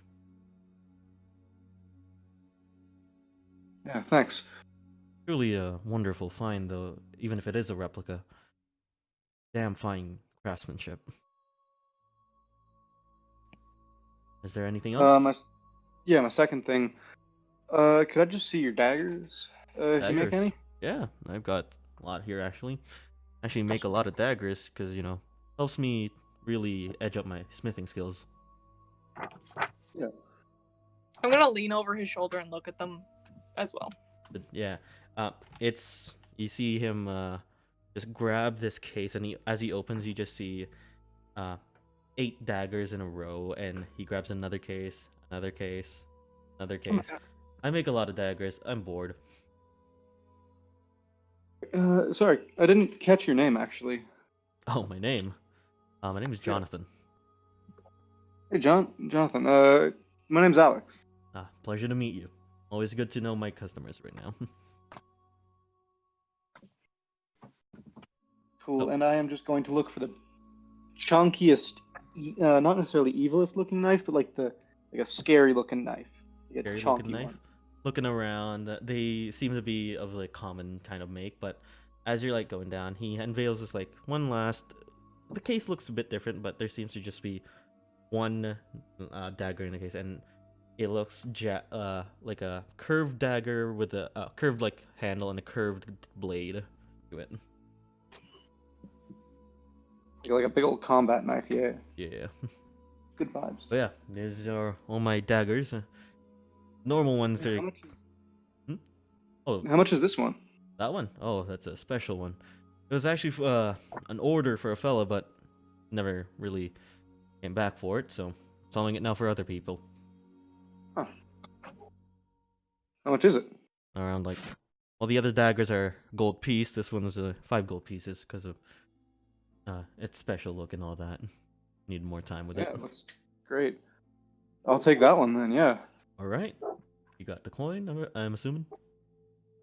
Yeah, thanks. Truly a wonderful find, though, even if it is a replica. Damn fine craftsmanship. Is there anything else? My second thing. Could I just see your daggers? If you make Daggers. any? Yeah, I've got a lot here actually. Actually, make a lot of daggers because helps me really edge up my smithing skills. Yeah. I'm gonna lean over his shoulder and look at them as well. But yeah, it's you see him just grab this case, and as he opens, you just see 8 daggers in a row, and he grabs another case, another case, another Oh my case. I make a lot of daggers. I'm bored. Sorry, I didn't catch your name actually. Oh, my name. My name is Yeah. Jonathan. Hey, Jonathan. My name's Alex. Pleasure to meet you. Always good to know my customers right now. Cool. Oh. And I am just going to look for the chunkiest, not necessarily evilest looking knife, but like a scary looking knife. Like a Scary chunky looking knife. one. Looking around, they seem to be of the common kind of make, but as you're like going down, he unveils this like one last. The case looks a bit different, but there seems to just be one dagger in the case, and it looks like a curved dagger with a curved like handle and a curved blade to it. Like a big old combat knife. Yeah. Yeah. Good vibes. But yeah, these are all my daggers. Normal ones How are. much, Oh, how much is this one? that one? Oh, that's a special one. It was actually an order for a fella, but never really came back for it, so selling it now for other people. Huh. How much is it? Around like, well, the other daggers are gold piece. This one's 5 gold pieces because of its special look and all that. Need more time with Yeah, it. it looks great. I'll take that one then. Yeah, All right, you got the coin. I'm assuming.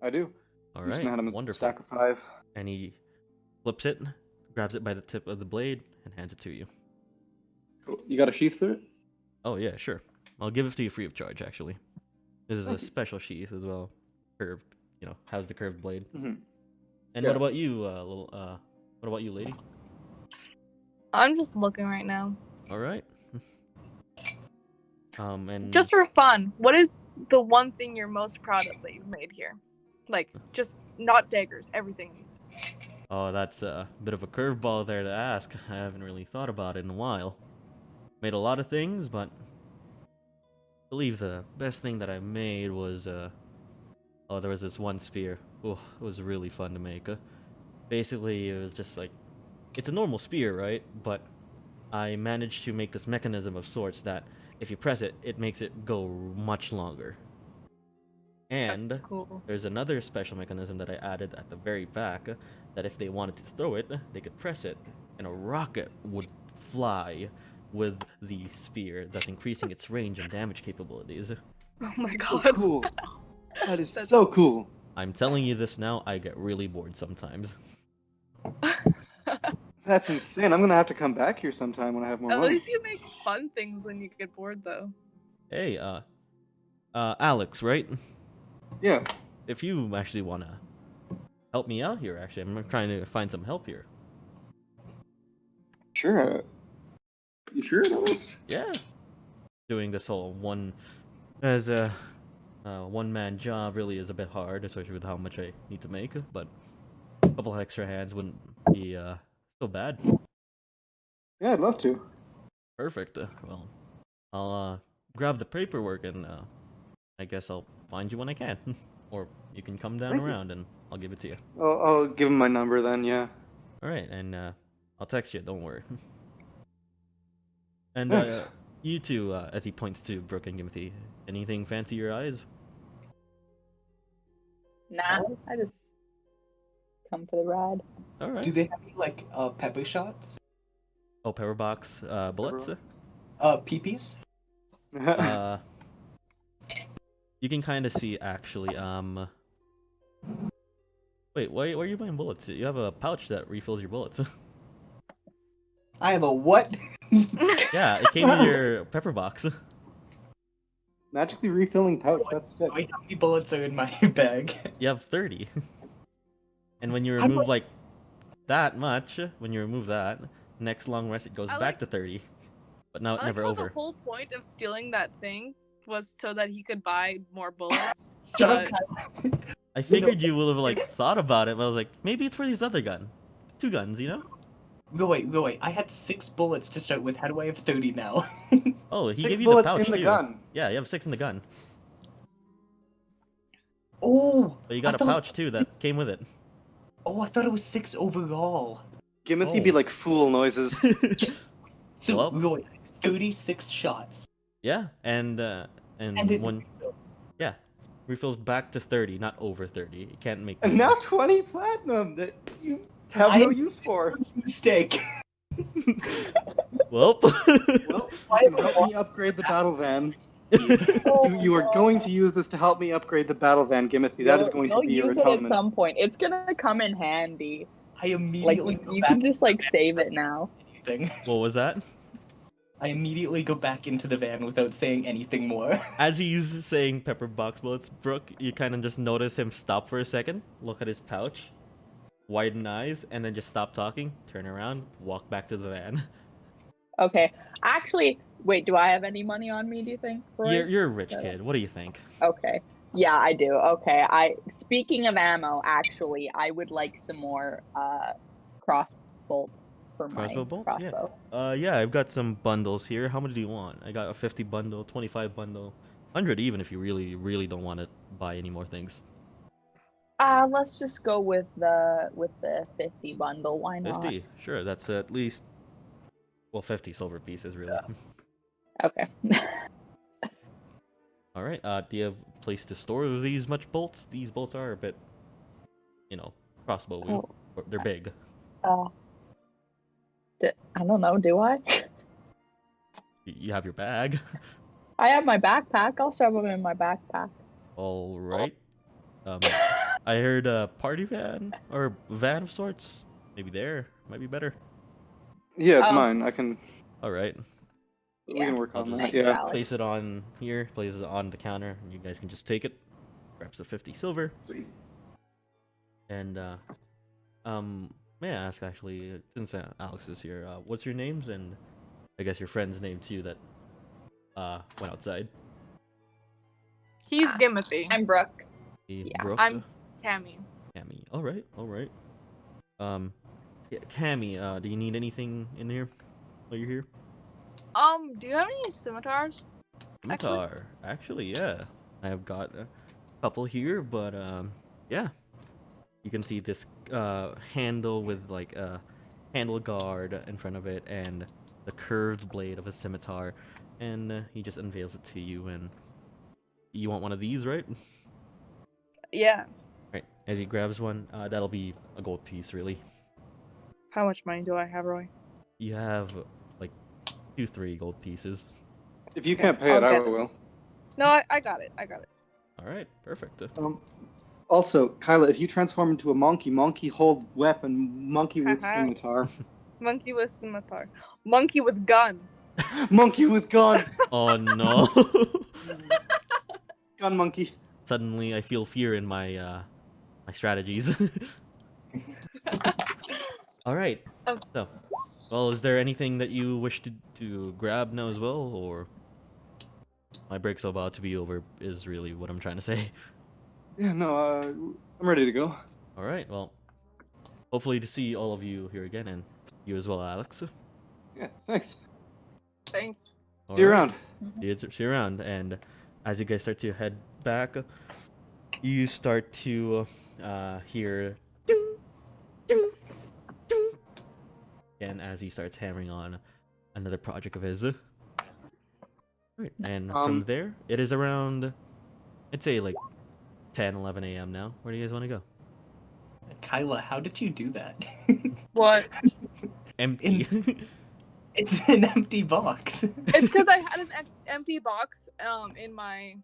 I do. All I'm just right, gonna hand him a wonderful. stack of 5. And he flips it, grabs it by the tip of the blade, and hands it to you. Cool. You got a sheath through it? Oh yeah, sure. I'll give it to you free of charge. Actually, this is a Thank you. special sheath as well. Curved, has the curved blade. Mm-hmm. And Yeah. what about you, what about you, lady? I'm just looking right now. All right. And Just for fun, what is the one thing you're most proud of that you've made here? Like, just not daggers, everything. oh, that's a bit of a curveball there to ask. I haven't really thought about it in a while. Made a lot of things, but believe the best thing that I made was oh, there was this one spear. Oh, it was really fun to make. Basically, it was just like it's a normal spear, right? But I managed to make this mechanism of sorts that if you press it, it makes it go much longer. And That's cool. there's another special mechanism that I added at the very back that if they wanted to throw it, they could press it, and a rocket would fly with the spear, thus increasing its range and damage capabilities. Oh my So god. cool. That is That's so cool. I'm telling you this now, I get really bored sometimes. That's insane. I'm gonna have to come back here sometime when I have more At money. least you make fun things when you get bored, though. Hey, Alex, right? Yeah. If you actually wanna help me out here, actually, I'm trying to find some help here. Sure. You sure about this? Yeah. Doing this whole one man job really is a bit hard, especially with how much I need to make, but a couple extra hands wouldn't be so bad. Yeah, I'd love to. Perfect. Well, I'll grab the paperwork and I guess I'll find you when I can. Or you can come down Thank you. around and I'll give it to you. I'll give him my number then. Yeah. Alright, and I'll text you, don't worry. And Thanks. you too, as he points to Brooke and Gimothy, anything fancy your eyes? Nah, I just come for the ride. Alright. Do they have any, like, pepper shots? Oh, pepper box bullets? Peepees? You can kind of see actually. Wait, why are you buying bullets? You have a pouch that refills your bullets. I have a what? Yeah, it came in your pepper box. Magically refilling pouch. That's sick. Wait, how many bullets are in my bag? You have 30. And when you How do remove I- like that much, when you remove that, next long rest it goes I back like- to 30. But now I it's like never how over. the whole point of stealing that thing was so that he could buy more bullets. Shut up, but- Kyle. I figured you would have like thought about it, but I was like, maybe it's for these other two guns, you know? No, wait. I had 6 bullets to start with. How do I have 30 now? Oh, he 6 gave you the bullets pouch in the too. gun. Yeah, you have 6 in the gun. Oh! But you got I a thought- pouch too that came with it. Oh, I thought it was 6 overall. Gimothy be Oh. like fool noises. So, Well- wait, 36 shots. Yeah, and And it one refills back to 30, not over 30. You can't make And now 20 platinum that you have no use for. mistake. Well, Well, you can help me upgrade the battle van. You are going to use this to help me upgrade the battle van, Gimothy. That is going to You'll be your use it at atonement. some point. It's gonna come in handy. I Like immediately go you back can just like into the save van it now. without saying anything. what was that? I immediately go back into the van without saying anything more. As he's saying pepper box bullets, Brooke, you kind of just notice him stop for a second, look at his pouch, widen eyes, and then just stop talking, turn around, walk back to the van. Okay. Actually, wait. Do I have any money on me? Do you think? for it? You're a rich kid. What do you think? Okay. Yeah, I do. Okay. Speaking of ammo, actually, I would like some more cross bolts for my Crossbow bolts? Yeah. crossbow. Yeah, I've got some bundles here. How many do you want? I got a 50 bundle, 25 bundle, 100 even if you really, really don't want to buy any more things. Let's just go with the 50 bundle. Why not? 50, sure. That's at least, well, 50 silver pieces, really. Okay. All right. Do you have a place to store these much bolts? These bolts are a bit, crossbow. Oh. They're big. I don't know. Do I? You have your bag. I have my backpack. I'll shove them in my backpack. All right. I heard a party van or van of sorts. Maybe there might be better. Yeah, it's Oh. mine. I can. All right. We can work I'll on just that. Yeah. Alex. place it on here. Place it on the counter, and you guys can just take it. Grabs the 50 silver. Sweet. And may I ask actually, since Alex is here, what's your names and I guess your friend's name too that went outside. He's Ah. Gimothy. I'm Brooke. Yeah. Yeah, Brooke? I'm Cammy. Cammy. All right. Yeah, Cammy, do you need anything in here while you're here? Do you have any scimitars? Scimitar. Actually, yeah. I have got a couple here, but yeah. You can see this handle with like a handle guard in front of it and the curved blade of a scimitar, and he just unveils it to you. And you want one of these, right? Yeah. Right. As he grabs one, that'll be a gold piece, really. How much money do I have, Roy? You have like 3 gold pieces. If you Okay, can't pay I'll it, I get it. will. No, I got it. I got it. All right, perfect. Also, Kyla, if you transform into a monkey hold weapon, monkey with Haha. scimitar, Monkey with scimitar. Monkey with gun. monkey with gun, Oh no! gun monkey. Suddenly, I feel fear in my my strategies. All right. Oh. So, well, is there anything that you wish to grab now as well, or my break's about to be over? Is really what I'm trying to say. Yeah, no, I'm ready to go. All right. Well, hopefully to see all of you here again, and you as well, Alex. Yeah, thanks. Thanks. See you All right. around. See you around, and as you guys start to head back, you start to hear ding, ding, ding, and as he starts hammering on another project of his. Right, and from there, it is around, I'd say like 10, 11 a.m. now. Where do you guys want to go? Kyla, how did you do that? What? Empty. It's an empty box. It's because I had an empty box in my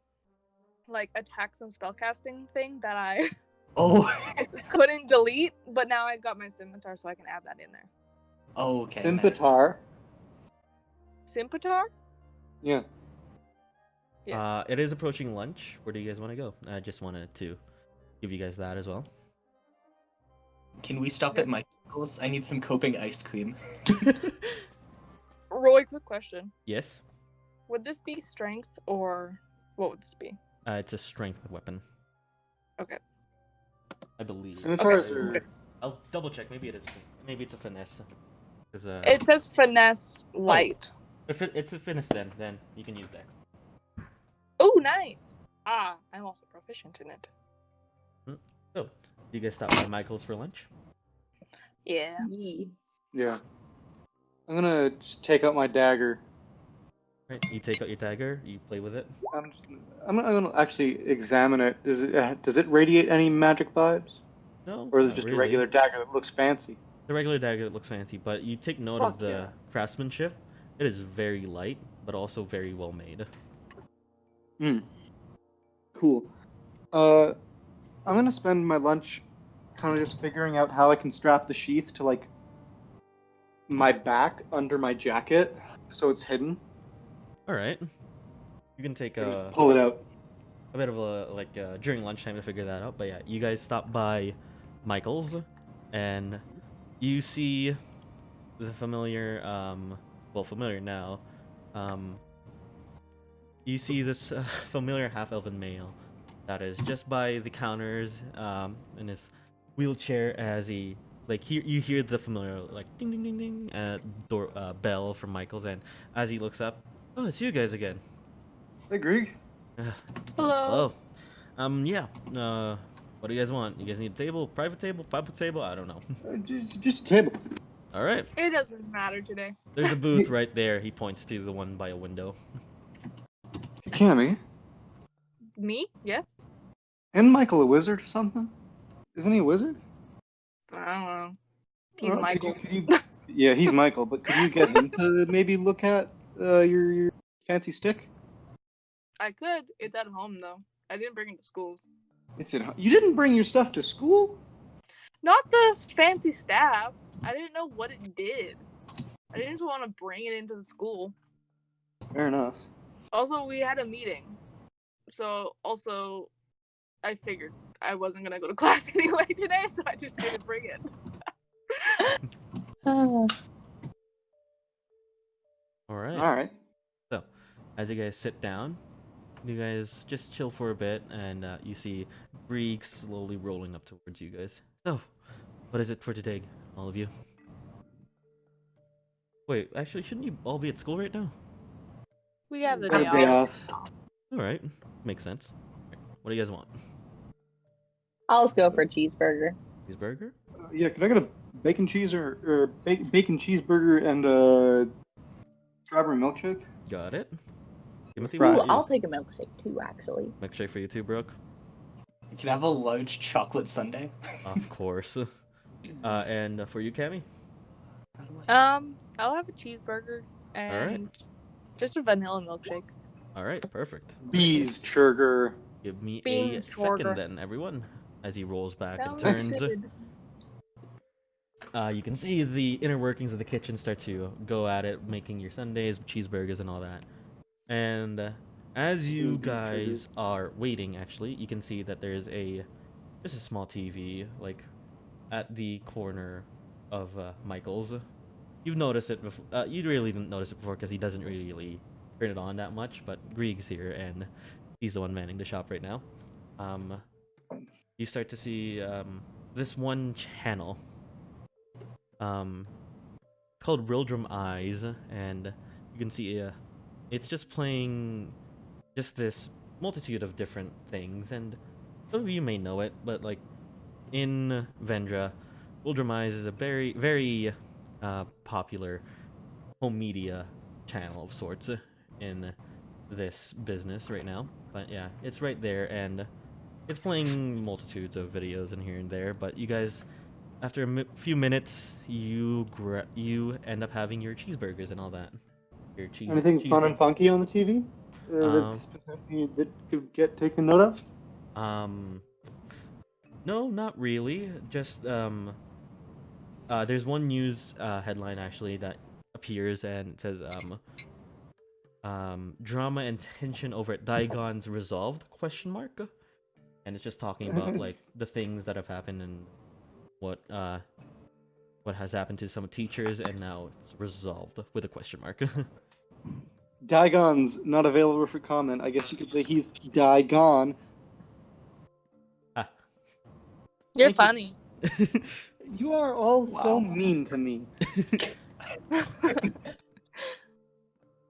like attacks and spellcasting thing that I Oh. couldn't delete, but now I got my scimitar, so I can add that in there. Oh, okay. Scimitar. Scimitar? Yeah. Yes. It is approaching lunch. Where do you guys want to go? I just wanted to give you guys that as well. Can we stop at Michael's? I need some coping ice cream. Roy, quick question. Yes. Would this be strength or what would this be? It's a strength weapon. Okay. I believe. Scimitars Okay. are. I'll double check. Maybe it is. Maybe it's a finesse. 'Cause, It says finesse light. if it's a finesse, then you can use dex. Oh, nice. Ah, I'm also proficient in it. So, you guys stop by Michael's for lunch? Yeah. Yeah. I'm gonna just take out my dagger. Right. You take out your dagger. You play with it. I'm gonna actually examine it. Does it radiate any magic vibes, No. or is it not just really. a regular dagger that looks fancy? The regular dagger that looks fancy, but you take note of Fuck the yeah. craftsmanship. It is very light, but also very well made. Cool. I'm gonna spend my lunch kind of just figuring out how I can strap the sheath to like my back under my jacket so it's hidden. All right. You can take And a just pull it out. bit of a during lunchtime to figure that out. But yeah, you guys stop by Michael's, and you see the familiar, familiar now. You see this familiar half-elven male that is just by the counters in his wheelchair as he you hear the familiar like ding ding ding ding door bell from Michael's, and as he looks up, oh, it's you guys again. Hey, Greg. Hello. Hello. Yeah. What do you guys want? You guys need a table, private table, public table? I don't know. Just a table. All right. It doesn't matter today. There's a booth right there. He points to the one by a window. Cammy, Me? Yeah. isn't Michael a wizard or something? Isn't he a wizard? I don't know. He's Could Michael. Yeah, he's Michael, but could you get him to maybe look at your fancy stick? I could. It's at home though. I didn't bring it to school. You didn't bring your stuff to school? Not the fancy staff. I didn't know what it did. I didn't want to bring it into the school. Fair enough. Also, we had a meeting. So, also, I figured I wasn't going to go to class anyway today, so I just didn't bring it. All right. All right. So, as you guys sit down, you guys just chill for a bit, and you see Grieg slowly rolling up towards you guys. So, what is it for today, all of you? Wait, actually, shouldn't you all be at school right now? We have the Got day a day off. off. All right, makes sense. What do you guys want? I'll just go for a cheeseburger. Cheeseburger? Yeah, can I get a bacon bacon cheeseburger and a strawberry milkshake? Got it. Gimothy, Fries. Ooh, what? I'll take a milkshake too, actually. Milkshake for you too, Brooke? Can I have a large chocolate sundae? Of course. And for you, Cammy? I'll have a cheeseburger and Alright. just a vanilla milkshake. All right, perfect. Bees, churger. Give me Beans, a second Jorger. then, everyone. As he rolls back and Sounds turns. good. You can see the inner workings of the kitchen start to go at it, making your sundaes, cheeseburgers, and all that. And as you guys are waiting, actually, you can see that there's just a small TV, like, at the corner of Michael's. You've noticed it before. You really didn't notice it before because he doesn't really turn it on that much, but Grieg's here, and he's the one manning the shop right now. You start to see this one channel. Called Rildrum Eyes, and you can see it's just playing just this multitude of different things, and some of you may know it, but like in Vendra, Rildrum Eyes is a very, very popular home media channel of sorts in this business right now. But yeah, it's right there, and it's playing multitudes of videos in here and there, but you guys, after a few minutes, you end up having your cheeseburgers and all that. Your Anything fun and funky on the TV? That could get taken note of? No, not really. Just there's one news headline actually that appears, and it says drama and tension over at Diagon's resolved ? And it's just talking about like the things that have happened and what has happened to some teachers, and now it's resolved with a question mark. Diagon's not available for comment. I guess you could say he's Diagon. You're Thank you. funny. You are all so mean to me.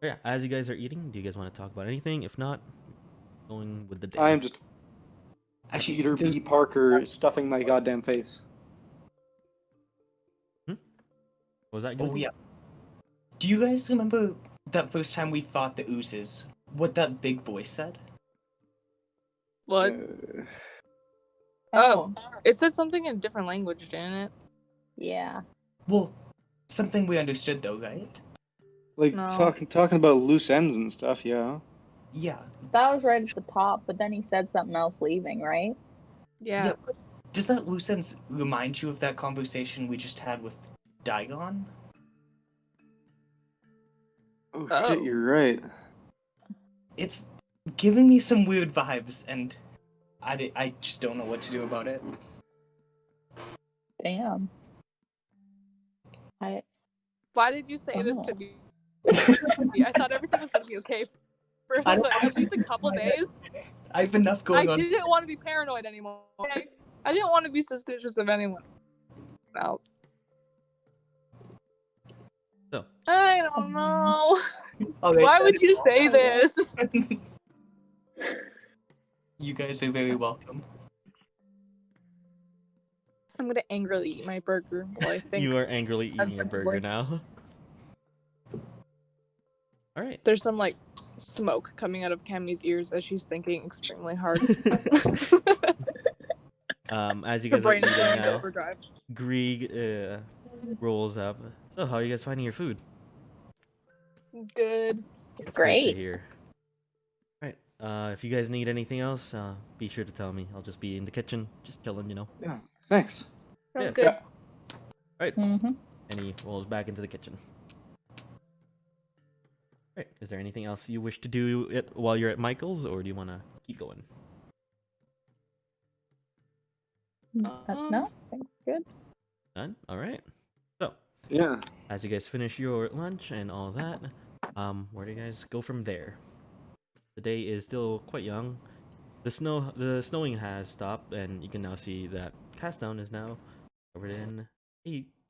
Yeah, as you guys are eating, do you guys want to talk about anything? If not, going with the day. I am just Actually, Peter B. Parker stuffing my goddamn face. What was that? Oh Gimothy? yeah. Do you guys remember that first time we fought the oozes? What that big voice said? What? Oh, it said something in a different language, didn't it? Yeah. Well, something we understood though, right? Like No. talking about loose ends and stuff, yeah. Yeah. That was right at the top, but then he said something else leaving, right? Yeah. but does that loose ends remind you of that conversation we just had with Diagon? Oh, Oh. shit, you're right. It's giving me some weird vibes, and I just don't know what to do about it. Damn. Why did you say this to Oh. me? I thought everything was gonna be okay for I don't- at least a couple days. I have enough going I on. didn't want to be paranoid anymore. I didn't want to be suspicious of anyone else. So, I don't know. Okay, Why would you say this? You guys are very welcome. I'm gonna angrily eat my burger while I think. you are angrily eating your Offensively. burger now. All right. There's some like smoke coming out of Cammy's ears as she's thinking extremely hard. As you Her guys are brain is eating going into now, overdrive. Grieg rolls up. So, how are you guys finding your food? Good. It's That's great to great. hear. Alright, if you guys need anything else, be sure to tell me. I'll just be in the kitchen, just chilling, you know. Yeah, thanks. Sounds Yeah. good. Alright, Mm-hmm. and he rolls back into the kitchen. Alright, is there anything else you wish to do while you're at Michael's, or do you want to keep going? No, I think good. Done? Alright. So, Yeah. as you guys finish your lunch and all that, where do you guys go from there? The day is still quite young. The snowing has stopped, and you can now see that Castdown is now covered in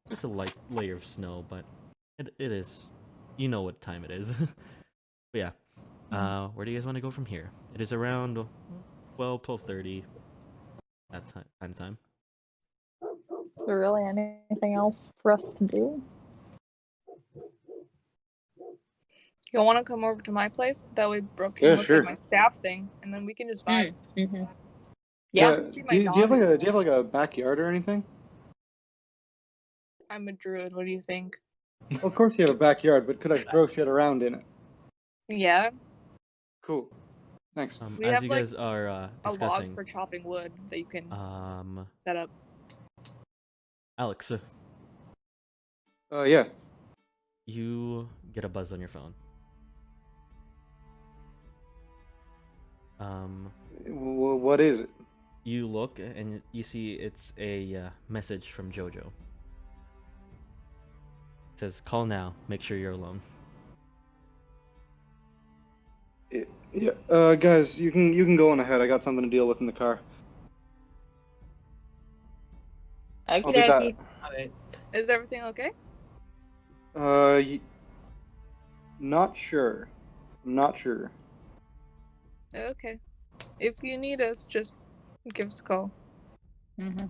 just a light layer of snow, but it is, you know what time it is. But yeah, Where do you guys want to go from here? It is around 12:30 that time. Is there really anything else for us to do? You'll want to come over to my place? That way Brooke can Yeah, look sure. at my staff thing, and then we can just vibe. Mm-hmm. Yeah. Yeah. See Do my you have dog. like a backyard or anything? I'm a druid. What do you think? Of course you have a backyard, but could I throw shit around in it? Yeah. Cool. Thanks. We As have, you like, guys are A discussing, log for chopping wood that you can um, set up. Alex, Yeah. you get a buzz on your phone. What is it? You look and you see it's a message from Jojo. It says, "Call now. Make sure you're alone." Yeah. Guys, you can go on ahead. I got something to deal with in the car. I'll be back. Okay. Alright. Is everything okay? Not sure. I'm not sure. Okay. If you need us, just give us a call. Mm-hmm.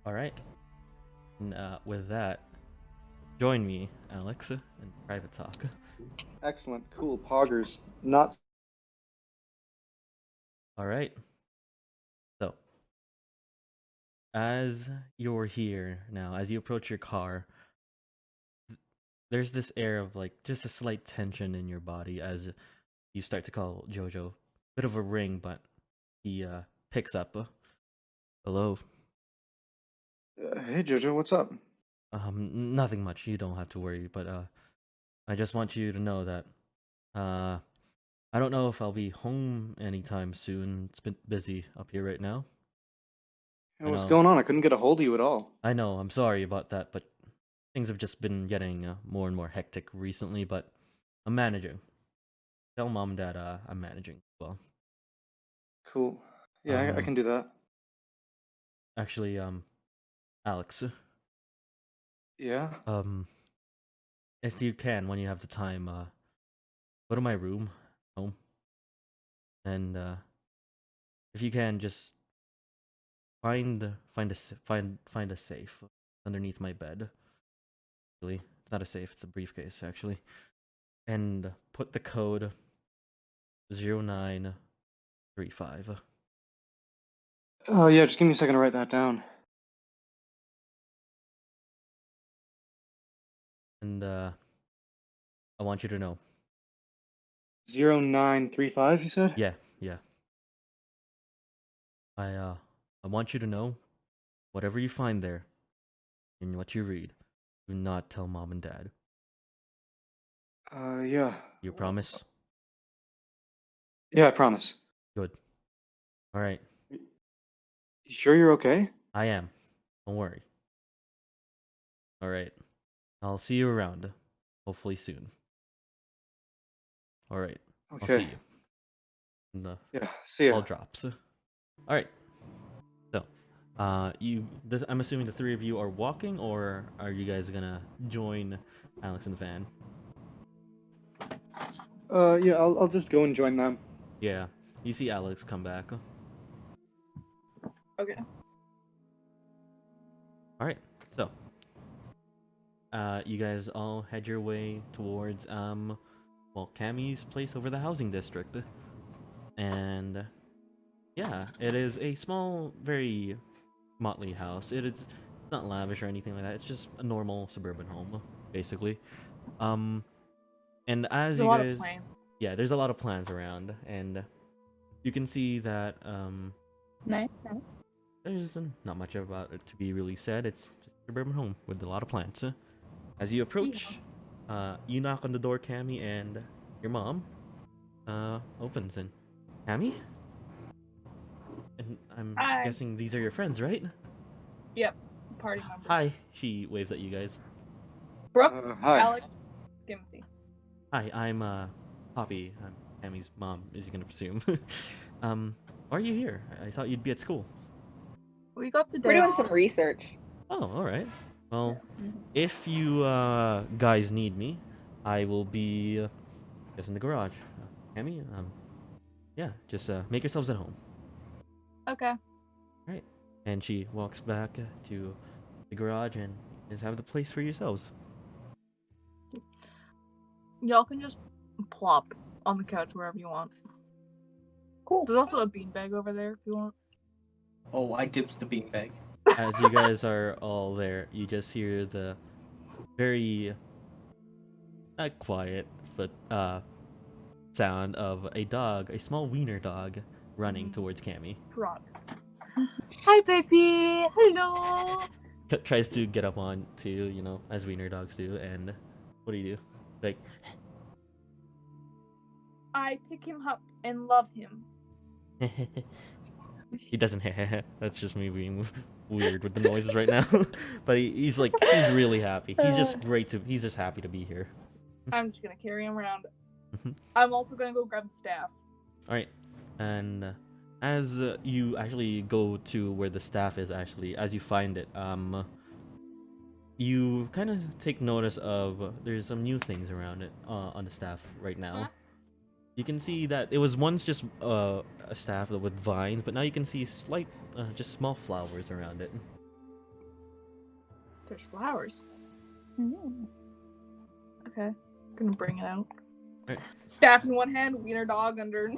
All right. And with that, join me, Alex, in private talk. Excellent. Cool. Poggers. Not. All right. So, as you're here now, as you approach your car, there's this air of like just a slight tension in your body as you start to call Jojo. Bit of a ring, but he picks up. Hello. Hey Jojo, what's up? Nothing much. You don't have to worry, but I just want you to know that I don't know if I'll be home anytime soon. It's been busy up here right now. Hey, what's know. going on? I couldn't get a hold of you at all. I know, I'm sorry about that, but things have just been getting more and more hectic recently, but I'm managing. Tell mom and dad I'm managing as well. Cool. Yeah, I can do that. Actually, Alex, Yeah. if you can, when you have the time, go to my room, home, and if you can, just find a safe underneath my bed. Actually, it's not a safe; it's a briefcase, actually, and put the code 0935. Oh yeah, just give me a second to write that down. And I want you to know. 0935, you said? Yeah. I want you to know, whatever you find there, and what you read, do not tell mom and dad. Yeah. You promise? Yeah, I promise. Good. All right. You sure you're okay? I am. Don't worry. All right. I'll see you around. Hopefully soon. All right. I'll see Okay. you. And the Yeah, see ya. ball drops. All right. So, I'm assuming the three of you are walking, or are you guys gonna join Alex in the van? Yeah, I'll just go and join them. Yeah. You see Alex come back. Okay. All right. So, you guys all head your way towards Cammie's place over the housing district, and yeah, it is a small, very motley house. It's not lavish or anything like that. It's just a normal suburban home, basically. And as There's a you lot of guys, plants. yeah, there's a lot of plants around, and you can see that Nice. there's not much about it to be really said. It's just a suburban home with a lot of plants. As you approach, you knock on the door, Cammie, and your mom opens. And Cammie? And I'm Hi. guessing these are your friends, right? Yep. Party members. Hi. She waves at you guys. Brooke, Hi. Alex, Gimothy. Hi, I'm Poppy. I'm Cammie's mom, as you can presume. Why are you here? I thought you'd be at school. We got the day We're doing off. some research. Oh, all right. Well, Mhm. if you guys need me, I will be just in the garage. Cammy, yeah, just make yourselves at home. Okay. Right. And she walks back to the garage and just have the place for yourselves. Y'all can just plop on the couch wherever you want. Cool. There's also a beanbag over there if you want. Oh, I dips the beanbag. As you guys are all there, you just hear the very not quiet but sound of a dog, a small wiener dog, running towards Cammy. Prot. Hi, baby. Hello. Tries to get up on to you know, as wiener dogs do, and what do? Like, I pick him up and love him. he doesn't. That's just me being weird with the noises right now. But he's really happy. He's just happy to be here. I'm just gonna carry him around. Mhm. I'm also gonna go grab the staff. All right, and as you actually go to where the staff is, actually, as you find it, you kind of take notice of there's some new things around it on the staff right now. Huh? You can see that it was once just a staff with vines, but now you can see slight, just small flowers around it. There's flowers. Mm. Okay. Gonna bring it out. Right. Staff in one hand, wiener dog under.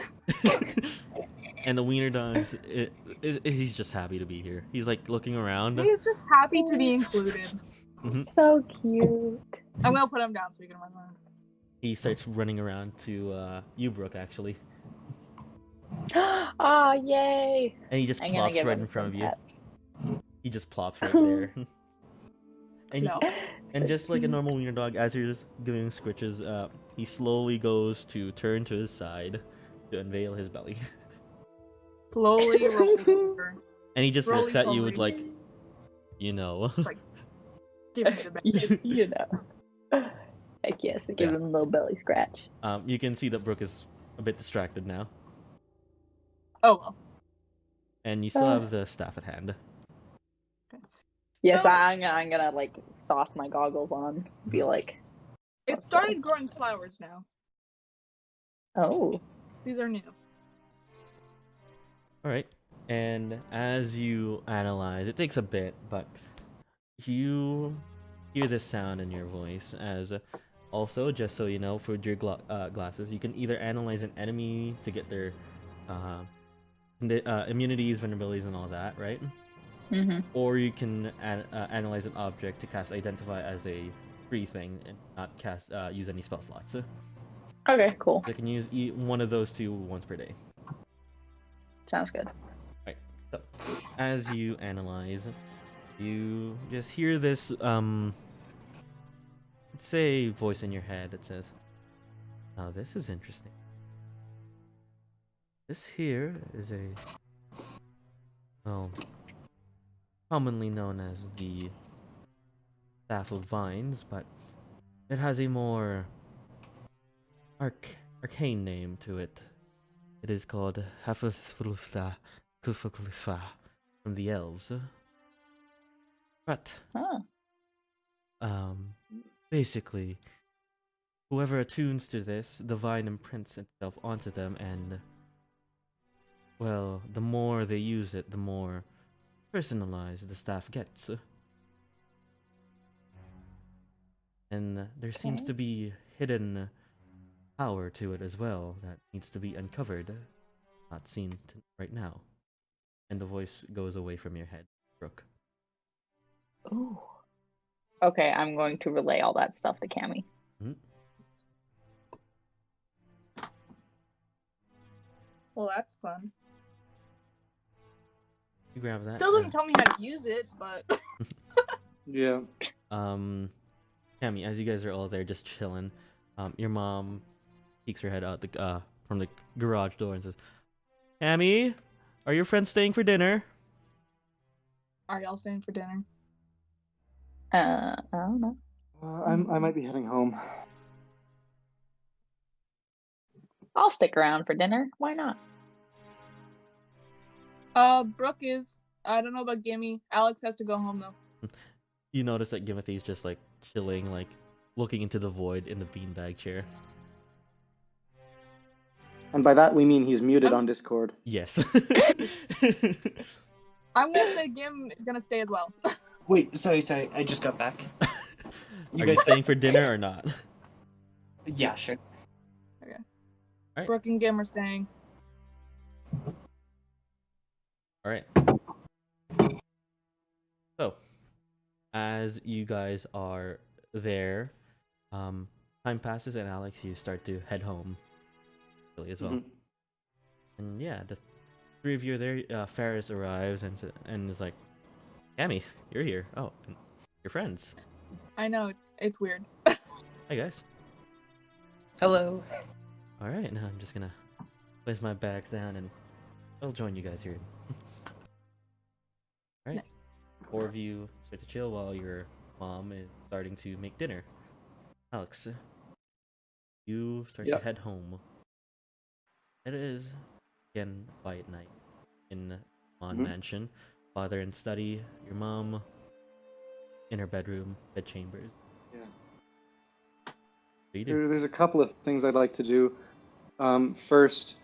And the wiener dog's, he's just happy to be here. He's like looking around. He's just happy to be included. So cute. I'm gonna put him down so he can run around. He starts running around to you, Brooke, actually. Ah, yay! And he just I'm gonna plops give right him in front some of you. pets. He just plops right there. And, No. and So just like a cute. normal wiener dog, as you're just doing scritches, he slowly goes to turn to his side to unveil his belly. Slowly rolling over. And he just looks at you with Roly-poly. like, you know. Give me the bag. You know. Heck yes, give Yeah. him a little belly scratch. You can see that Brooke is a bit distracted now. Oh well. And you still have the staff at hand. Yes, So- I'm gonna like sauce my goggles on. Be like, It started growing flowers now. oh, These are new. Alright. And as you analyze, it takes a bit, but you hear this sound in your voice as also, just so you know, for your glasses, you can either analyze an enemy to get their immunities, vulnerabilities, and all that, right? mm-hmm. Or you can analyze an object to cast Identify as a free thing and not cast use any spell slots. So Okay, cool. you can use one of those two once per day. Sounds good. Right. So as you analyze, you just hear this say voice in your head that says, "Now this is interesting. This here is a commonly known as the Staff of Vines, but it has a more arcane name to it. It is called Hafaflufta from the elves. But Huh. basically, whoever attunes to this, the vine imprints itself onto them, and well, the more they use it, the more personalized the staff gets. And there seems Okay. to be hidden power to it as well that needs to be uncovered, not seen right now. And the voice goes away from your head, Brooke. Ooh. Okay, I'm going to relay all that stuff to Cammy. Well, that's fun. You grab that. Still doesn't tell me how to use it, but Yeah. Cammy, as you guys are all there just chilling, your mom peeks her head out from the garage door and says, "Cammy, are your friends staying for dinner?" are y'all staying for dinner? I don't know. I might be heading home. I'll stick around for dinner. Why not? Brooke is. I don't know about Gimme. Alex has to go home though. You notice that Gimothy's just like chilling, like looking into the void in the beanbag chair. And by that we mean he's muted I'm- on Discord. Yes. I'm gonna say Gim is gonna stay as well. Wait, sorry, I just got back. Are you staying for dinner or not? Yeah, sure. Alright. Brooke and Gim are staying. All right. So, as you guys are there, time passes, and Alex, you start to head home, really, as well. Mhm. And yeah, the three of you are there. Ferris arrives and is like, "Cammy, you're here. Oh, and your friends. I know it's weird. Hi guys. Hello. All right, now I'm just gonna place my bags down, and I'll join you guys here. All right. Nice. Four of you start to chill while your mom is starting to make dinner. Alex, you start Yep. to head home. It is again quiet night in Mon Mhm. Mansion. Father in study, your mom in her bedroom, bed chambers. Yeah. What do you do? There's a couple of things I'd like to do. First,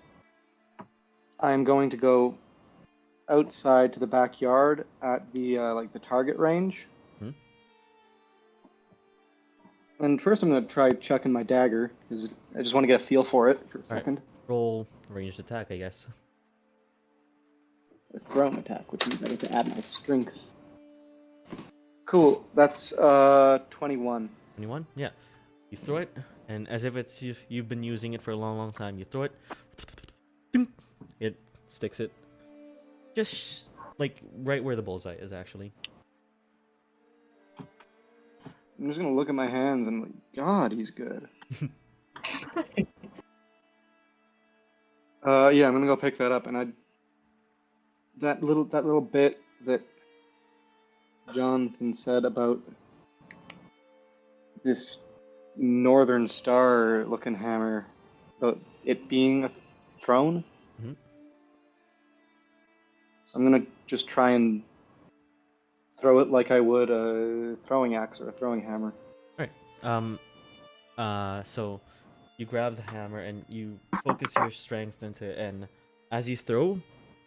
I'm going to go outside to the backyard at the like the target range. Hmm? And first, I'm going to try chucking my dagger because I just want to get a feel for it for a right. second. Roll ranged attack, I guess. A thrown attack, which means I get to add my strength. Cool. That's 21. 21? Yeah. You throw it, and as if you've been using it for a long, long time, you throw it. It sticks it. Just like right where the bullseye is, actually. I'm just gonna look at my hands and like, God, he's good. Yeah, I'm gonna go pick that up, and that little bit that Jonathan said about this Northern Star looking hammer, about it being a throne. Mhm. I'm gonna just try and throw it like I would a throwing axe or a throwing hammer. So you grab the hammer and you focus your strength into it, and as you throw,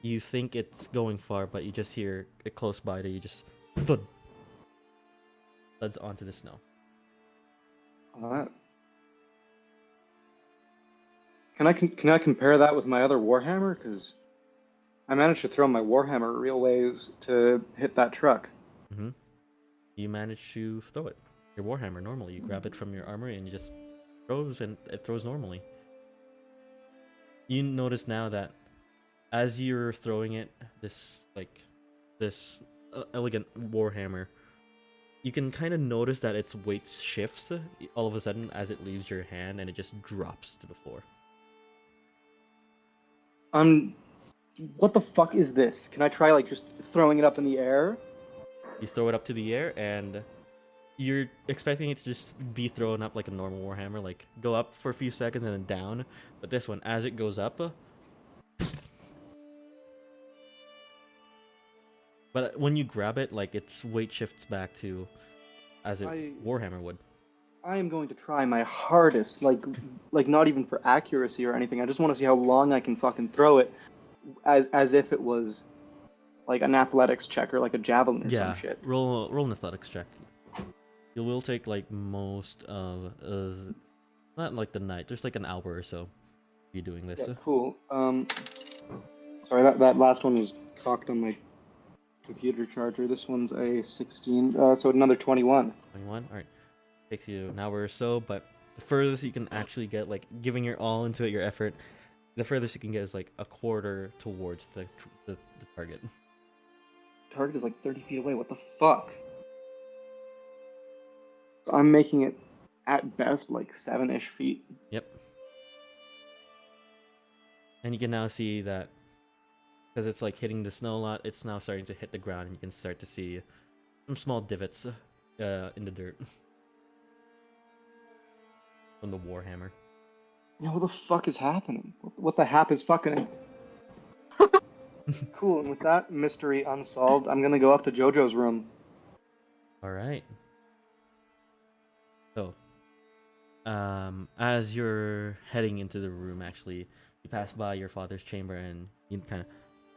you think it's going far, but you just hear it close by to you, just thud, thuds onto the snow. Alright. Can I compare that with my other warhammer? Because I managed to throw my warhammer real ways to hit that truck. Mm-hmm. You manage to throw it. Your warhammer normally. You grab it from your armory and you just throws, and it throws normally. You notice now that as you're throwing it, this elegant warhammer, you can kind of notice that its weight shifts all of a sudden as it leaves your hand, and it just drops to the floor. What the fuck is this? Can I try like just throwing it up in the air? You throw it up to the air, and you're expecting it to just be thrown up like a normal warhammer, like go up for a few seconds and then down. But this one, as it goes up, but when you grab it, like its weight shifts back to as it warhammer would. I am going to try my hardest, like not even for accuracy or anything. I just want to see how long I can fucking throw it, as if it was like an athletics check or like a javelin or some shit. Roll an athletics check. You will take like most of not like the night. There's like an hour or so you doing this. Yeah, cool. Sorry, that last one was cocked on my computer charger. This one's a 16, so another 21. 21. All right, takes you an hour or so, but the furthest you can actually get, like giving your all into it, your effort, the furthest you can get is like a quarter towards the target. Target is like 30 feet away. What the fuck? So I'm making it at best like 7-ish feet. Yep. And you can now see that because it's like hitting the snow a lot, it's now starting to hit the ground, and you can start to see some small divots in the dirt from the warhammer. Yeah, what the fuck is happening? What the hap is fucking? Cool. And with that mystery unsolved, I'm gonna go up to Jojo's room. All right. So, as you're heading into the room, actually, You pass by your father's chamber and you kind of,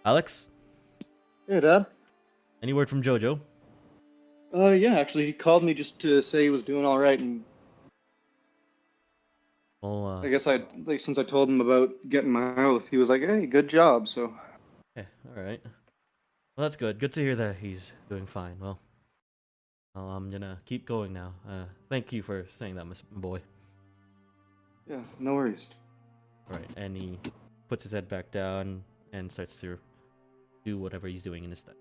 Alex, Hey, Dad. any word from Jojo? Yeah, actually, he called me just to say he was doing all right, and Well, I guess since I told him about getting my oath, he was like, "Hey, good job." So, yeah, all right. Well, that's good. Good to hear that he's doing fine. Well, I'm gonna keep going now. Thank you for saying that, my boy. yeah, no worries. All right, and he puts his head back down and starts to do whatever he's doing in his study.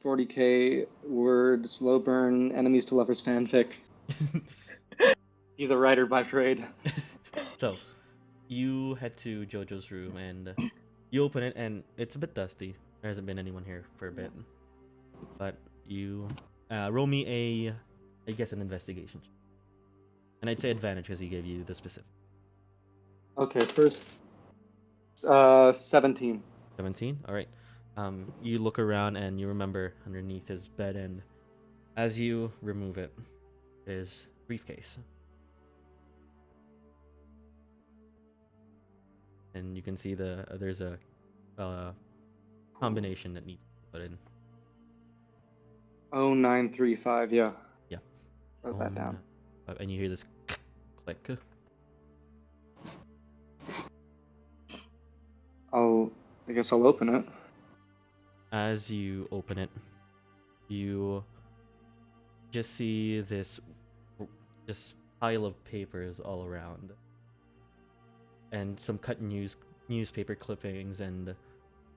40K word slow burn enemies to lovers fanfic. He's a writer by trade. So, you head to Jojo's room and you open it, and it's a bit dusty. There hasn't been anyone here for a bit. But you roll me I guess, an investigation. And I'd say advantage because he gave you the specific. Okay, first, 17. 17? All right. You look around and you remember underneath his bed, and as you remove it, is briefcase. And you can see there's a combination that needs to be put in. 0935, yeah. Yeah. Wrote that down. And you hear this click. I guess I'll open it. As you open it, you just see this pile of papers all around, and some cut newspaper clippings, and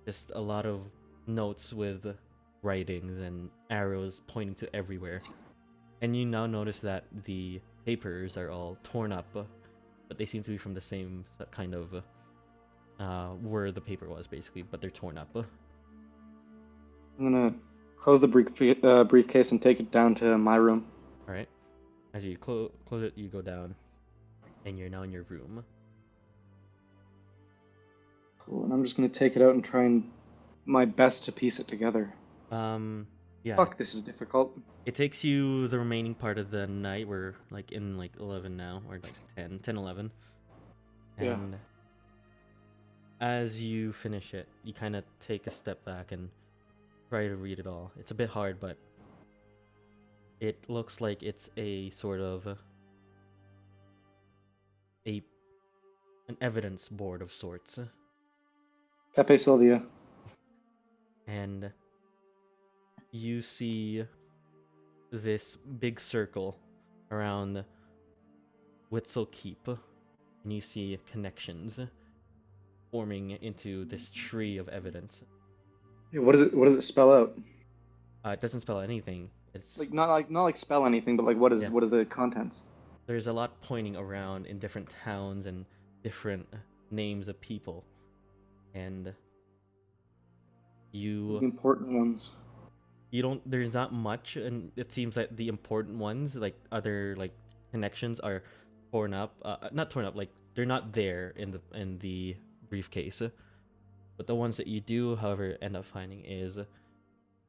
just a lot of notes with writings and arrows pointing to everywhere. And you now notice that the papers are all torn up, but they seem to be from the same kind of where the paper was, basically, but they're torn up. I'm gonna close the briefcase and take it down to my room. All right. As you close it, you go down, and you're now in your room. Cool, and I'm just gonna take it out and try and my best to piece it together. Yeah. Fuck, this is difficult. It takes you the remaining part of the night. We're like in like 11 now, or like 10, 11. Yeah. And as you finish it, you kind of take a step back and try to read it all. It's a bit hard, but it looks like it's a sort of an evidence board of sorts. Pepe Sylvia. And you see this big circle around Witzel Keep, and you see connections forming into this tree of evidence. Yeah, what does it spell out? It doesn't spell anything. It's Not like spell anything, but like what are the contents? There's a lot pointing around in different towns and different names of people, and The important ones. there's not much, and it seems that the important ones, like other like connections, are not torn up, like they're not there in the briefcase. But the ones that you do, however, end up finding is a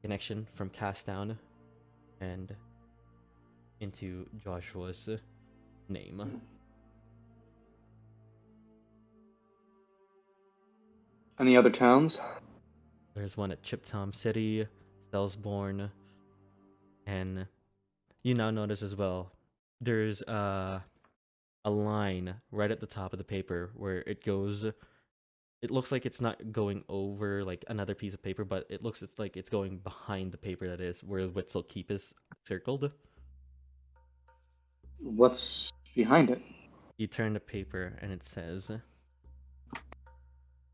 connection from Castdown and into Joshua's name. Any other towns? There's one at Chiptom City, Selsborn, and you now notice as well, there's a line right at the top of the paper where it goes. It looks like it's not going over like another piece of paper, but it's like it's going behind the paper that is where Witzel Keep is circled. What's behind it? You turn the paper and it says,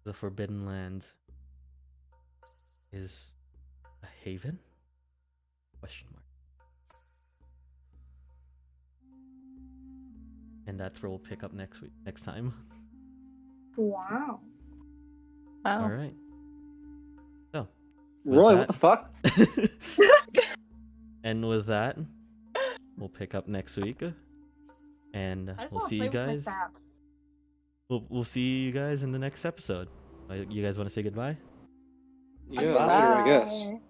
"The Forbidden Land is a haven?" Question mark. And that's where we'll pick up next time. Wow. Wow. All right. So, with Roy, that- what the fuck? And with that, we'll pick up next week, and I just we'll wanna see play you with my guys. sap. We'll see you guys in the next episode. You guys want to say goodbye? Yeah, later, I guess. Bye.